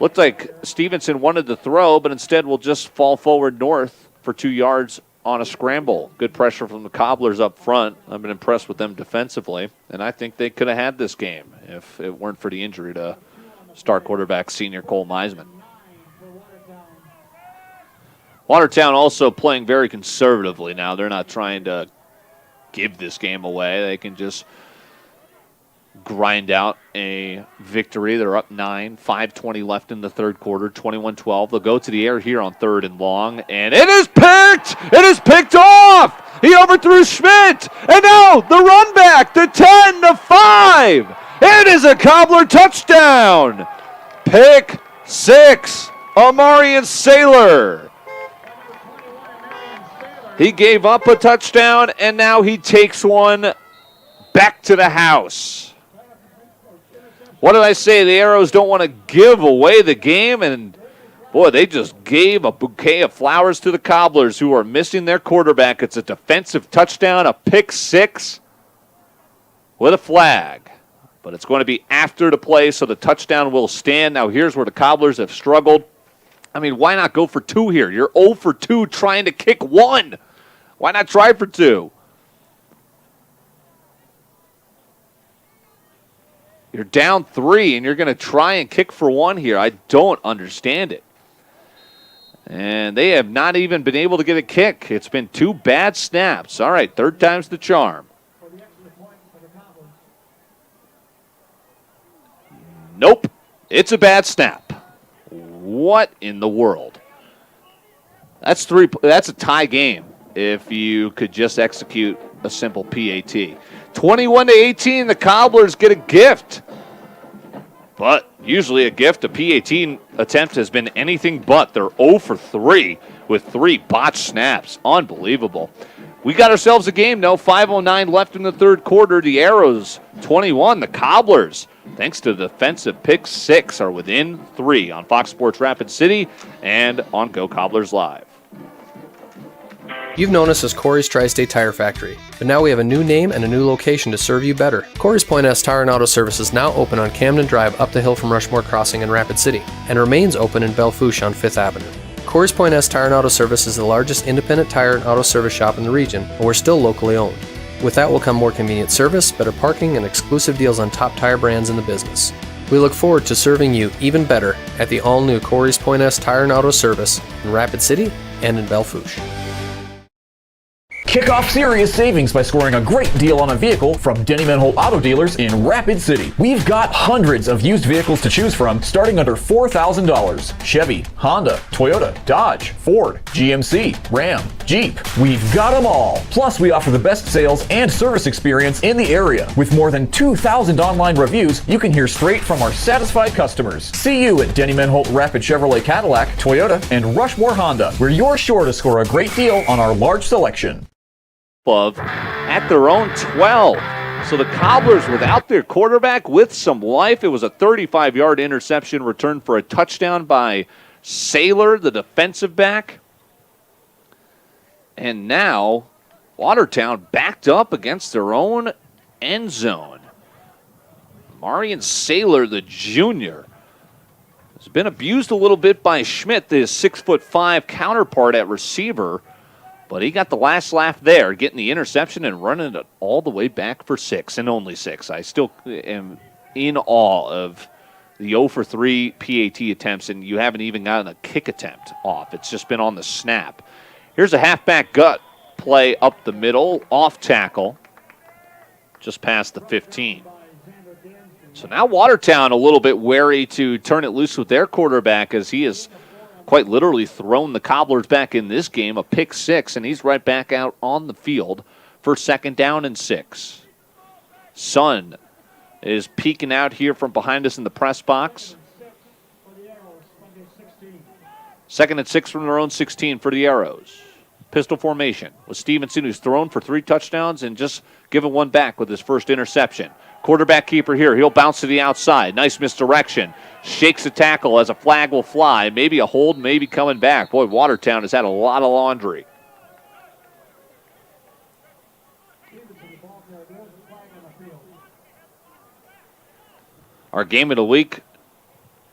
Speaker 14: Looked like Stevenson wanted to throw, but instead will just fall forward north for 2 yards on a scramble. Good pressure from the Cobblers up front. I've been impressed with them defensively, and I think they could have had this game if it weren't for the injury to star quarterback senior Cole Meisman. Watertown also playing very conservatively now. They're not trying to give this game away. They can just grind out a victory. They're up 9, 5:20 left in the third quarter, 21-12. They'll go to the air here on 3rd and long, and it is picked! It is picked off! He overthrew Schmidt, and now the run back, the 10, the 5. It is a Cobbler touchdown! Pick 6, Amarian Saylor. He gave up a touchdown, and now he takes one back to the house. What did I say? The Arrows don't want to give away the game, and boy, they just gave a bouquet of flowers to the Cobblers, who are missing their quarterback. It's a defensive touchdown, a pick 6 with a flag. But it's going to be after the play, so the touchdown will stand. Now here's where the Cobblers have struggled. I mean, why not go for 2 here? You're 0 for 2 trying to kick 1. Why not try for 2? You're down 3, and you're going to try and kick for 1 here. I don't understand it. And they have not even been able to get a kick. It's been 2 bad snaps. All right, 3rd time's the charm. Nope, it's a bad snap. What in the world? That's a tie game if you could just execute a simple PAT. 21-18, the Cobblers get a gift. But usually a gift, a PAT attempt has been anything but. They're 0 for 3 with 3 botched snaps. Unbelievable. We got ourselves a game, though. 5:09 left in the third quarter. The Arrows 21, the Cobblers, thanks to the defensive pick 6, are within 3 on Fox Sports Rapid City and on Go Cobblers Live.
Speaker 5: You've known us as Corey's Tri-State Tire Factory, but now we have a new name and a new location to serve you better. Corey's Point S Tire and Auto Service is now open on Camden Drive up the hill from Rushmore Crossing in Rapid City, and remains open in Belle Fourche on 5th Avenue. Corey's Point S Tire and Auto Service is the largest independent tire and auto service shop in the region, and we're still locally owned. With that will come more convenient service, better parking, and exclusive deals on top tire brands in the business. We look forward to serving you even better at the all-new Corey's Point S Tire and Auto Service in Rapid City and in Belle Fourche.
Speaker 1: Kick off serious savings by scoring a great deal on a vehicle from Denny Menholt Auto Dealers in Rapid City. We've got hundreds of used vehicles to choose from starting under $4,000. Chevy, Honda, Toyota, Dodge, Ford, GMC, Ram, Jeep. We've got them all. Plus, we offer the best sales and service experience in the area. With more than 2,000 online reviews, you can hear straight from our satisfied customers. See you at Denny Menholt Rapid Chevrolet Cadillac, Toyota, and Rushmore Honda, where you're sure to score a great deal on our large selection.
Speaker 14: At their own 12. So the Cobblers without their quarterback with some life. It was a 35-yard interception returned for a touchdown by Saylor, the defensive back. And now Watertown backed up against their own end zone. Marion Saylor, the junior, has been abused a little bit by Schmidt, the 6'5" counterpart at receiver. But he got the last laugh there, getting the interception and running it all the way back for 6, and only 6. I still am in awe of the 0 for 3 PAT attempts, and you haven't even gotten a kick attempt off. It's just been on the snap. Here's a halfback gut play up the middle, off tackle, just past the 15. So now Watertown a little bit wary to turn it loose with their quarterback, as he is quite literally thrown the Cobblers back in this game, a pick 6, and he's right back out on the field for 2nd down and 6. Sun is peeking out here from behind us in the press box. 2nd and 6 from their own 16 for the Arrows. Pistol formation with Stevenson, who's thrown for 3 touchdowns and just given one back with his first interception. Quarterback keeper here. He'll bounce to the outside. Nice misdirection. Shakes a tackle as a flag will fly. Maybe a hold, maybe coming back. Boy, Watertown has had a lot of laundry. Our game of the week,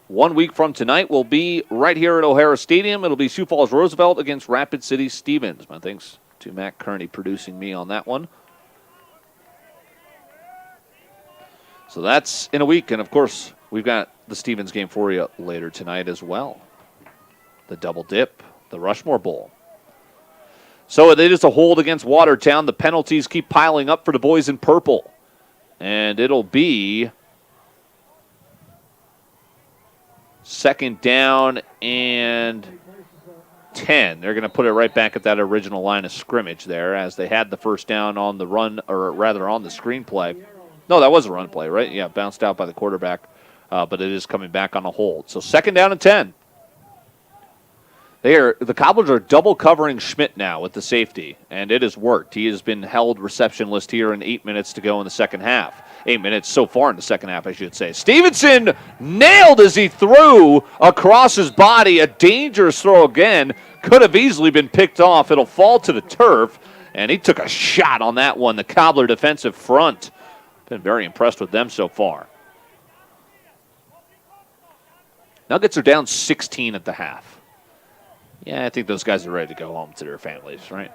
Speaker 14: 1 week from tonight, will be right here at O'Hara Stadium. It'll be Sioux Falls Roosevelt against Rapid City Stevens. My thanks to Matt Kearney producing me on that one. So that's in a week, and of course, we've got the Stevens game for you later tonight as well. The double dip, the Rushmore Bowl. So it is a hold against Watertown. The penalties keep piling up for the boys in purple. And it'll be second down and 10. They're going to put it right back at that original line of scrimmage there as they had the first down on the run, or rather on the screenplay. No, that was a run play, right? Yeah, bounced out by the quarterback, but it is coming back on a hold. So second down and 10. The Cobblers are double covering Schmidt now with the safety, and it has worked. He has been held receptionless here in 8 minutes to go in the second half. 8 minutes so far in the second half, I should say. Stevenson nailed as he threw across his body. A dangerous throw again. Could have easily been picked off. It'll fall to the turf, and he took a shot on that one. The Cobbler defensive front. Been very impressed with them so far. Nuggets are down 16 at the half. Yeah, I think those guys are ready to go home to their families, right?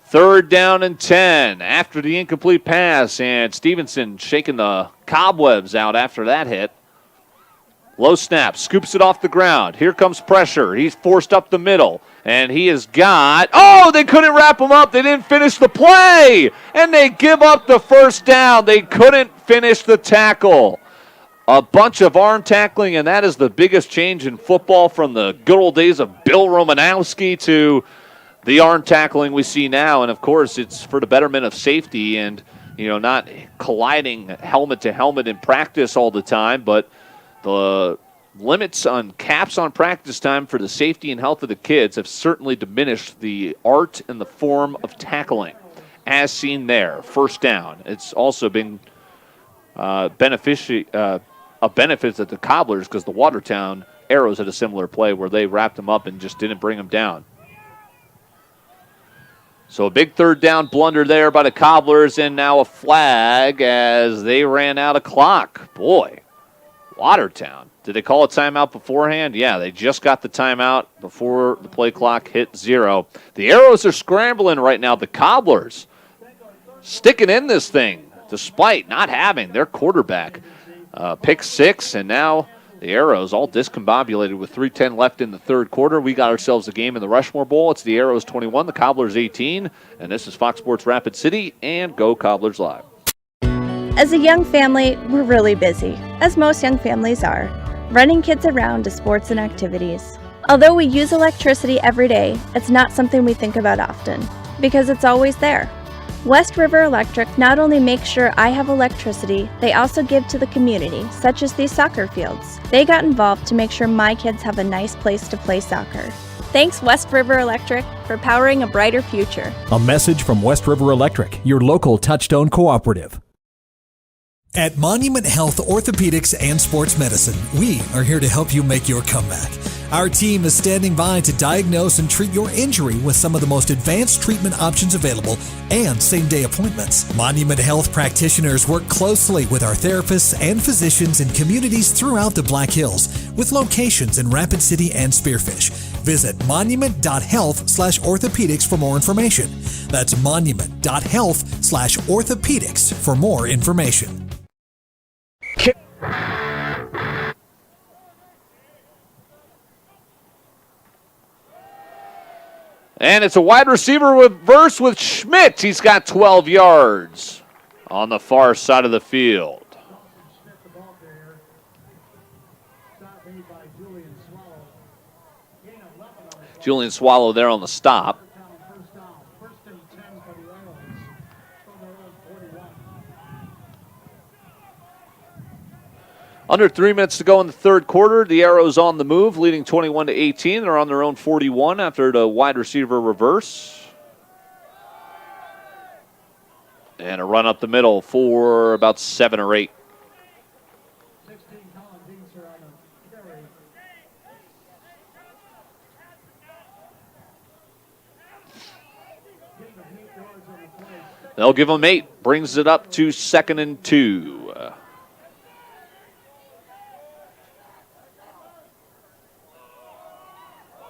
Speaker 14: Third down and 10 after the incomplete pass, and Stevenson shaking the cobwebs out after that hit. Low snap, scoops it off the ground. Here comes pressure. He's forced up the middle, and he has got... Oh, they couldn't wrap him up. They didn't finish the play, and they give up the first down. They couldn't finish the tackle. A bunch of arm tackling, and that is the biggest change in football from the good old days of Bill Romanowski to the arm tackling we see now. And, of course, it's for the betterment of safety and, not colliding helmet to helmet in practice all the time, but the limits on caps on practice time for the safety and health of the kids have certainly diminished the art and the form of tackling, as seen there. First down. It's also been a benefit to the Cobblers because the Watertown Arrows had a similar play where they wrapped them up and just didn't bring them down. So a big third down blunder there by the Cobblers, and now a flag as they ran out of clock. Boy, Watertown. Did they call a timeout beforehand? Yeah, they just got the timeout before the play clock hit 0. The Arrows are scrambling right now. The Cobblers sticking in this thing despite not having their quarterback. Pick 6, and now the Arrows all discombobulated with 3:10 left in the third quarter. We got ourselves a game in the Rushmore Bowl. It's the Arrows 21, the Cobblers 18, and this is Fox Sports Rapid City, and Go Cobblers Live.
Speaker 4: As a young family, we're really busy, as most young families are, running kids around to sports and activities. Although we use electricity every day, it's not something we think about often, because it's always there. West River Electric not only makes sure I have electricity, they also give to the community, such as these soccer fields. They got involved to make sure my kids have a nice place to play soccer. Thanks, West River Electric, for powering a brighter future.
Speaker 6: A message from West River Electric, your local Touchstone cooperative.
Speaker 7: At Monument Health Orthopedics and Sports Medicine, we are here to help you make your comeback. Our team is standing by to diagnose and treat your injury with some of the most advanced treatment options available and same-day appointments. Monument Health practitioners work closely with our therapists and physicians in communities throughout the Black Hills, with locations in Rapid City and Spearfish. Visit monument.health/orthopedics for more information. That's monument.health/orthopedics for more information.
Speaker 14: And it's a wide receiver reverse with Schmidt. He's got 12 yards on the far side of the field. Julian Swallow there on the stop. Under 3 minutes to go in the third quarter. The Arrows on the move, leading 21-18. They're on their own 41 after the wide receiver reverse. And a run up the middle for about 7 or 8. They'll give them 8. Brings it up to 2nd and 2.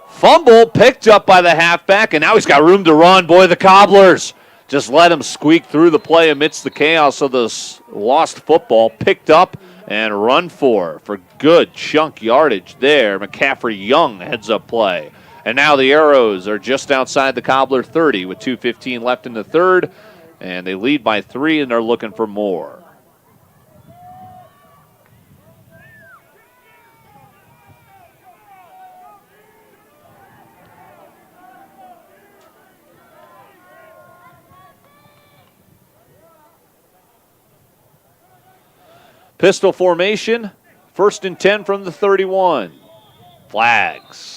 Speaker 14: Fumble picked up by the halfback, and now he's got room to run. Boy, the Cobblers just let him squeak through the play amidst the chaos of this lost football. Picked up and run for good chunk yardage there. McCaffrey Young heads up play. And now the Arrows are just outside the Cobbler 30 with 2:15 left in the third. And they lead by 3, and they're looking for more. Pistol formation, 1st and 10 from the 31. Flags.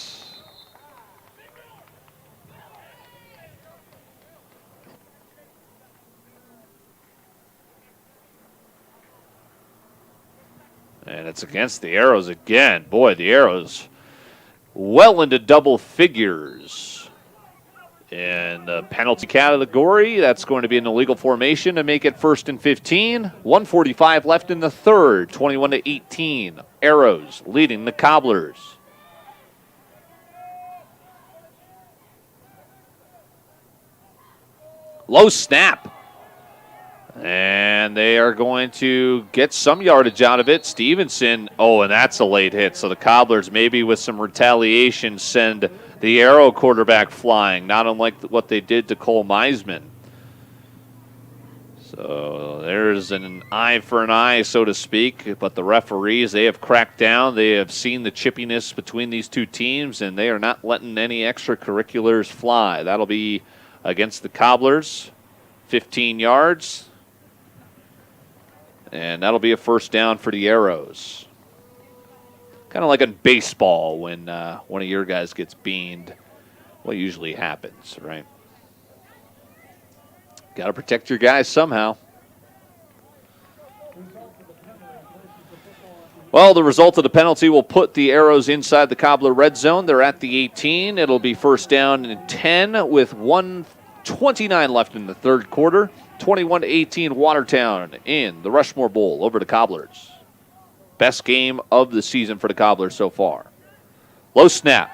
Speaker 14: And it's against the Arrows again. Boy, the Arrows well into double figures. In the penalty category, that's going to be an illegal formation to make it 1st and 15. 1:45 left in the third, 21-18. Arrows leading the Cobblers. Low snap. And they are going to get some yardage out of it. Stevenson, and that's a late hit. So the Cobblers, maybe with some retaliation, send the Arrow quarterback flying, not unlike what they did to Cole Meisman. So there's an eye for an eye, so to speak. But the referees, they have cracked down. They have seen the chippiness between these two teams, and they are not letting any extracurriculars fly. That'll be against the Cobblers, 15 yards. And that'll be a 1st down for the Arrows. Kind of like in baseball when one of your guys gets beaned. What usually happens, right? Got to protect your guys somehow. Well, the result of the penalty will put the Arrows inside the Cobbler red zone. They're at the 18. It'll be 1st down and 10 with 1:29 left in the third quarter. 21-18 Watertown in the Rushmore Bowl over the Cobblers. Best game of the season for the Cobblers so far. Low snap.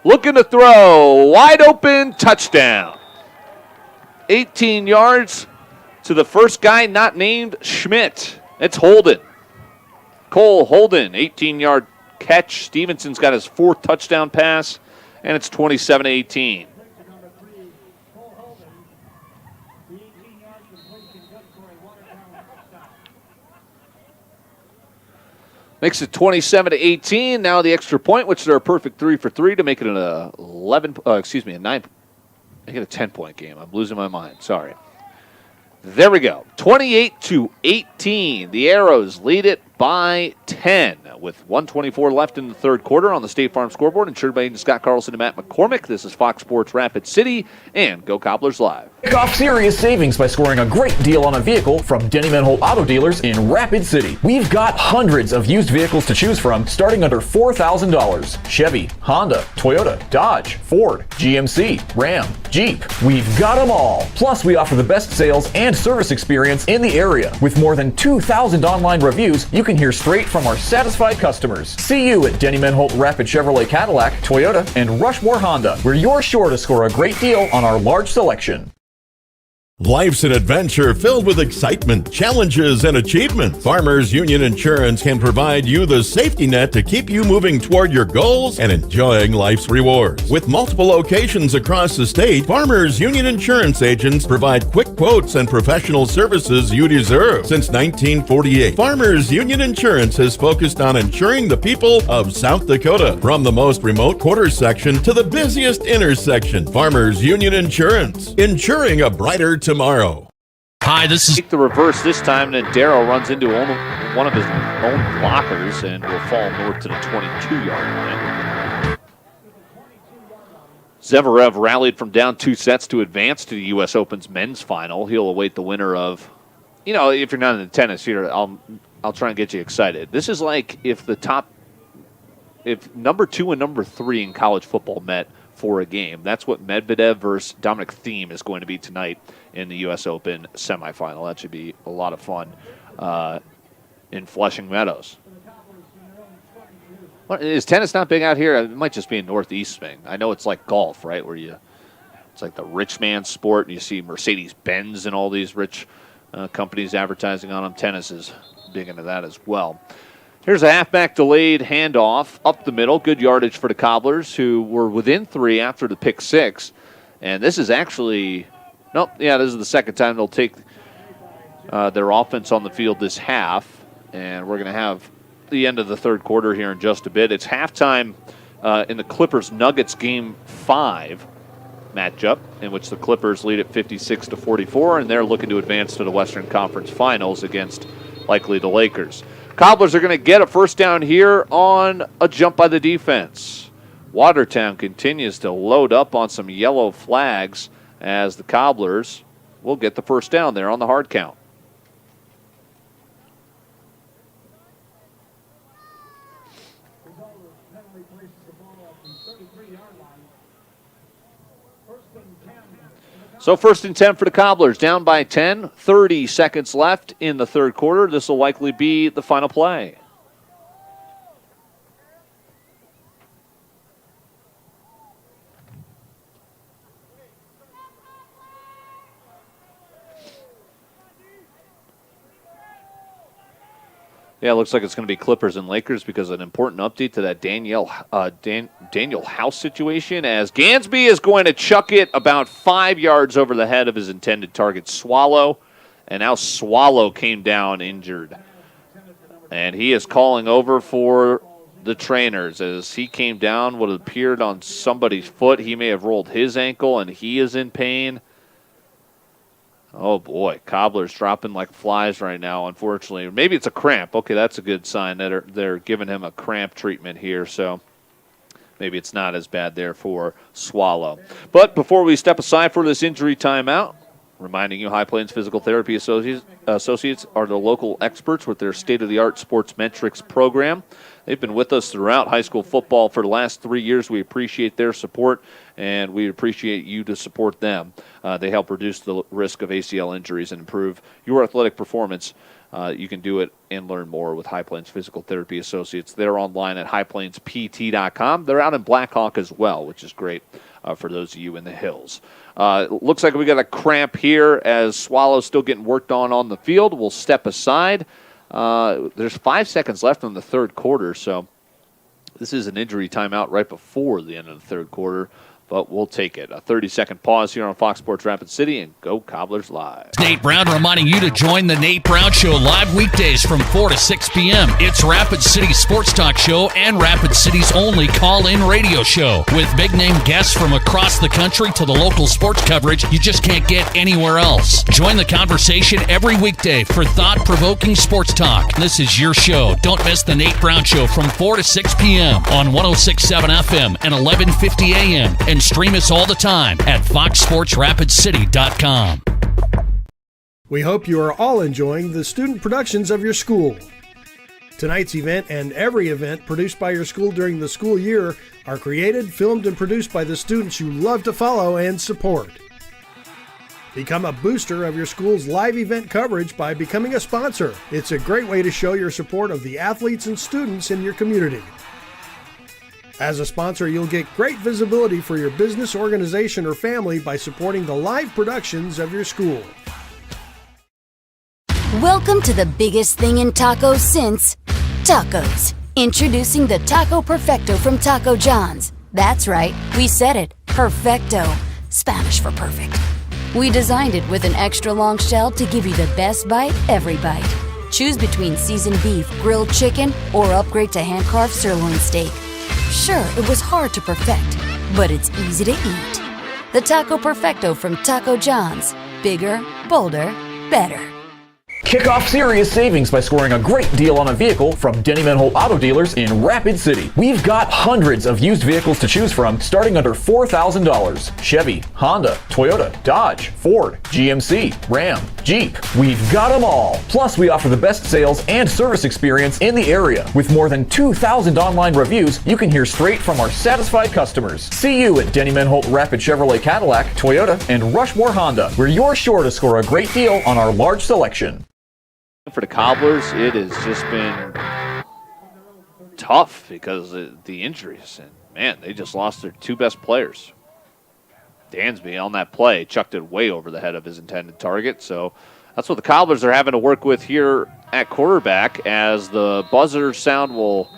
Speaker 14: Looking to throw. Wide open. Touchdown. 18 yards to the first guy not named Schmidt. It's Holden. Cole Holden, 18-yard catch. Stevenson's got his 4th touchdown pass, and it's 27-18. Makes it 27-18. Now the extra point, which they're a perfect 3 for 3 to make it a 10-point game. I'm losing my mind. Sorry. There we go. 28-18. The Arrows lead it by 10 with 1:24 left in the third quarter on the State Farm scoreboard. Insured by Agent Scott Carlson and Matt McCormick. This is Fox Sports Rapid City and Go Cobblers Live.
Speaker 1: Kickoff serious savings by scoring a great deal on a vehicle from Denny Manholt Auto Dealers in Rapid City. We've got hundreds of used vehicles to choose from starting under $4,000. Chevy, Honda, Toyota, Dodge, Ford, GMC, Ram, Jeep. We've got them all. Plus, we offer the best sales and service experience in the area. With more than 2,000 online reviews, you can hear straight from our satisfied customers. See you at Denny Manholt Rapid Chevrolet Cadillac, Toyota, and Rushmore Honda, where you're sure to score a great deal on our large selection.
Speaker 8: Life's an adventure filled with excitement, challenges, and achievement. Farmers Union Insurance can provide you the safety net to keep you moving toward your goals and enjoying life's rewards. With multiple locations across the state, Farmers Union Insurance agents provide quick quotes and professional services you deserve. Since 1948, Farmers Union Insurance has focused on insuring the people of South Dakota. From the most remote quarter section to the busiest intersection, Farmers Union Insurance, insuring a brighter tomorrow.
Speaker 13: Hi, this is...
Speaker 14: Take the reverse this time, and then Darrow runs into one of his own blockers and will fall north to the 22-yard line. Zverev rallied from down 2 sets to advance to the U.S. Open's men's final. He'll await the winner of, if you're not into tennis here, I'll try and get you excited. This is like if number 2 and number 3 in college football met for a game. That's what Medvedev versus Dominic Thiem is going to be tonight in the U.S. Open semifinal. That should be a lot of fun in Flushing Meadows. Is tennis not big out here? It might just be a Northeast thing. I know it's like golf, right, where it's like the rich man sport, and you see Mercedes-Benz and all these rich companies advertising on them. Tennis is big into that as well. Here's a halfback delayed handoff up the middle. Good yardage for the Cobblers, who were within 3 after the pick 6. And this is actually, this is the second time they'll take their offense on the field this half. And we're going to have the end of the third quarter here in just a bit. It's halftime in the Clippers-Nuggets Game 5 matchup, in which the Clippers lead at 56-44, and they're looking to advance to the Western Conference Finals against likely the Lakers. Cobblers are going to get a first down here on a jump by the defense. Watertown continues to load up on some yellow flags as the Cobblers will get the first down there on the hard count. So 1st and 10 for the Cobblers, down by 10, 30 seconds left in the third quarter. This will likely be the final play. Yeah, it looks like it's going to be Clippers and Lakers because an important update to that Daniel House situation, as Gansby is going to chuck it about 5 yards over the head of his intended target, Swallow, and now Swallow came down injured. And he is calling over for the trainers as he came down what appeared on somebody's foot. He may have rolled his ankle, and he is in pain. Oh, boy. Cobblers dropping like flies right now, unfortunately. Maybe it's a cramp. Okay, that's a good sign that they're giving him a cramp treatment here, so maybe it's not as bad there for Swallow. But before we step aside for this injury timeout, reminding you High Plains Physical Therapy Associates are the local experts with their state-of-the-art sports metrics program. They've been with us throughout high school football for the last 3 years. We appreciate their support, and we appreciate you to support them. They help reduce the risk of ACL injuries and improve your athletic performance. You can do it and learn more with High Plains Physical Therapy Associates. They're online at highplainspt.com. They're out in Black Hawk as well, which is great for those of you in the hills. Looks like we got a cramp here as Swallow's still getting worked on the field. We'll step aside. There's 5 seconds left in the third quarter, so this is an injury timeout right before the end of the third quarter, but we'll take it. A 30-second pause here on Fox Sports Rapid City, and go Cobblers live.
Speaker 13: Nate Brown reminding you to join the Nate Brown Show live weekdays from 4 to 6 p.m. It's Rapid City's sports talk show and Rapid City's only call-in radio show. With big-name guests from across the country to the local sports coverage you just can't get anywhere else. Join the conversation every weekday for thought-provoking sports talk. This is your show. Don't miss the Nate Brown Show from 4 to 6 p.m. on 106.7 FM and 1150 a.m. And stream us all the time at foxsportsrapidcity.com.
Speaker 15: We hope you are all enjoying the student productions of your school. Tonight's event and every event produced by your school during the school year are created, filmed, and produced by the students you love to follow and support. Become a booster of your school's live event coverage by becoming a sponsor. It's a great way to show your support of the athletes and students in your community. As a sponsor, you'll get great visibility for your business, organization, or family by supporting the live productions of your school.
Speaker 16: Welcome to the biggest thing in tacos since tacos. Introducing the Taco Perfecto from Taco John's. That's right, we said it. Perfecto. Spanish for perfect. We designed it with an extra long shell to give you the best bite every bite. Choose between seasoned beef, grilled chicken, or upgrade to hand-carved sirloin steak. Sure, it was hard to perfect, but it's easy to eat. The Taco Perfecto from Taco John's. Bigger, bolder, better.
Speaker 1: Kick off serious savings by scoring a great deal on a vehicle from Denny Holt Auto Dealers in Rapid City. We've got hundreds of used vehicles to choose from starting under $4,000. Chevy, Honda, Toyota, Dodge, Ford, GMC, Ram, Jeep. We've got them all. Plus, we offer the best sales and service experience in the area. With more than 2,000 online reviews, you can hear straight from our satisfied customers. See you at Denny Holt Rapid Chevrolet Cadillac, Toyota, and Rushmore Honda, where you're sure to score a great deal on our large selection.
Speaker 14: For the Cobblers, it has just been tough because of the injuries. And, man, they just lost their two best players. Dansby on that play chucked it way over the head of his intended target. So that's what the Cobblers are having to work with here at quarterback as the buzzer sound will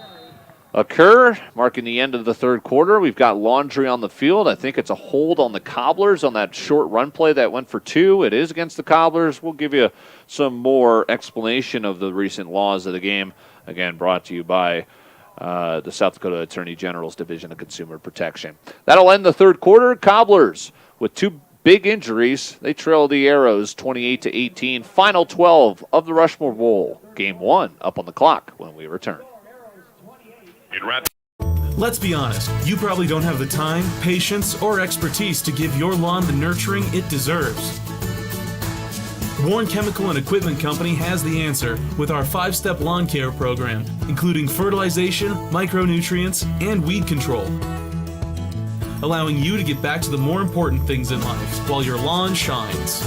Speaker 14: occur, marking the end of the third quarter. We've got laundry on the field. I think it's a hold on the Cobblers on that short run play that went for two. It is against the Cobblers. We'll give you some more explanation of the recent laws of the game. Again, brought to you by the South Dakota Attorney General's Division of Consumer Protection. That'll end the third quarter. Cobblers with two big injuries. They trail the Arrows 28-18. Final 12 of the Rushmore Bowl. Game 1 up on the clock when we return.
Speaker 17: Let's be honest, you probably don't have the time, patience, or expertise to give your lawn the nurturing it deserves. Warren Chemical and Equipment Company has the answer with our 5-step lawn care program, including fertilization, micronutrients, and weed control, allowing you to get back to the more important things in life while your lawn shines.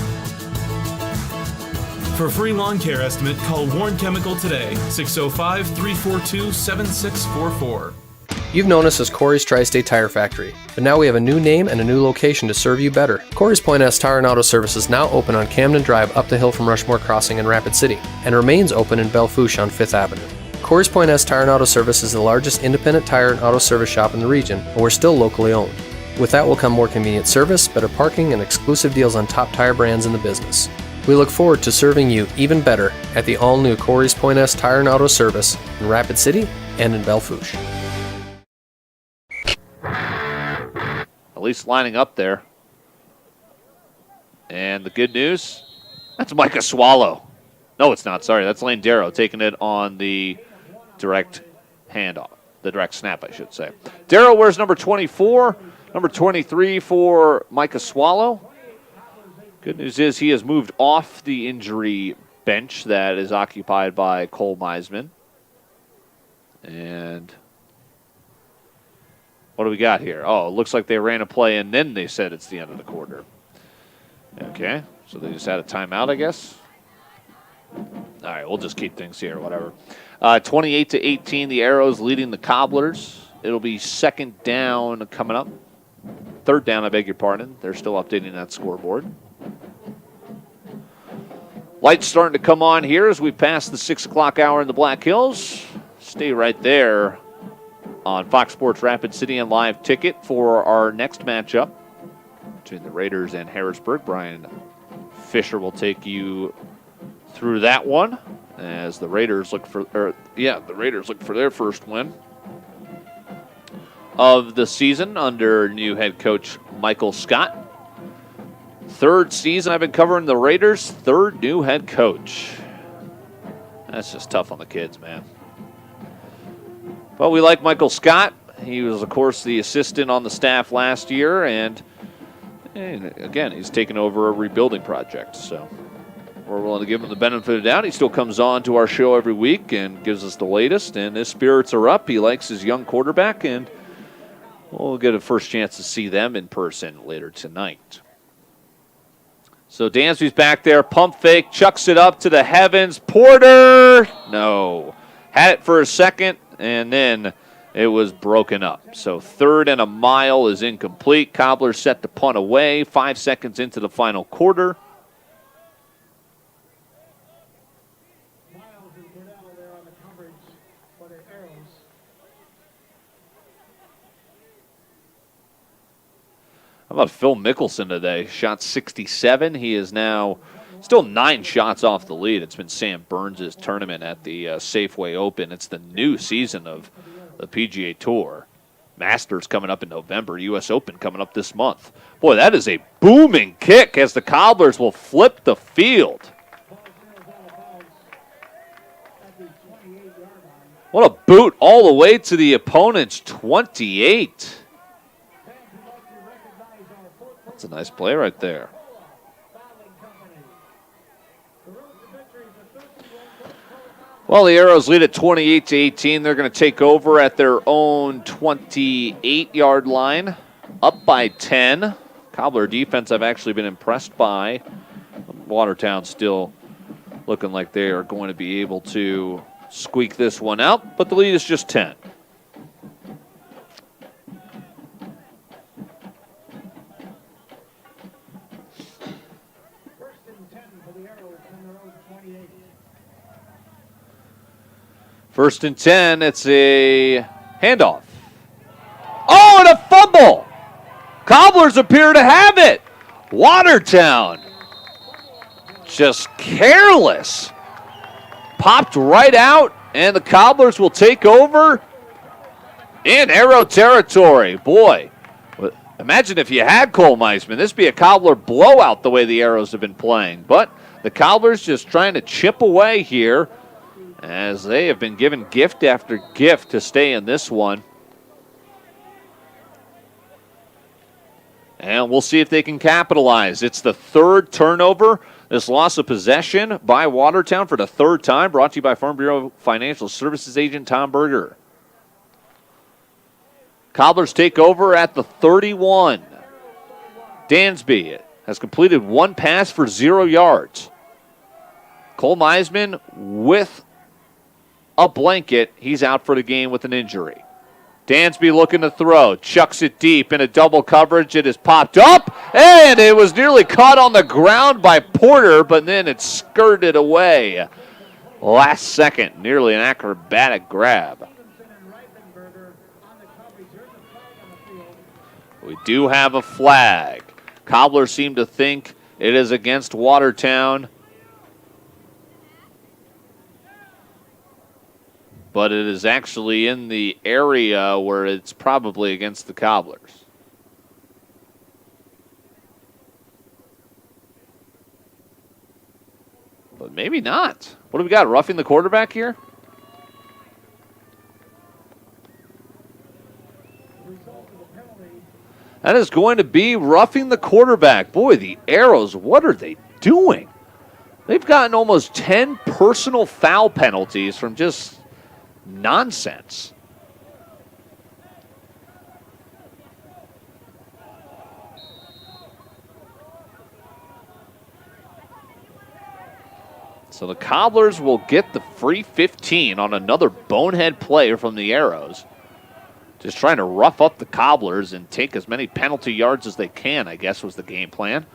Speaker 17: For a free lawn care estimate, call Warren Chemical today, 605-342-7644.
Speaker 5: You've known us as Corey's Tri-State Tire Factory, but now we have a new name and a new location to serve you better. Corey's Point S Tire and Auto Service is now open on Camden Drive up the hill from Rushmore Crossing in Rapid City, and remains open in Belle Fourche on 5th Avenue. Corey's Point S Tire and Auto Service is the largest independent tire and auto service shop in the region, and we're still locally owned. With that will come more convenient service, better parking, and exclusive deals on top tire brands in the business. We look forward to serving you even better at the all-new Corey's Point S Tire and Auto Service in Rapid City and in Belle Fourche.
Speaker 14: At least lining up there. And the good news, that's Micah Swallow. No, it's not. Sorry, that's Lane Darrow taking it on the direct handoff. The direct snap, I should say. Darrow wears number 24, number 23 for Micah Swallow. Good news is he has moved off the injury bench that is occupied by Cole Meisman. And what do we got here? Oh, it looks like they ran a play and then they said it's the end of the quarter. Okay, so they just had a timeout, I guess. All right, we'll just keep things here, whatever. 28-18, the Arrows leading the Cobblers. It'll be second down coming up. Third down, I beg your pardon. They're still updating that scoreboard. Lights starting to come on here as we pass the 6 o'clock hour in the Black Hills. Stay right there on Fox Sports Rapid City and live ticket for our next matchup between the Raiders and Harrisburg. Brian Fisher will take you through that one as the Raiders look for their first win of the season under new head coach Michael Scott. Third season I've been covering the Raiders, third new head coach. That's just tough on the kids, man. But we like Michael Scott. He was, of course, the assistant on the staff last year, and again, he's taken over a rebuilding project. So we're willing to give him the benefit of the doubt. He still comes on to our show every week and gives us the latest, and his spirits are up. He likes his young quarterback, and we'll get a first chance to see them in person later tonight. So Dansby's back there, pump fake, chucks it up to the heavens. Porter, no. Had it for a second, and then it was broken up. So 3rd and a mile is incomplete. Cobblers set to punt away, 5 seconds into the final quarter. How about Phil Mickelson today? Shot 67. He is now still 9 shots off the lead. It's been Sam Burns' tournament at the Safeway Open. It's the new season of the PGA Tour. Masters coming up in November. U.S. Open coming up this month. Boy, that is a booming kick as the Cobblers will flip the field. What a boot all the way to the opponent's 28. That's a nice play right there. Well, the Arrows lead at 28-18. They're going to take over at their own 28-yard line, up by 10. Cobbler defense I've actually been impressed by. Watertown still looking like they are going to be able to squeak this one out, but the lead is just 10. First and 10, it's a handoff. Oh, and a fumble! Cobblers appear to have it. Watertown, just careless. Popped right out, and the Cobblers will take over in Arrow territory. Boy, imagine if you had Cole Meisman. This would be a Cobbler blowout the way the Arrows have been playing. But the Cobblers just trying to chip away here, as they have been given gift after gift to stay in this one. And we'll see if they can capitalize. It's the third turnover. This loss of possession by Watertown for the third time, brought to you by Farm Bureau Financial Services agent Tom Berger. Cobblers take over at the 31. Dansby has completed one pass for 0 yards. Cole Meisman with a blanket. He's out for the game with an injury. Dansby looking to throw. Chucks it deep in a double coverage. It is popped up, and it was nearly caught on the ground by Porter, but then it skirted away. Last second, nearly an acrobatic grab. We do have a flag. Cobblers seem to think it is against Watertown, but it is actually in the area where it's probably against the Cobblers. But maybe not. What do we got? Roughing the quarterback here? That is going to be roughing the quarterback. Boy, the Arrows, what are they doing? They've gotten almost 10 personal foul penalties from just nonsense. So the Cobblers will get the free 15 on another bonehead play from the Arrows. Just trying to rough up the Cobblers and take as many penalty yards as they can, I guess was the game plan.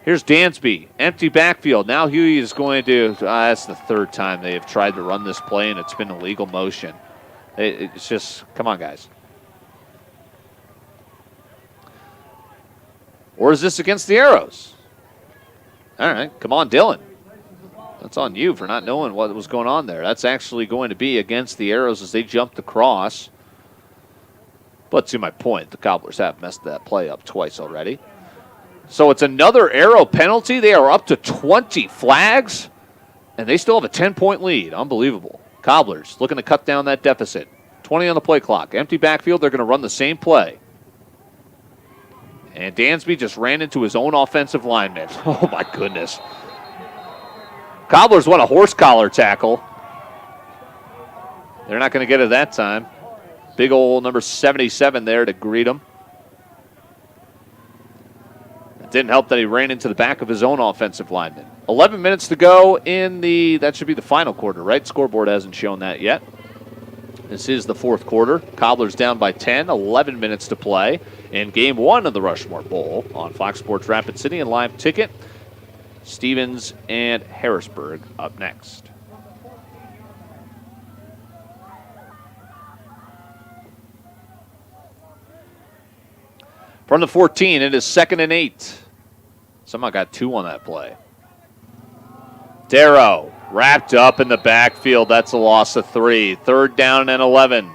Speaker 14: Here's Dansby, empty backfield. Now Huey is going to, that's the third time they have tried to run this play, and it's been illegal motion. It's just, come on, guys. Or is this against the Arrows? All right, come on, Dylan. That's on you for not knowing what was going on there. That's actually going to be against the Arrows as they jumped across. But to my point, the Cobblers have messed that play up twice already. So it's another Arrow penalty. They are up to 20 flags, and they still have a 10-point lead. Unbelievable. Cobblers looking to cut down that deficit. 20 on the play clock. Empty backfield. They're going to run the same play. And Dansby just ran into his own offensive lineman. Oh, my goodness. Cobblers want a horse collar tackle. They're not going to get it that time. Big old number 77 there to greet him. It didn't help that he ran into the back of his own offensive lineman. 11 minutes to go in that should be the final quarter, right? Scoreboard hasn't shown that yet. This is the fourth quarter. Cobblers down by 10, 11 minutes to play in Game 1 of the Rushmore Bowl on Fox Sports Rapid City and live ticket. Stevens and Harrisburg up next. From the 14, it is 2nd and 8. Somehow got 2 on that play. Darrow wrapped up in the backfield. That's a loss of 3. 3rd down and 11. I'm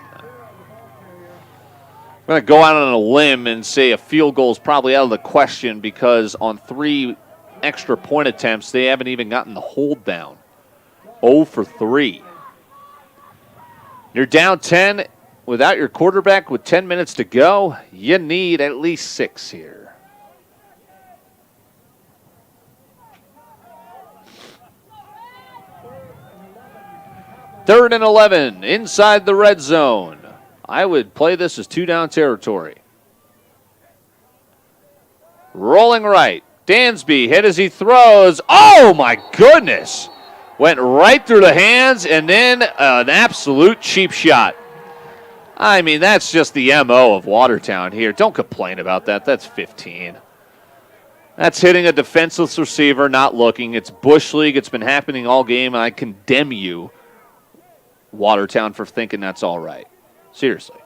Speaker 14: going to go out on a limb and say a field goal is probably out of the question because on 3 extra point attempts, they haven't even gotten the hold down. 0 for 3. You're down 10 without your quarterback with 10 minutes to go. You need at least 6 here. Third and 11 inside the red zone. I would play this as 2-down territory. Rolling right. Dansby hit as he throws. Oh, my goodness. Went right through the hands and then an absolute cheap shot. I mean, that's just the MO of Watertown here. Don't complain about that. That's 15. That's hitting a defenseless receiver, not looking. It's Bush League. It's been happening all game. I condemn you, Watertown, for thinking that's all right. Seriously.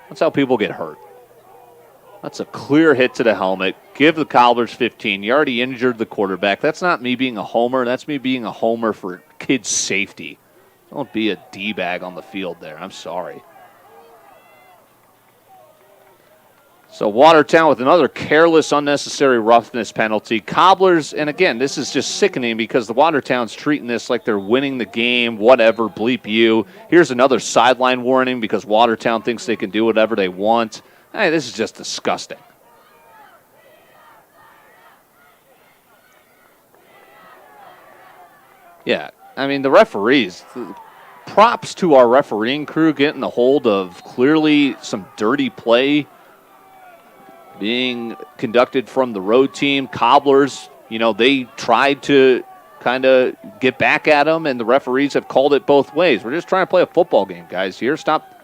Speaker 14: That's how people get hurt. That's a clear hit to the helmet. Give the Cobblers 15. You already injured the quarterback. That's not me being a homer. That's me being a homer for kids' safety. Don't be a D-bag on the field there. I'm sorry. So Watertown with another careless, unnecessary roughness penalty. Cobblers, and again, this is just sickening because the Watertown's treating this like they're winning the game, whatever, bleep you. Here's another sideline warning because Watertown thinks they can do whatever they want. Hey, this is just disgusting. Yeah, I mean, the referees, props to our refereeing crew getting a hold of clearly some dirty play being conducted from the road team. Cobblers, they tried to kind of get back at them, and the referees have called it both ways. We're just trying to play a football game, guys, here. Stop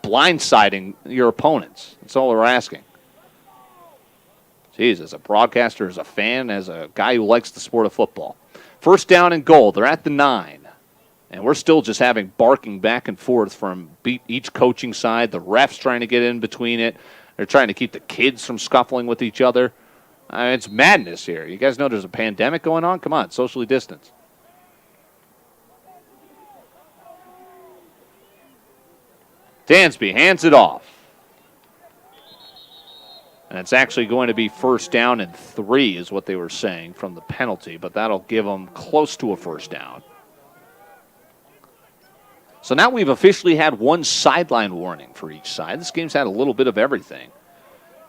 Speaker 14: blindsiding your opponents. That's all we're asking. Jeez, as a broadcaster, as a fan, as a guy who likes the sport of football. First down and goal. They're at the 9. And we're still just having barking back and forth from each coaching side. The refs trying to get in between it. They're trying to keep the kids from scuffling with each other. It's madness here. You guys know there's a pandemic going on? Come on, socially distance. Dansby hands it off. And it's actually going to be first down and 3 is what they were saying from the penalty, but that'll give them close to a first down. So now we've officially had one sideline warning for each side. This game's had a little bit of everything.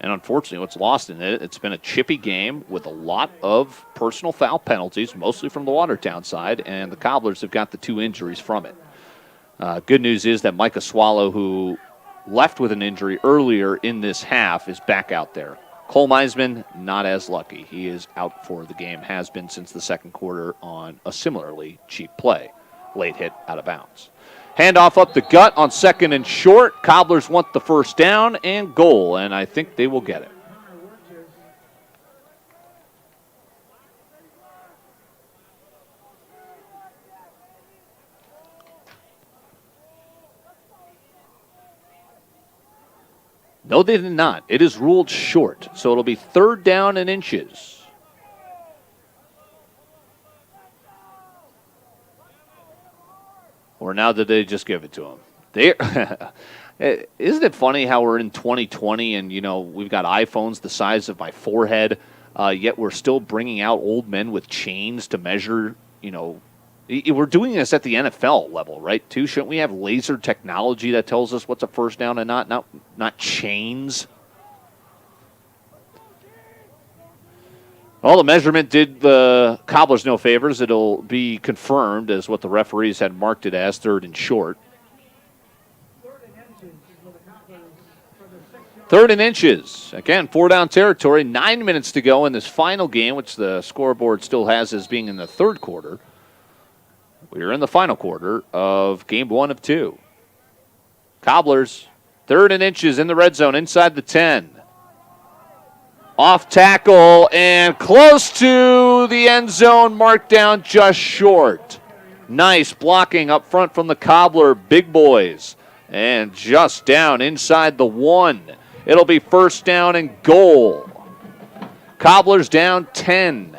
Speaker 14: And unfortunately, what's lost in it, it's been a chippy game with a lot of personal foul penalties, mostly from the Watertown side, and the Cobblers have got the 2 injuries from it. Good news is that Micah Swallow, who left with an injury earlier in this half, is back out there. Cole Meisman, not as lucky. He is out for the game, has been since the second quarter on a similarly cheap play. Late hit out of bounds. Handoff up the gut on second and short. Cobblers want the first down and goal, and I think they will get it. No, they did not. It is ruled short, so it'll be third down and inches. Or now did they just give it to him? Isn't it funny how we're in 2020 and, we've got iPhones the size of my forehead, yet we're still bringing out old men with chains to measure, we're doing this at the NFL level, right, too? Shouldn't we have laser technology that tells us what's a first down and not chains? Well, the measurement did the Cobblers no favors. It'll be confirmed as what the referees had marked it as, third and short. Third and inches. Again, 4-down territory. 9 minutes to go in this final game, which the scoreboard still has as being in the third quarter. We are in the final quarter of game 1 of 2. Cobblers, third and inches in the red zone inside the 10. Off tackle and close to the end zone, marked down just short. Nice blocking up front from the Cobbler big boys. And just down inside the 1. It'll be first down and goal. Cobblers down 10.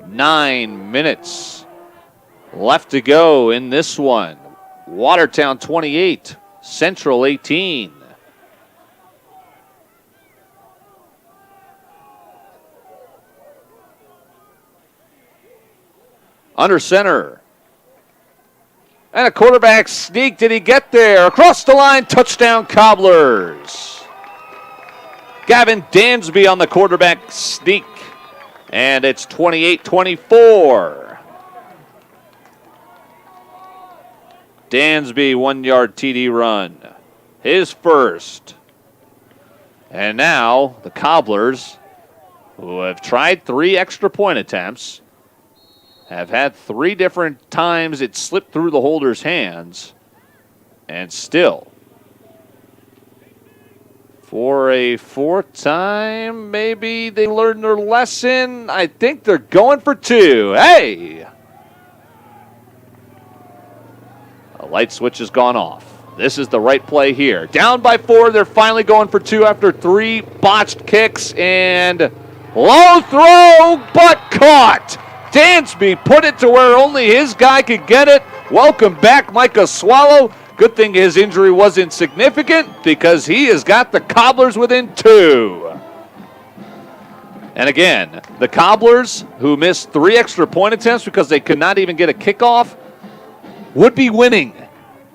Speaker 14: 9 minutes left to go in this one. Watertown 28, Central 18. Under center, And a quarterback sneak. Did he get there? Across the line, touchdown Cobblers. Gavin Dansby on the quarterback sneak. And it's 28-24. Dansby, 1-yard TD run. His first. And now the Cobblers, who have tried 3 extra point attempts, have had 3 different times it slipped through the holder's hands, and still, for a 4th time, maybe they learned their lesson. I think they're going for 2. Hey! A light switch has gone off. This is the right play here. Down by 4, they're finally going for 2 after 3 botched kicks, and low throw, but caught! Dansby put it to where only his guy could get it. Welcome back, Micah Swallow. Good thing his injury wasn't significant because he has got the Cobblers within 2. And again, the Cobblers, who missed 3 extra point attempts because they could not even get a kickoff, would be winning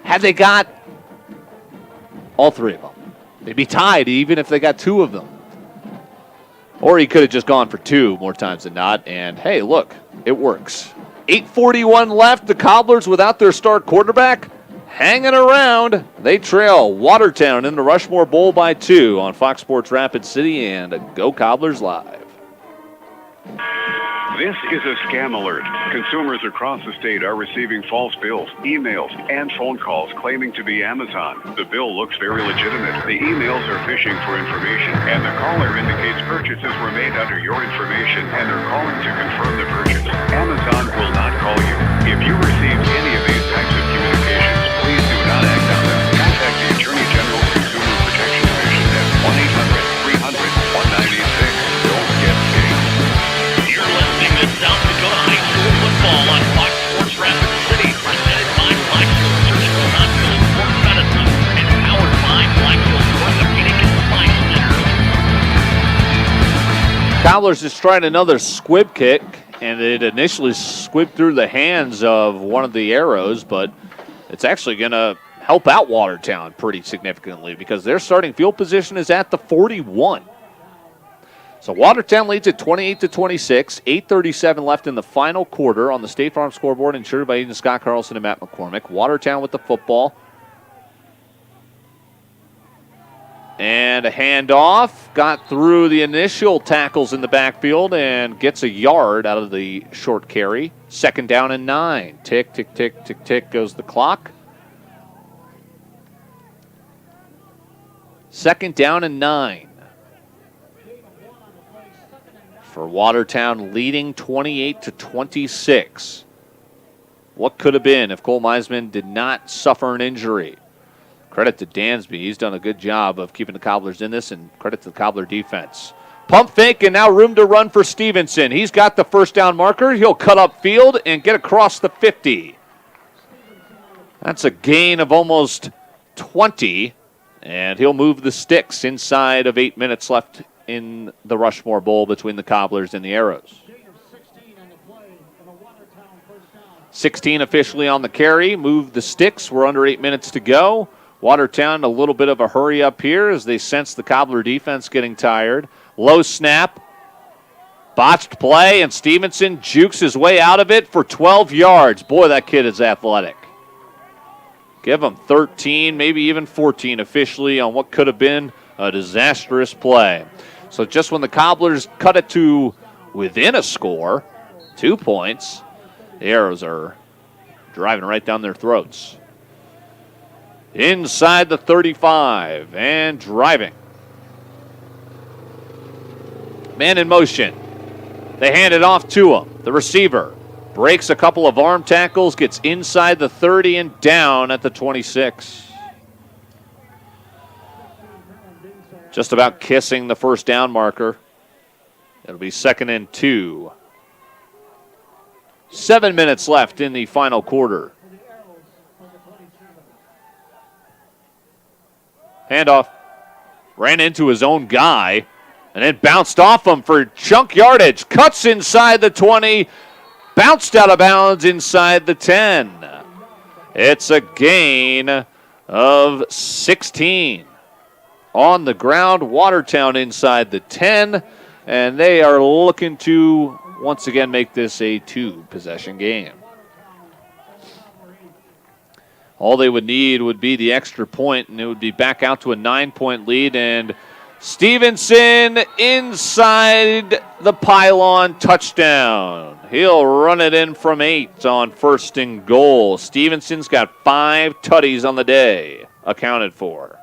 Speaker 14: had they got all 3 of them. They'd be tied even if they got 2 of them. Or he could have just gone for 2 more times than not. And hey, look, it works. 8:41 left. The Cobblers without their star quarterback hanging around. They trail Watertown in the Rushmore Bowl by 2 on Fox Sports Rapid City and Go Cobblers Live.
Speaker 18: This is a scam alert. Consumers across the state are receiving false bills, emails, and phone calls claiming to be Amazon. The bill looks very legitimate. The emails are phishing for information, and the caller indicates purchases were made under your information, and they're calling to confirm the purchase. Amazon will not call you. If you received any of these types of communications, please do not act on them. Contact the Attorney General's Consumer Protection Division at 1-800-300-1986. Don't get scammed.
Speaker 10: You're listening to South Dakota High School football on Fox Sports Rapid City, presented by Blackfield Surgical Hospital Sports Medicine and powered by Blackfield Orthopedic and Spine Center.
Speaker 14: Cobblers just tried another squib kick, and it initially squibbed through the hands of one of the arrows, but it's actually going to help out Watertown pretty significantly because their starting field position is at the 41. So Watertown leads at 28-26, 8:37 left in the final quarter on the State Farm scoreboard, insured by Agent Scott Carlson and Matt McCormick. Watertown with the football. And a handoff, got through the initial tackles in the backfield and gets a yard out of the short carry. 2nd down and 9. Tick, tick, tick, tick, tick goes the clock. 2nd down and 9. For Watertown, leading 28-26. What could have been if Cole Meisman did not suffer an injury? Credit to Dansby. He's done a good job of keeping the Cobblers in this, and credit to the Cobbler defense. Pump fake, and now room to run for Stevenson. He's got the 1st down marker. He'll cut up field and get across the 50. That's a gain of almost 20, and he'll move the sticks inside of 8 minutes left in the Rushmore Bowl between the Cobblers and the Arrows. 16 officially on the carry. Move the sticks. We're under 8 minutes to go. Watertown a little bit of a hurry up here as they sense the Cobbler defense getting tired. Low snap. Botched play, and Stevenson jukes his way out of it for 12 yards. Boy, that kid is athletic. Give him 13, maybe even 14 officially on what could have been a disastrous play. So just when the Cobblers cut it to within a score, 2 points, the Arrows are driving right down their throats. Inside the 35 and driving. Man in motion. They hand it off to him. The receiver breaks a couple of arm tackles, gets inside the 30 and down at the 26. Just about kissing the 1st down marker. It'll be 2nd and 2. 7 minutes left in the final quarter. Handoff. Ran into his own guy and then bounced off him for chunk yardage. Cuts inside the 20. Bounced out of bounds inside the 10. It's a gain of 16. On the ground, Watertown inside the 10, and they are looking to once again make this a 2-possession game. All they would need would be the extra point, and it would be back out to a 9-point lead, and Stevenson inside the pylon, touchdown. He'll run it in from 8 on 1st and goal. Stevenson's got 5 tutties on the day accounted for.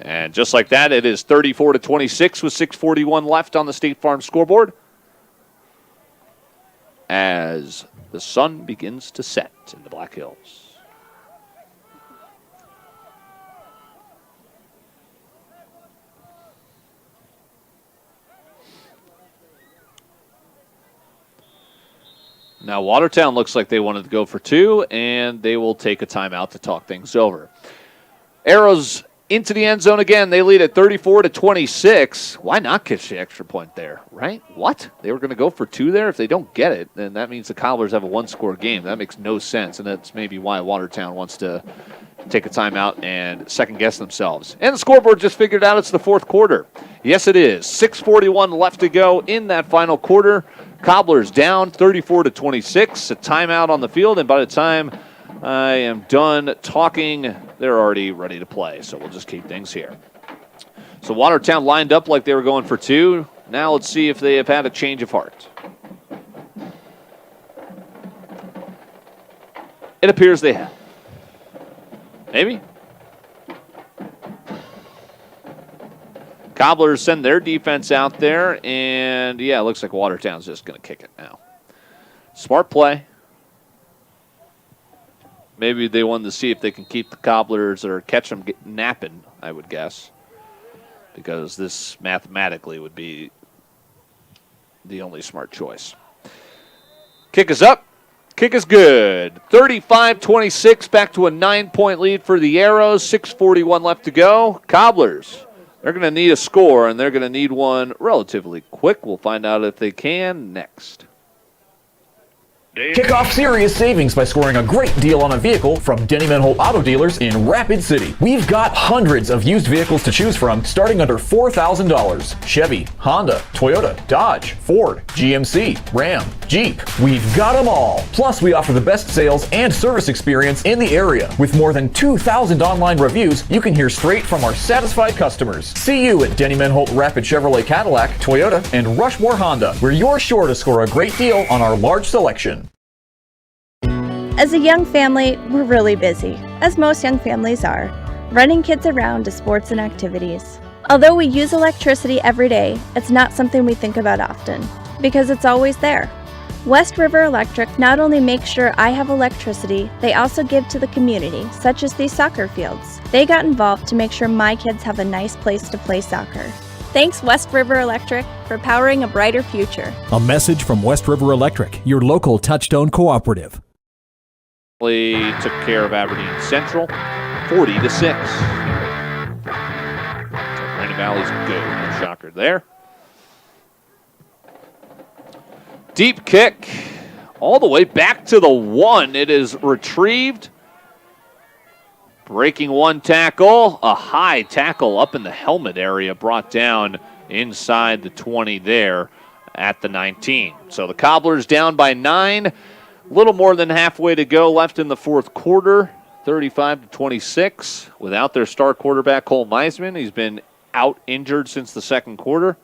Speaker 14: And just like that, it is 34-26 with 6:41 left on the State Farm scoreboard as the sun begins to set in the Black Hills. Now, Watertown looks like they wanted to go for 2, and they will take a timeout to talk things over. Arrows into the end zone again. They lead at 34-26. Why not catch the extra point there, right? What? They were going to go for 2 there? If they don't get it, then that means the Cobblers have a 1-score game. That makes no sense, and that's maybe why Watertown wants to take a timeout and second-guess themselves. And the scoreboard just figured out it's the 4th quarter. Yes, it is. 6:41 left to go in that final quarter. Cobblers down 34-26. A timeout on the field, and by the time I am done talking, they're already ready to play. So we'll just keep things here. So Watertown lined up like they were going for 2. Now let's see if they have had a change of heart. It appears they have. Maybe. Cobblers send their defense out there, and yeah, it looks like Watertown's just going to kick it now. Smart play. Maybe they wanted to see if they can keep the Cobblers or catch them napping, I would guess, because this mathematically would be the only smart choice. Kick is up. Kick is good. 35-26, back to a 9-point lead for the Arrows. 6:41 left to go. Cobblers, they're going to need a score, and they're going to need one relatively quick. We'll find out if they can next.
Speaker 1: Kick off serious savings by scoring a great deal on a vehicle from Denny Menholt Auto Dealers in Rapid City. We've got hundreds of used vehicles to choose from starting under $4,000. Chevy, Honda, Toyota, Dodge, Ford, GMC, Ram, Jeep. We've got them all. Plus, we offer the best sales and service experience in the area. With more than 2,000 online reviews, you can hear straight from our satisfied customers. See you at Denny Menholt Rapid Chevrolet Cadillac, Toyota, and Rushmore Honda, where you're sure to score a great deal on our large selection.
Speaker 4: As a young family, we're really busy, as most young families are, running kids around to sports and activities. Although we use electricity every day, it's not something we think about often, because it's always there. West River Electric not only makes sure I have electricity, they also give to the community, such as these soccer fields. They got involved to make sure my kids have a nice place to play soccer. Thanks, West River Electric, for powering a brighter future.
Speaker 6: A message from West River Electric, your local Touchstone cooperative.
Speaker 14: Took care of Aberdeen Central, 40-6. Rainy Valley's good. No shocker there. Deep kick all the way back to the 1. It is retrieved. Breaking one tackle. A high tackle up in the helmet area brought down inside the 20 there at the 19. So the Cobblers down by 9. Little more than halfway to go left in the 4th quarter, 35-26. Without their star quarterback, Cole Meisman. He's been out injured since the 2nd quarter.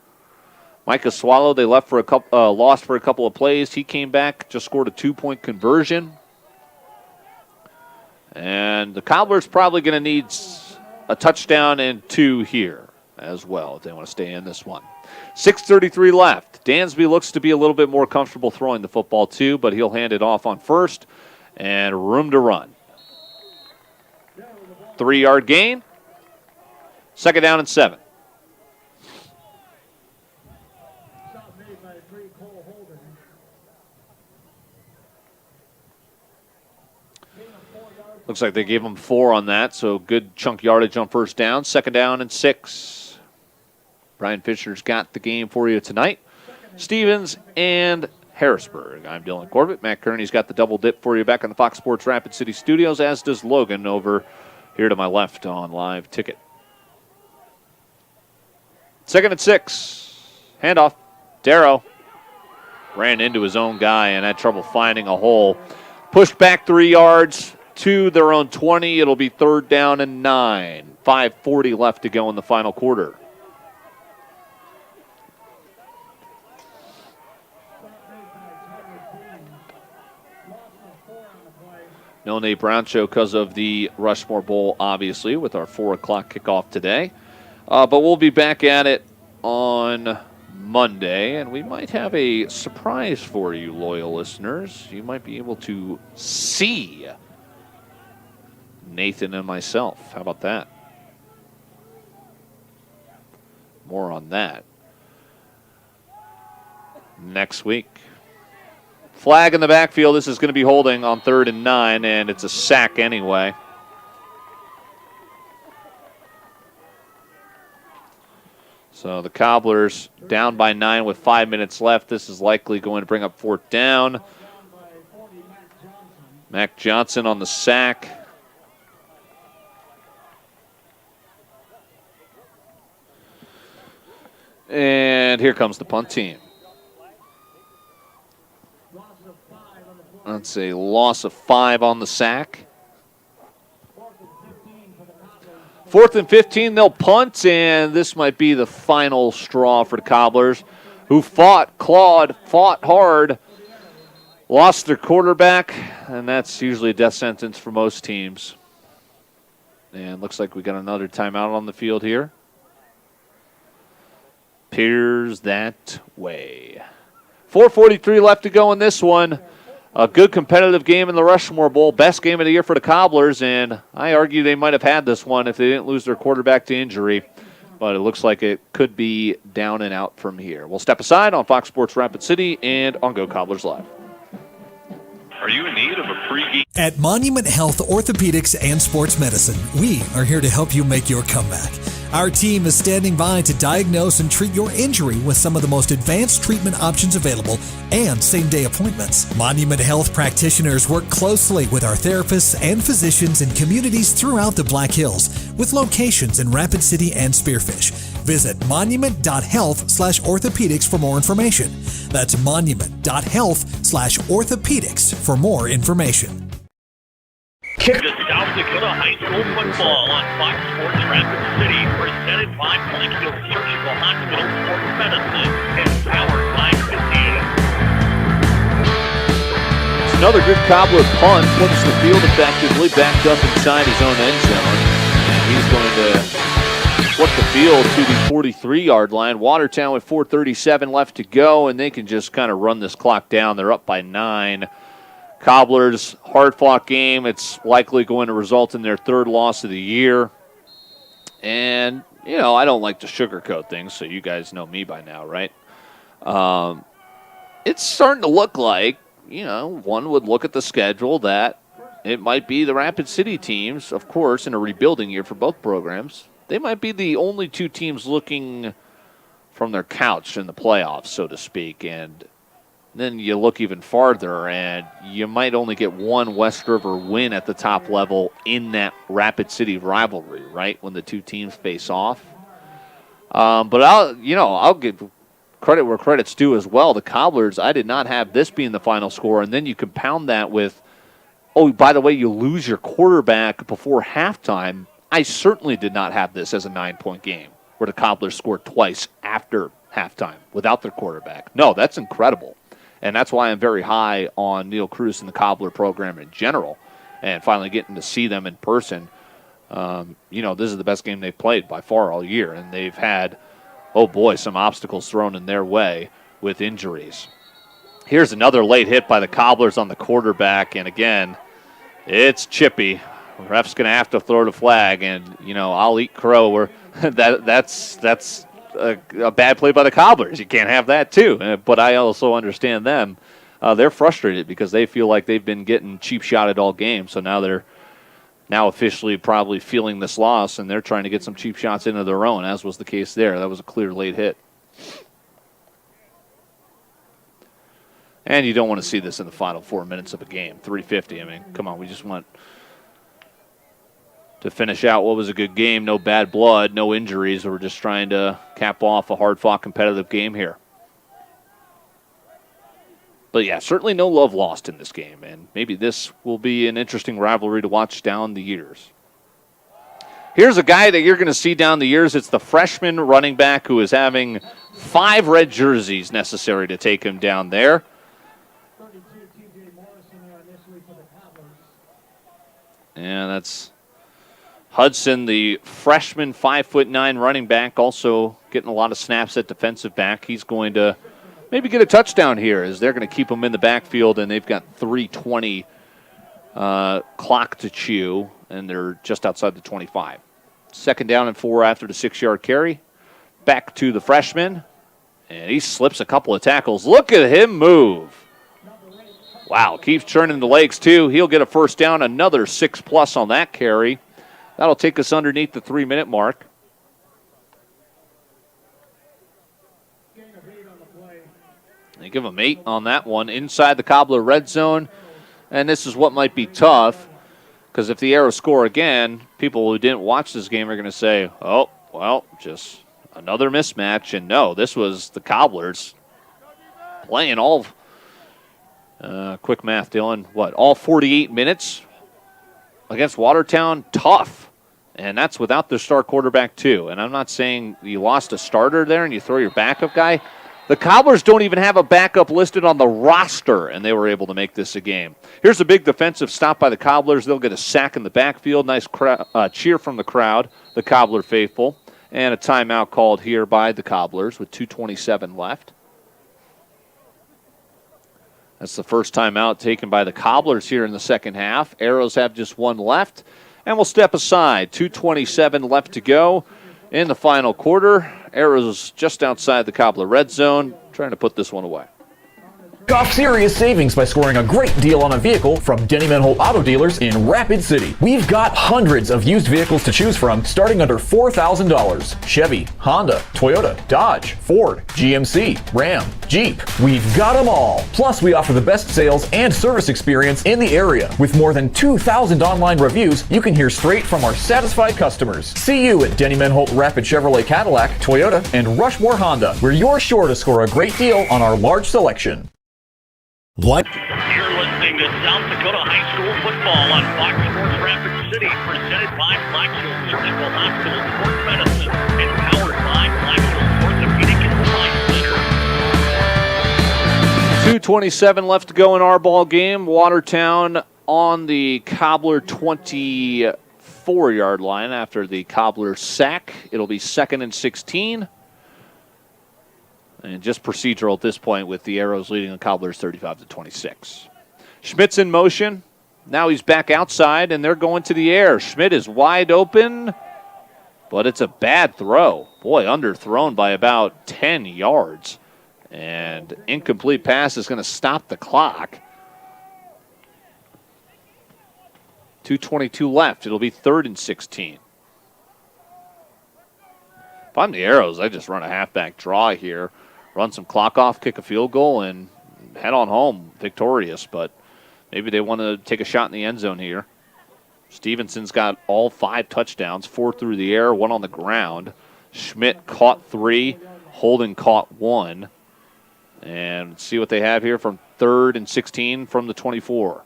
Speaker 14: Micah Swallow, they lost for a couple of plays. He came back, just scored a 2-point conversion. And the Cobblers probably going to need a touchdown and 2 here as well if they want to stay in this one. 6:33 left. Dansby looks to be a little bit more comfortable throwing the football too, but he'll hand it off on first and room to run. 3-yard gain. 2nd down and 7. Looks like they gave him 4 on that, so good chunk yardage on 1st down. 2nd down and 6. Brian Fisher's got the game for you tonight. Stevens and Harrisburg. I'm Dylan Corbett. Matt Kearney's got the double dip for you back in the Fox Sports Rapid City studios, as does Logan over here to my left on Live Ticket. 2nd and 6. Handoff. Darrow ran into his own guy and had trouble finding a hole. Pushed back 3 yards to their own 20. It'll be 3rd down and 9. 5:40 left to go in the final quarter. No Nate Brown show because of the Rushmore Bowl, obviously, with our 4 o'clock kickoff today. But we'll be back at it on Monday, and we might have a surprise for you, loyal listeners. You might be able to see Nathan and myself. How about that? More on that next week. Flag in the backfield. This is going to be holding on 3rd and 9, and it's a sack anyway. So the Cobblers down by 9 with 5 minutes left. This is likely going to bring up 4th down. Mac Johnson on the sack. And here comes the punt team. That's a loss of 5 on the sack. 4th and 15, they'll punt, and this might be the final straw for the Cobblers, who clawed hard, lost their quarterback, and that's usually a death sentence for most teams. And looks like we got another timeout on the field here. Appears that way. 4:43 left to go in this one. A good competitive game in the Rushmore Bowl. Best game of the year for the Cobblers, and I argue they might have had this one if they didn't lose their quarterback to injury. But it looks like it could be down and out from here. We'll step aside on Fox Sports Rapid City and on Go Cobblers Live.
Speaker 18: Are you in need of a pregame?
Speaker 7: At Monument Health Orthopedics and Sports Medicine, we are here to help you make your comeback. Our team is standing by to diagnose and treat your injury with some of the most advanced treatment options available and same-day appointments. Monument Health practitioners work closely with our therapists and physicians in communities throughout the Black Hills, with locations in Rapid City and Spearfish. Visit monument.health/orthopedics for more information. That's monument.health/orthopedics for more information.
Speaker 10: The South Dakota High School football on Fox Sports Rapid City, presented by Blackfield Surgical Hospital Sports Medicine and powered by Casita.
Speaker 14: It's another good Cobbler punt, flips the field effectively, backed up inside his own end zone. And he's going to flip the field to the 43-yard line. Watertown with 4:37 left to go, and they can just kind of run this clock down. They're up by 9. Cobblers, hard-fought game. It's likely going to result in their 3rd loss of the year. And, you know, I don't like to sugarcoat things, so you guys know me by now, right? It's starting to look like, you know, one would look at the schedule that it might be the Rapid City teams, of course, in a rebuilding year for both programs. They might be the only 2 teams looking from their couch in the playoffs, so to speak, and then you look even farther, and you might only get one West River win at the top level in that Rapid City rivalry, right, when the 2 teams face off. But I'll give credit where credit's due as well. The Cobblers, I did not have this being the final score, and then you compound that with, oh, by the way, you lose your quarterback before halftime. I certainly did not have this as a 9-point game where the Cobblers scored twice after halftime without their quarterback. No, that's incredible. And that's why I'm very high on Neil Cruz and the Cobbler program in general. And finally getting to see them in person. This is the best game they've played by far all year. And they've had, oh boy, some obstacles thrown in their way with injuries. Here's another late hit by the Cobblers on the quarterback. And again, it's chippy. Ref's going to have to throw the flag. And, I'll eat crow. That's a bad play by the Cobblers. You can't have that too. But I also understand them. They're frustrated because they feel like they've been getting cheap shotted all game. So now they're officially probably feeling this loss, and they're trying to get some cheap shots into their own, as was the case there. That was a clear late hit. And you don't want to see this in the final 4 minutes of a game. 3:50. I mean, come on, we just want to finish out what was a good game. No bad blood, no injuries. We're just trying to cap off a hard-fought competitive game here. But, yeah, certainly no love lost in this game, and maybe this will be an interesting rivalry to watch down the years. Here's a guy that you're going to see down the years. It's the freshman running back who is having 5 red jerseys necessary to take him down there. And that's Hudson, the freshman 5'9" running back, also getting a lot of snaps at defensive back. He's going to maybe get a touchdown here as they're going to keep him in the backfield, and they've got 3:20 clock to chew, and they're just outside the 25. 2nd down and 4 after the 6-yard carry. Back to the freshman, and he slips a couple of tackles. Look at him move. Wow, keeps turning the legs too. He'll get a 1st down, another 6+ on that carry. That'll take us underneath the 3-minute mark. They give him 8 on that one inside the Cobbler red zone. And this is what might be tough, because if the Arrows score again, people who didn't watch this game are going to say, oh, well, just another mismatch. And no, this was the Cobblers playing all, quick math, Dylan, all 48 minutes against Watertown. Tough. And that's without their star quarterback, too. And I'm not saying you lost a starter there and you throw your backup guy. The Cobblers don't even have a backup listed on the roster, and they were able to make this a game. Here's a big defensive stop by the Cobblers. They'll get a sack in the backfield. Nice cheer from the crowd, the Cobbler faithful. And a timeout called here by the Cobblers with 2:27 left. That's the first timeout taken by the Cobblers here in the second half. Arrows have just 1 left, and we'll step aside. 2:27 left to go in the final quarter. Arrows just outside the Cobbler red zone, trying to put this one away.
Speaker 1: Kickoff serious savings by scoring a great deal on a vehicle from Denny Manholt Auto Dealers in Rapid City. We've got hundreds of used vehicles to choose from starting under $4,000. Chevy, Honda, Toyota, Dodge, Ford, GMC, Ram, Jeep. We've got them all. Plus, we offer the best sales and service experience in the area. With more than 2,000 online reviews, you can hear straight from our satisfied customers. See you at Denny Manholt Rapid Chevrolet Cadillac, Toyota, and Rushmore Honda, where you're sure to score a great deal on our large selection.
Speaker 10: You're listening to South Dakota High School football on Fox Sports Rapid City, presented by Black Hills Surgical Hospital Sports Medicine and powered by Black Hills Orthopedic and Spine Center.
Speaker 14: 2:27 left to go in our ball game. Watertown on the Cobbler 24-yard line after the Cobbler sack. It'll be 2nd and 16. And just procedural at this point with the Arrows leading the Cobblers 35-26. Schmidt's in motion. Now he's back outside, and they're going to the air. Schmidt is wide open, but it's a bad throw. Boy, underthrown by about 10 yards. And incomplete pass is going to stop the clock. 2:22 left. It'll be 3rd and 16. If I'm the Arrows, I just run a halfback draw here. Run some clock off, kick a field goal, and head on home victorious. But maybe they want to take a shot in the end zone here. Stevenson's got all 5 touchdowns, 4 through the air, 1 on the ground. Schmidt caught 3, Holden caught 1. And see what they have here from 3rd and 16 from the 24.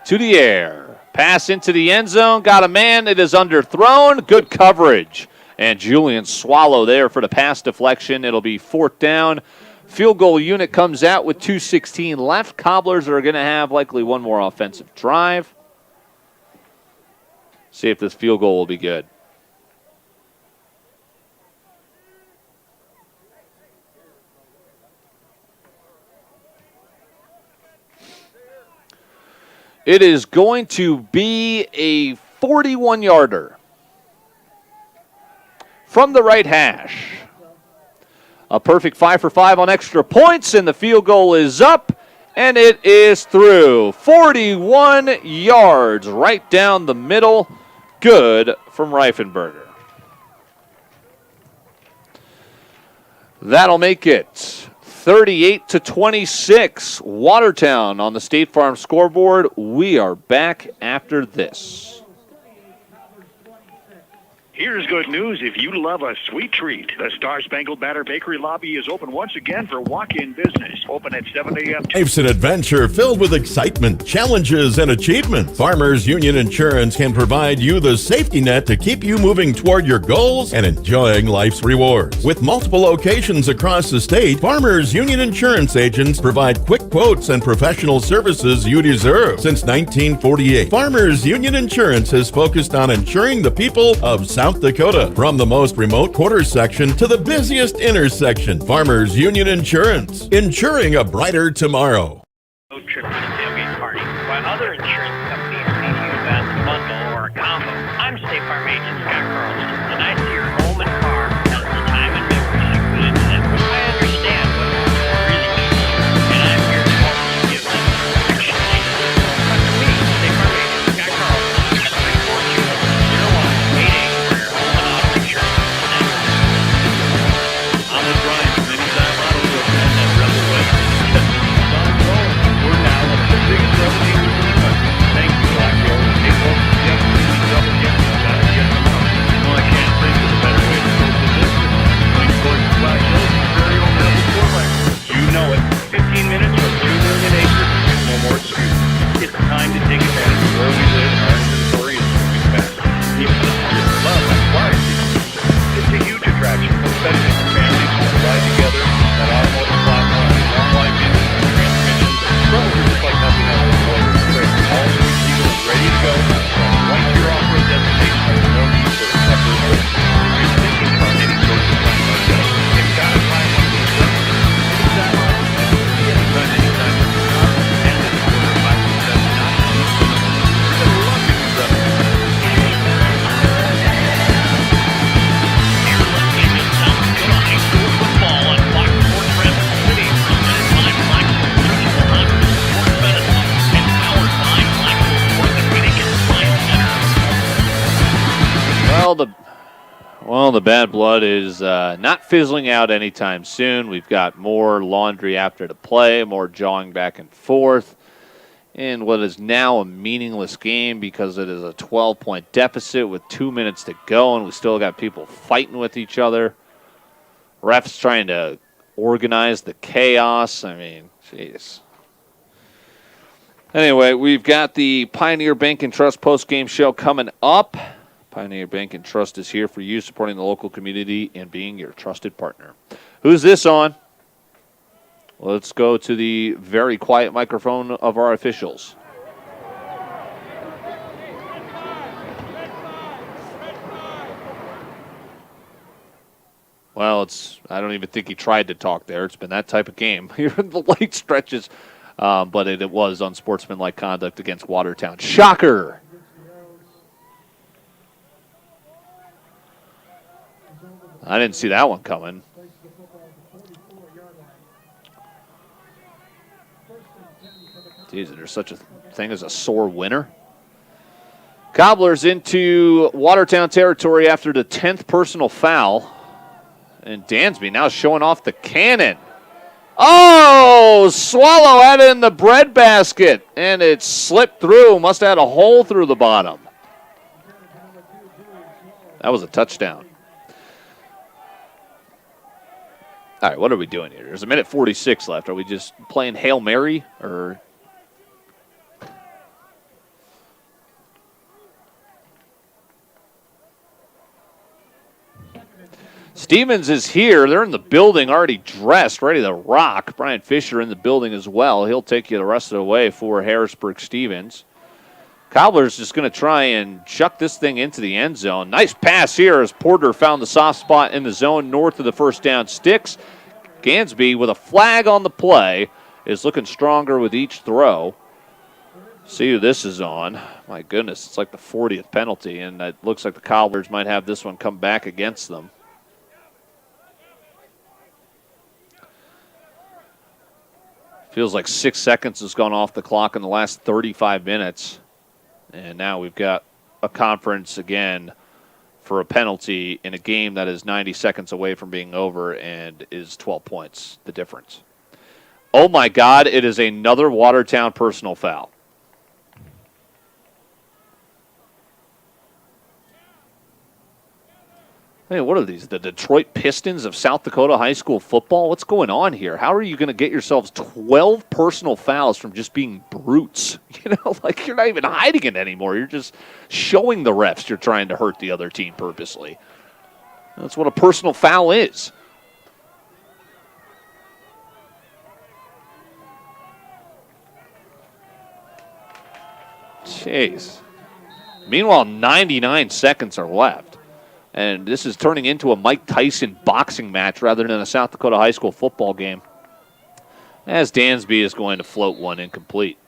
Speaker 14: To the air. Pass into the end zone. Got a man. It is underthrown. Good coverage. And Julian Swallow there for the pass deflection. It'll be 4th down. Field goal unit comes out with 2:16 left. Cobblers are going to have likely one more offensive drive. See if this field goal will be good. It is going to be a 41-yarder from the right hash. A perfect 5 for 5 on extra points, and the field goal is up, and it is through. 41 yards right down the middle. Good from Reifenberger. That'll make it 38-26. Watertown on the State Farm scoreboard. We are back after this.
Speaker 10: Here's good news if you love a sweet treat. The Star Spangled Banner Bakery lobby is open once again for walk-in business. Open at 7 a.m.
Speaker 8: Life's an adventure filled with excitement, challenges, and achievements. Farmers Union Insurance can provide you the safety net to keep you moving toward your goals and enjoying life's rewards. With multiple locations across the state, Farmers Union Insurance agents provide quick quotes and professional services you deserve. Since 1948, Farmers Union Insurance has focused on insuring the people of South Dakota. From the most remote quarter section to the busiest intersection, Farmers Union Insurance, insuring a brighter tomorrow.
Speaker 12: Road trip to the tailgate party. While other insurance companies see you as a bundle or a combo, I'm State Farm agent Scott Carlson, and I see your home and car as the time and memories you put into them. I understand what it really means to you, and I'm here to help you give them the protection they deserve. Come to me, State Farm agent Scott Carlson, at 342-0188 for your home and auto insurance.
Speaker 10: On the drive, many time auto group and that rebel weather. We're now one of the biggest rebel dealers in the country. Thanks to Black Gold. Hey folks, yes, we double check. Gotta get them out. Well, I can't think of a better way to close the business. Going towards Black Gold, very own rebel quarterback. You know it. 15 minutes from 2 million acres. No more excuses. It's time to take advantage of where we live and our inventory is moving fast. Even the just love and quiet. It's a huge attraction, especially for families who ride together. That automotive platform, long life engines, transmissions, Rebels are just like nothing else in the world. All the vehicles ready to go. Right to your off-road destination with no need for a separate trip. If you're thinking about any sort of plan like that, you've got to find one of these Rebels. It's that long. Anytime, anytime. And then order 527 not to use them. I love you, Rebels.
Speaker 14: Well, the bad blood is not fizzling out anytime soon. We've got more laundry after the play, more jawing back and forth in what is now a meaningless game because it is a 12-point deficit with 2 minutes to go, and we still got people fighting with each other. Refs trying to organize the chaos. I mean, jeez. Anyway, we've got the Pioneer Bank and Trust post-game show coming up. Pioneer Bank and Trust is here for you, supporting the local community and being your trusted partner. Who's this on? Let's go to the very quiet microphone of our officials. Well, I don't even think he tried to talk there. It's been that type of game here in the late stretches. But it was unsportsmanlike conduct against Watertown. Shocker! I didn't see that one coming. Jeez, there's such a thing as a sore winner. Cobblers into Watertown territory after the 10th personal foul. And Dansby now showing off the cannon. Oh, Swallow had it in the breadbasket, and it slipped through. Must have had a hole through the bottom. That was a touchdown. All right, what are we doing here? There's a minute 46 left. Are we just playing Hail Mary, or... Stevens is here. They're in the building, already dressed, ready to rock. Brian Fisher in the building as well. He'll take you the rest of the way for Harrisburg-Stevens. Cobblers just going to try and chuck this thing into the end zone. Nice pass here as Porter found the soft spot in the zone north of the first down sticks. Gansby, with a flag on the play, is looking stronger with each throw. See who this is on. My goodness, it's like the 40th penalty, and it looks like the Cobblers might have this one come back against them. Feels like 6 seconds has gone off the clock in the last 35 minutes. And now we've got a conference again for a penalty in a game that is 90 seconds away from being over and is 12 points, the difference. Oh, my God, it is another Watertown personal foul. Hey, what are these, the Detroit Pistons of South Dakota high school football? What's going on here? How are you going to get yourselves 12 personal fouls from just being brutes? Like you're not even hiding it anymore. You're just showing the refs you're trying to hurt the other team purposely. That's what a personal foul is. Jeez. Meanwhile, 99 seconds are left. And this is turning into a Mike Tyson boxing match rather than a South Dakota high school football game. As Dansby is going to float one incomplete.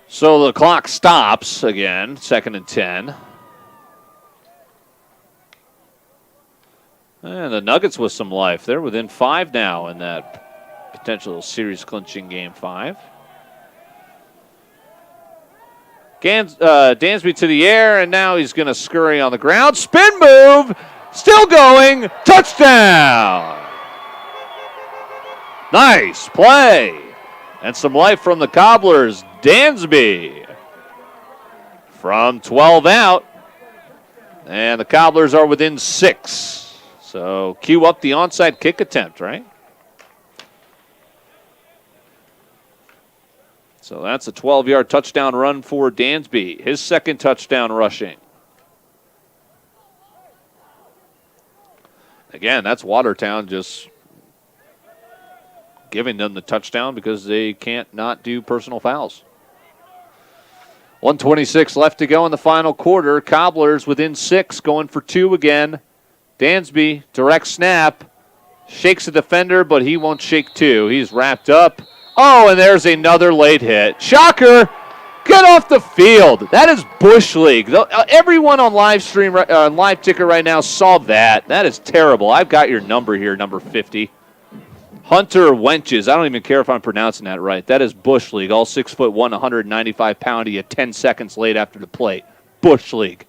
Speaker 14: So the clock stops again, 2nd and 10. And the Nuggets with some life. They're within 5 now in that potential series-clinching Game 5. Dansby to the air, and now he's going to scurry on the ground. Spin move! Still going! Touchdown! Nice play! And some life from the Cobblers. Dansby from 12 out. And the Cobblers are within 6. So cue up the onside kick attempt, right? So that's a 12-yard touchdown run for Dansby. His second touchdown rushing. Again, that's Watertown just giving them the touchdown because they can't not do personal fouls. 1:26 left to go in the final quarter. Cobblers within 6, going for 2 again. Dansby, direct snap, shakes the defender, but he won't shake 2. He's wrapped up. Oh, and there's another late hit. Shocker! Get off the field. That is Bush League. Everyone on live stream, live ticker right now saw that. That is terrible. I've got your number here, number 50. Hunter Wenches. I don't even care if I'm pronouncing that right. That is Bush League. All 6'1", 195-pounder. You 10 seconds late after the plate. Bush League.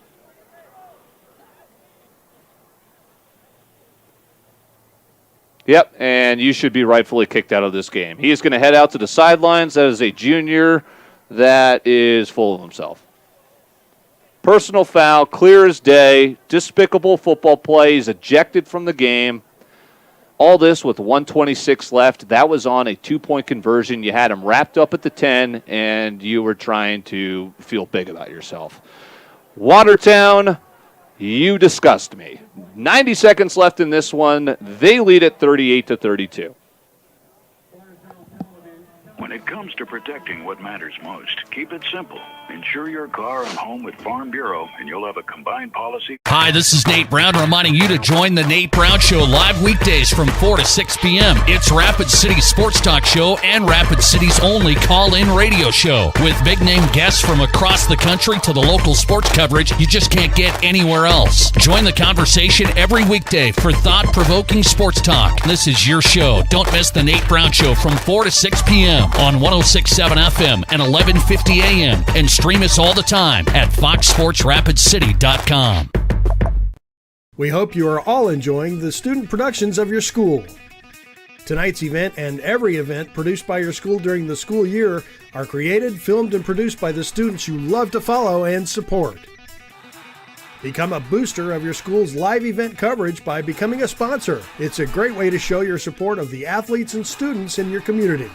Speaker 14: Yep, and you should be rightfully kicked out of this game. He is going to head out to the sidelines. That is a junior that is full of himself. Personal foul, clear as day, despicable football play. He's ejected from the game. All this with 1:26 left. That was on a 2-point conversion. You had him wrapped up at the 10, and you were trying to feel big about yourself. Watertown, you disgust me. 90 seconds left in this one. They lead at 38-32.
Speaker 18: When it comes to protecting what matters most, keep it simple. Insure your car and home with Farm Bureau, and you'll have a combined policy.
Speaker 13: Hi, this is Nate Brown reminding you to join the Nate Brown Show live weekdays from 4 to 6 p.m. It's Rapid City's sports talk show and Rapid City's only call-in radio show. With big-name guests from across the country to the local sports coverage you just can't get anywhere else. Join the conversation every weekday for thought-provoking sports talk. This is your show. Don't miss the Nate Brown Show from 4 to 6 p.m. on 106.7 FM and 1150 AM. And stream us all the time at foxsportsrapidcity.com.
Speaker 15: We hope you are all enjoying the student productions of your school. Tonight's event and every event produced by your school during the school year are created, filmed, and produced by the students you love to follow and support. Become a booster of your school's live event coverage by becoming a sponsor. It's a great way to show your support of the athletes and students in your community.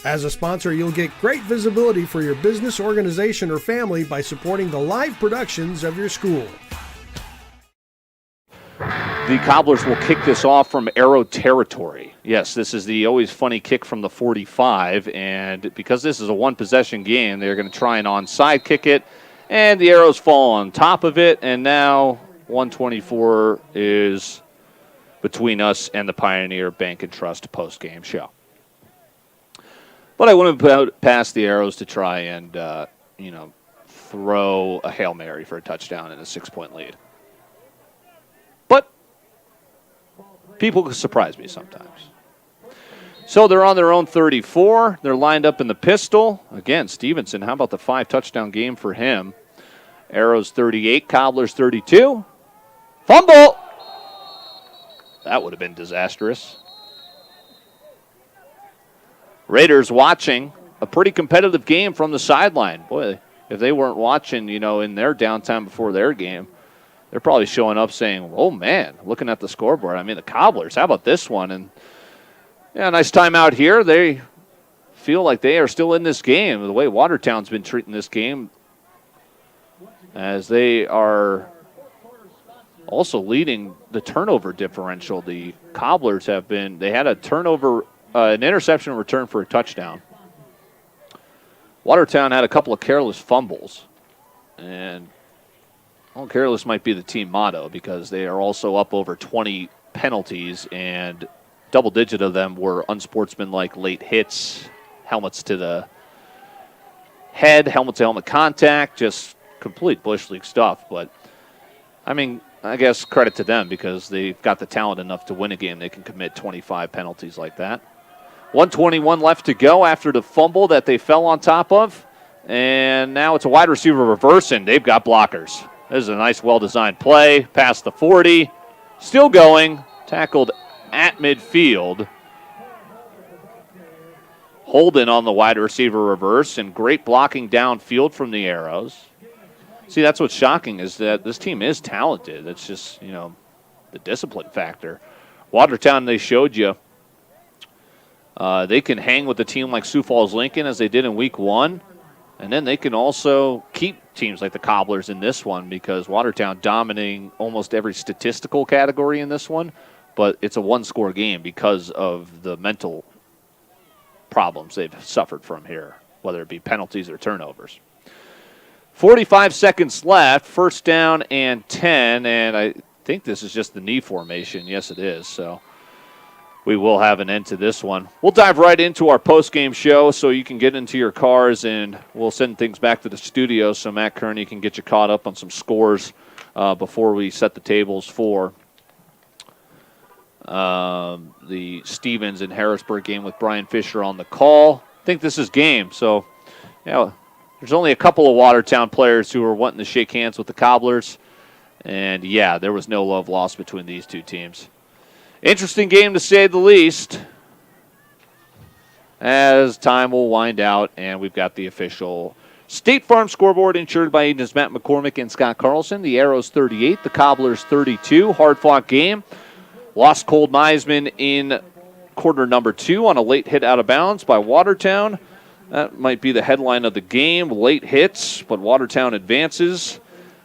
Speaker 15: As a sponsor, you'll get great visibility for your business, organization, or family by supporting the live productions of your school.
Speaker 14: The Cobblers will kick this off from Arrow territory. Yes, this is the always funny kick from the 45, and because this is a one-possession game, they're going to try and onside kick it, and the Arrows fall on top of it, and now 124 is between us and the Pioneer Bank and Trust post-game show. But I wouldn't put past the Arrows to try and, throw a Hail Mary for a touchdown in a 6-point lead. But people surprise me sometimes. So they're on their own 34. They're lined up in the pistol. Again, Stevenson, how about the 5-touchdown game for him? Arrows 38, Cobblers 32. Fumble! That would have been disastrous. Raiders watching a pretty competitive game from the sideline. Boy, if they weren't watching, in their downtime before their game, they're probably showing up saying, oh, man, looking at the scoreboard. I mean, the Cobblers, how about this one? And, yeah, nice time out here. They feel like they are still in this game. The way Watertown's been treating this game, as they are also leading the turnover differential. The Cobblers they had a turnover, an interception return for a touchdown. Watertown had a couple of careless fumbles. And, careless might be the team motto because they are also up over 20 penalties, and double-digit of them were unsportsmanlike late hits, helmets to the head, helmet-to-helmet contact, just complete Bush League stuff. But, I guess credit to them because they've got the talent enough to win a game. They can commit 25 penalties like that. 1:21 left to go after the fumble that they fell on top of. And now it's a wide receiver reverse, and they've got blockers. This is a nice, well-designed play. Past the 40. Still going. Tackled at midfield. Holden on the wide receiver reverse, and great blocking downfield from the Arrows. See, that's what's shocking is that this team is talented. It's just, the discipline factor. Watertown, they showed you, they can hang with a team like Sioux Falls Lincoln as they did in week 1. And then they can also keep teams like the Cobblers in this one because Watertown dominating almost every statistical category in this one. But it's a one-score game because of the mental problems they've suffered from here, whether it be penalties or turnovers. 45 seconds left, first down and 10, and I think this is just the knee formation. Yes, it is, so we will have an end to this one. We'll dive right into our post-game show so you can get into your cars, and we'll send things back to the studio so Matt Kearney can get you caught up on some scores before we set the tables for the Stevens and Harrisburg game with Brian Fisher on the call. I think this is game, so there's only a couple of Watertown players who are wanting to shake hands with the Cobblers, and there was no love lost between these two teams. Interesting game to say the least, as time will wind out, and we've got the official State Farm scoreboard insured by agents Matt McCormick and Scott Carlson. The Arrows 38, the Cobblers 32. Hard-fought game. Lost Cold Meisman in quarter number 2 on a late hit out of bounds by Watertown. That might be the headline of the game. Late hits, but Watertown advances.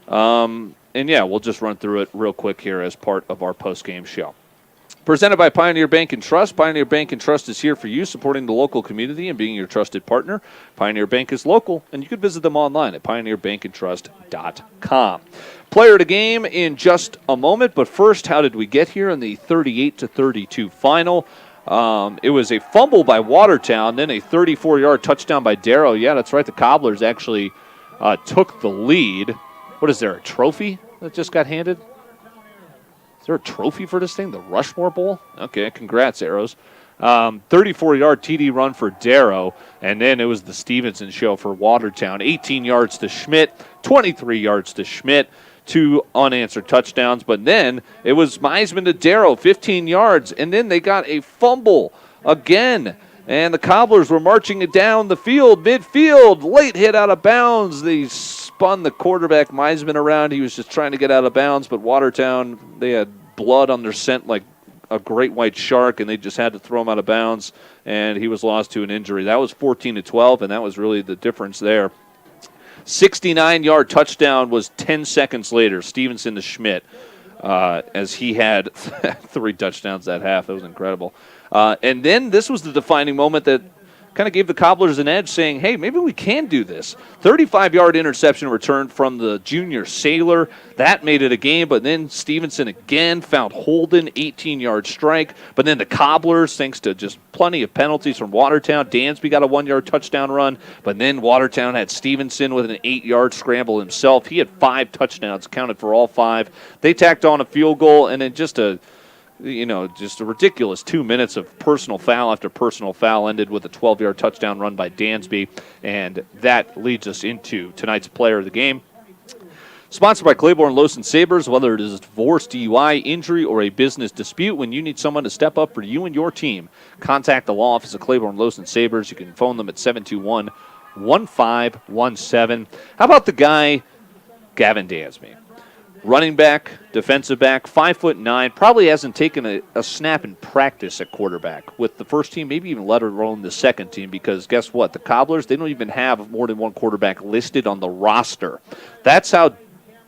Speaker 14: And we'll just run through it real quick here as part of our post-game show. Presented by Pioneer Bank and Trust. Pioneer Bank and Trust is here for you, supporting the local community and being your trusted partner. Pioneer Bank is local, and you can visit them online at pioneerbankandtrust.com. Player of the game in just a moment, but first, how did we get here in the 38-32 final? It was a fumble by Watertown, then a 34-yard touchdown by Darrow. Yeah, that's right. The Cobblers actually took the lead. What is there, a trophy that just got handed? Is there a trophy for this thing? The Rushmore Bowl? Okay, congrats, Arrows. 34-yard TD run for Darrow, and then it was the Stevenson show for Watertown. 18 yards to Schmidt, 23 yards to Schmidt, 2 unanswered touchdowns. But then it was Meisman to Darrow, 15 yards, and then they got a fumble again. And the Cobblers were marching it down the field, midfield, late hit out of bounds. They spun the quarterback Meisman around. He was just trying to get out of bounds, but Watertown, they had blood on their scent like a great white shark, and they just had to throw him out of bounds, and he was lost to an injury. That was 14-12, and that was really the difference there. 69-yard touchdown was 10 seconds later, Stevenson to Schmidt, as he had 3 touchdowns that half. That was incredible. And then this was the defining moment that kind of gave the Cobblers an edge, saying, hey, maybe we can do this. 35-yard interception return from the junior Sailor. That made it a game, but then Stevenson again found Holden, 18-yard strike. But then the Cobblers, thanks to just plenty of penalties from Watertown, Dansby got a 1-yard touchdown run, but then Watertown had Stevenson with an 8-yard scramble himself. He had 5 touchdowns, counted for all 5. They tacked on a field goal, and then just a just a ridiculous 2 minutes of personal foul after personal foul ended with a 12-yard touchdown run by Dansby, and that leads us into tonight's player of the game. Sponsored by Claiborne Lowson Sabres. Whether it is a divorce, DUI, injury, or a business dispute, when you need someone to step up for you and your team, contact the law office of Claiborne Lowson Sabres. You can phone them at 721-1517. How about the guy, Gavin Dansby? Running back, defensive back, 5'9", probably hasn't taken a snap in practice at quarterback with the first team, maybe even let alone the second team, because guess what? The Cobblers, they don't even have more than one quarterback listed on the roster. That's how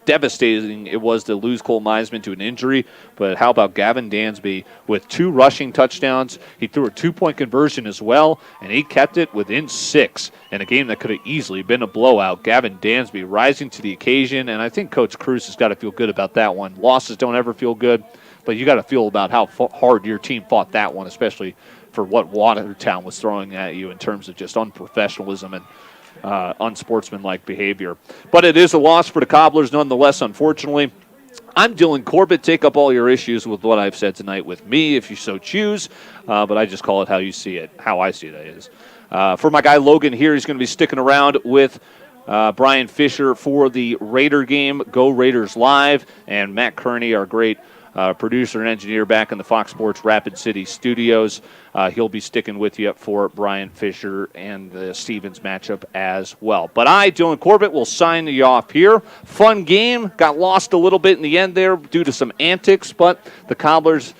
Speaker 14: devastating it was to lose Cole Meisman to an injury, but how about Gavin Dansby with 2 rushing touchdowns? He threw a 2-point conversion as well, and he kept it within 6 in a game that could have easily been a blowout. Gavin Dansby rising to the occasion, and I think Coach Cruz has got to feel good about that one. Losses don't ever feel good, but you got to feel about how hard your team fought that one, especially for what Watertown was throwing at you in terms of just unprofessionalism and unsportsmanlike behavior. But it is a loss for the Cobblers nonetheless, unfortunately. I'm Dylan Corbett. Take up all your issues with what I've said tonight with me, if you so choose. But I just call it how you see it, how I see it, that is. For my guy Logan here, he's going to be sticking around with Brian Fisher for the Raider game. Go Raiders Live. And Matt Kearney, our great producer and engineer back in the Fox Sports Rapid City studios. He'll be sticking with you for Brian Fisher and the Stevens matchup as well. But I, Dylan Corbett, will sign you off here. Fun game. Got lost a little bit in the end there due to some antics, but the Cobblers,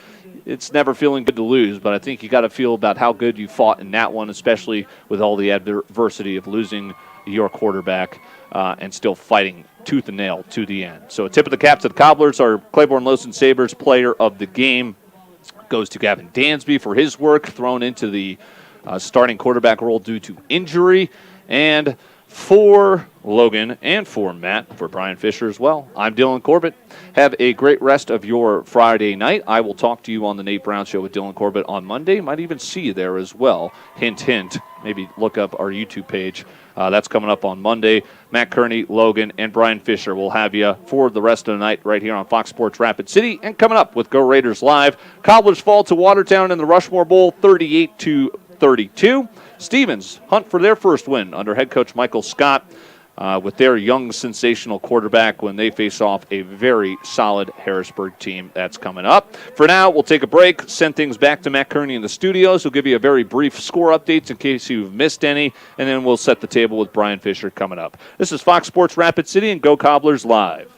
Speaker 14: it's never feeling good to lose, but I think you got to feel about how good you fought in that one, especially with all the adversity of losing your quarterback and still fighting tooth and nail to the end. So a tip of the cap to the Cobblers. Our Claiborne Lowson Sabres player of the game goes to Gavin Dansby for his work, thrown into the starting quarterback role due to injury. And for Logan and for Matt, for Brian Fisher as well, I'm Dylan Corbett. Have a great rest of your Friday night. I will talk to you on the Nate Brown Show with Dylan Corbett on Monday. Might even see you there as well. Hint, hint. Maybe look up our YouTube page. That's coming up on Monday. Matt Kearney, Logan, and Brian Fisher will have you for the rest of the night right here on Fox Sports Rapid City. And coming up with Go Raiders Live, Cobblers fall to Watertown in the Rushmore Bowl 38-32. Stevens hunt for their first win under head coach Michael Scott with their young, sensational quarterback when they face off a very solid Harrisburg team that's coming up. For now, we'll take a break, send things back to Matt Kearney in the studios. He'll give you a very brief score updates in case you've missed any, and then we'll set the table with Brian Fisher coming up. This is Fox Sports Rapid City and Go Cobblers Live.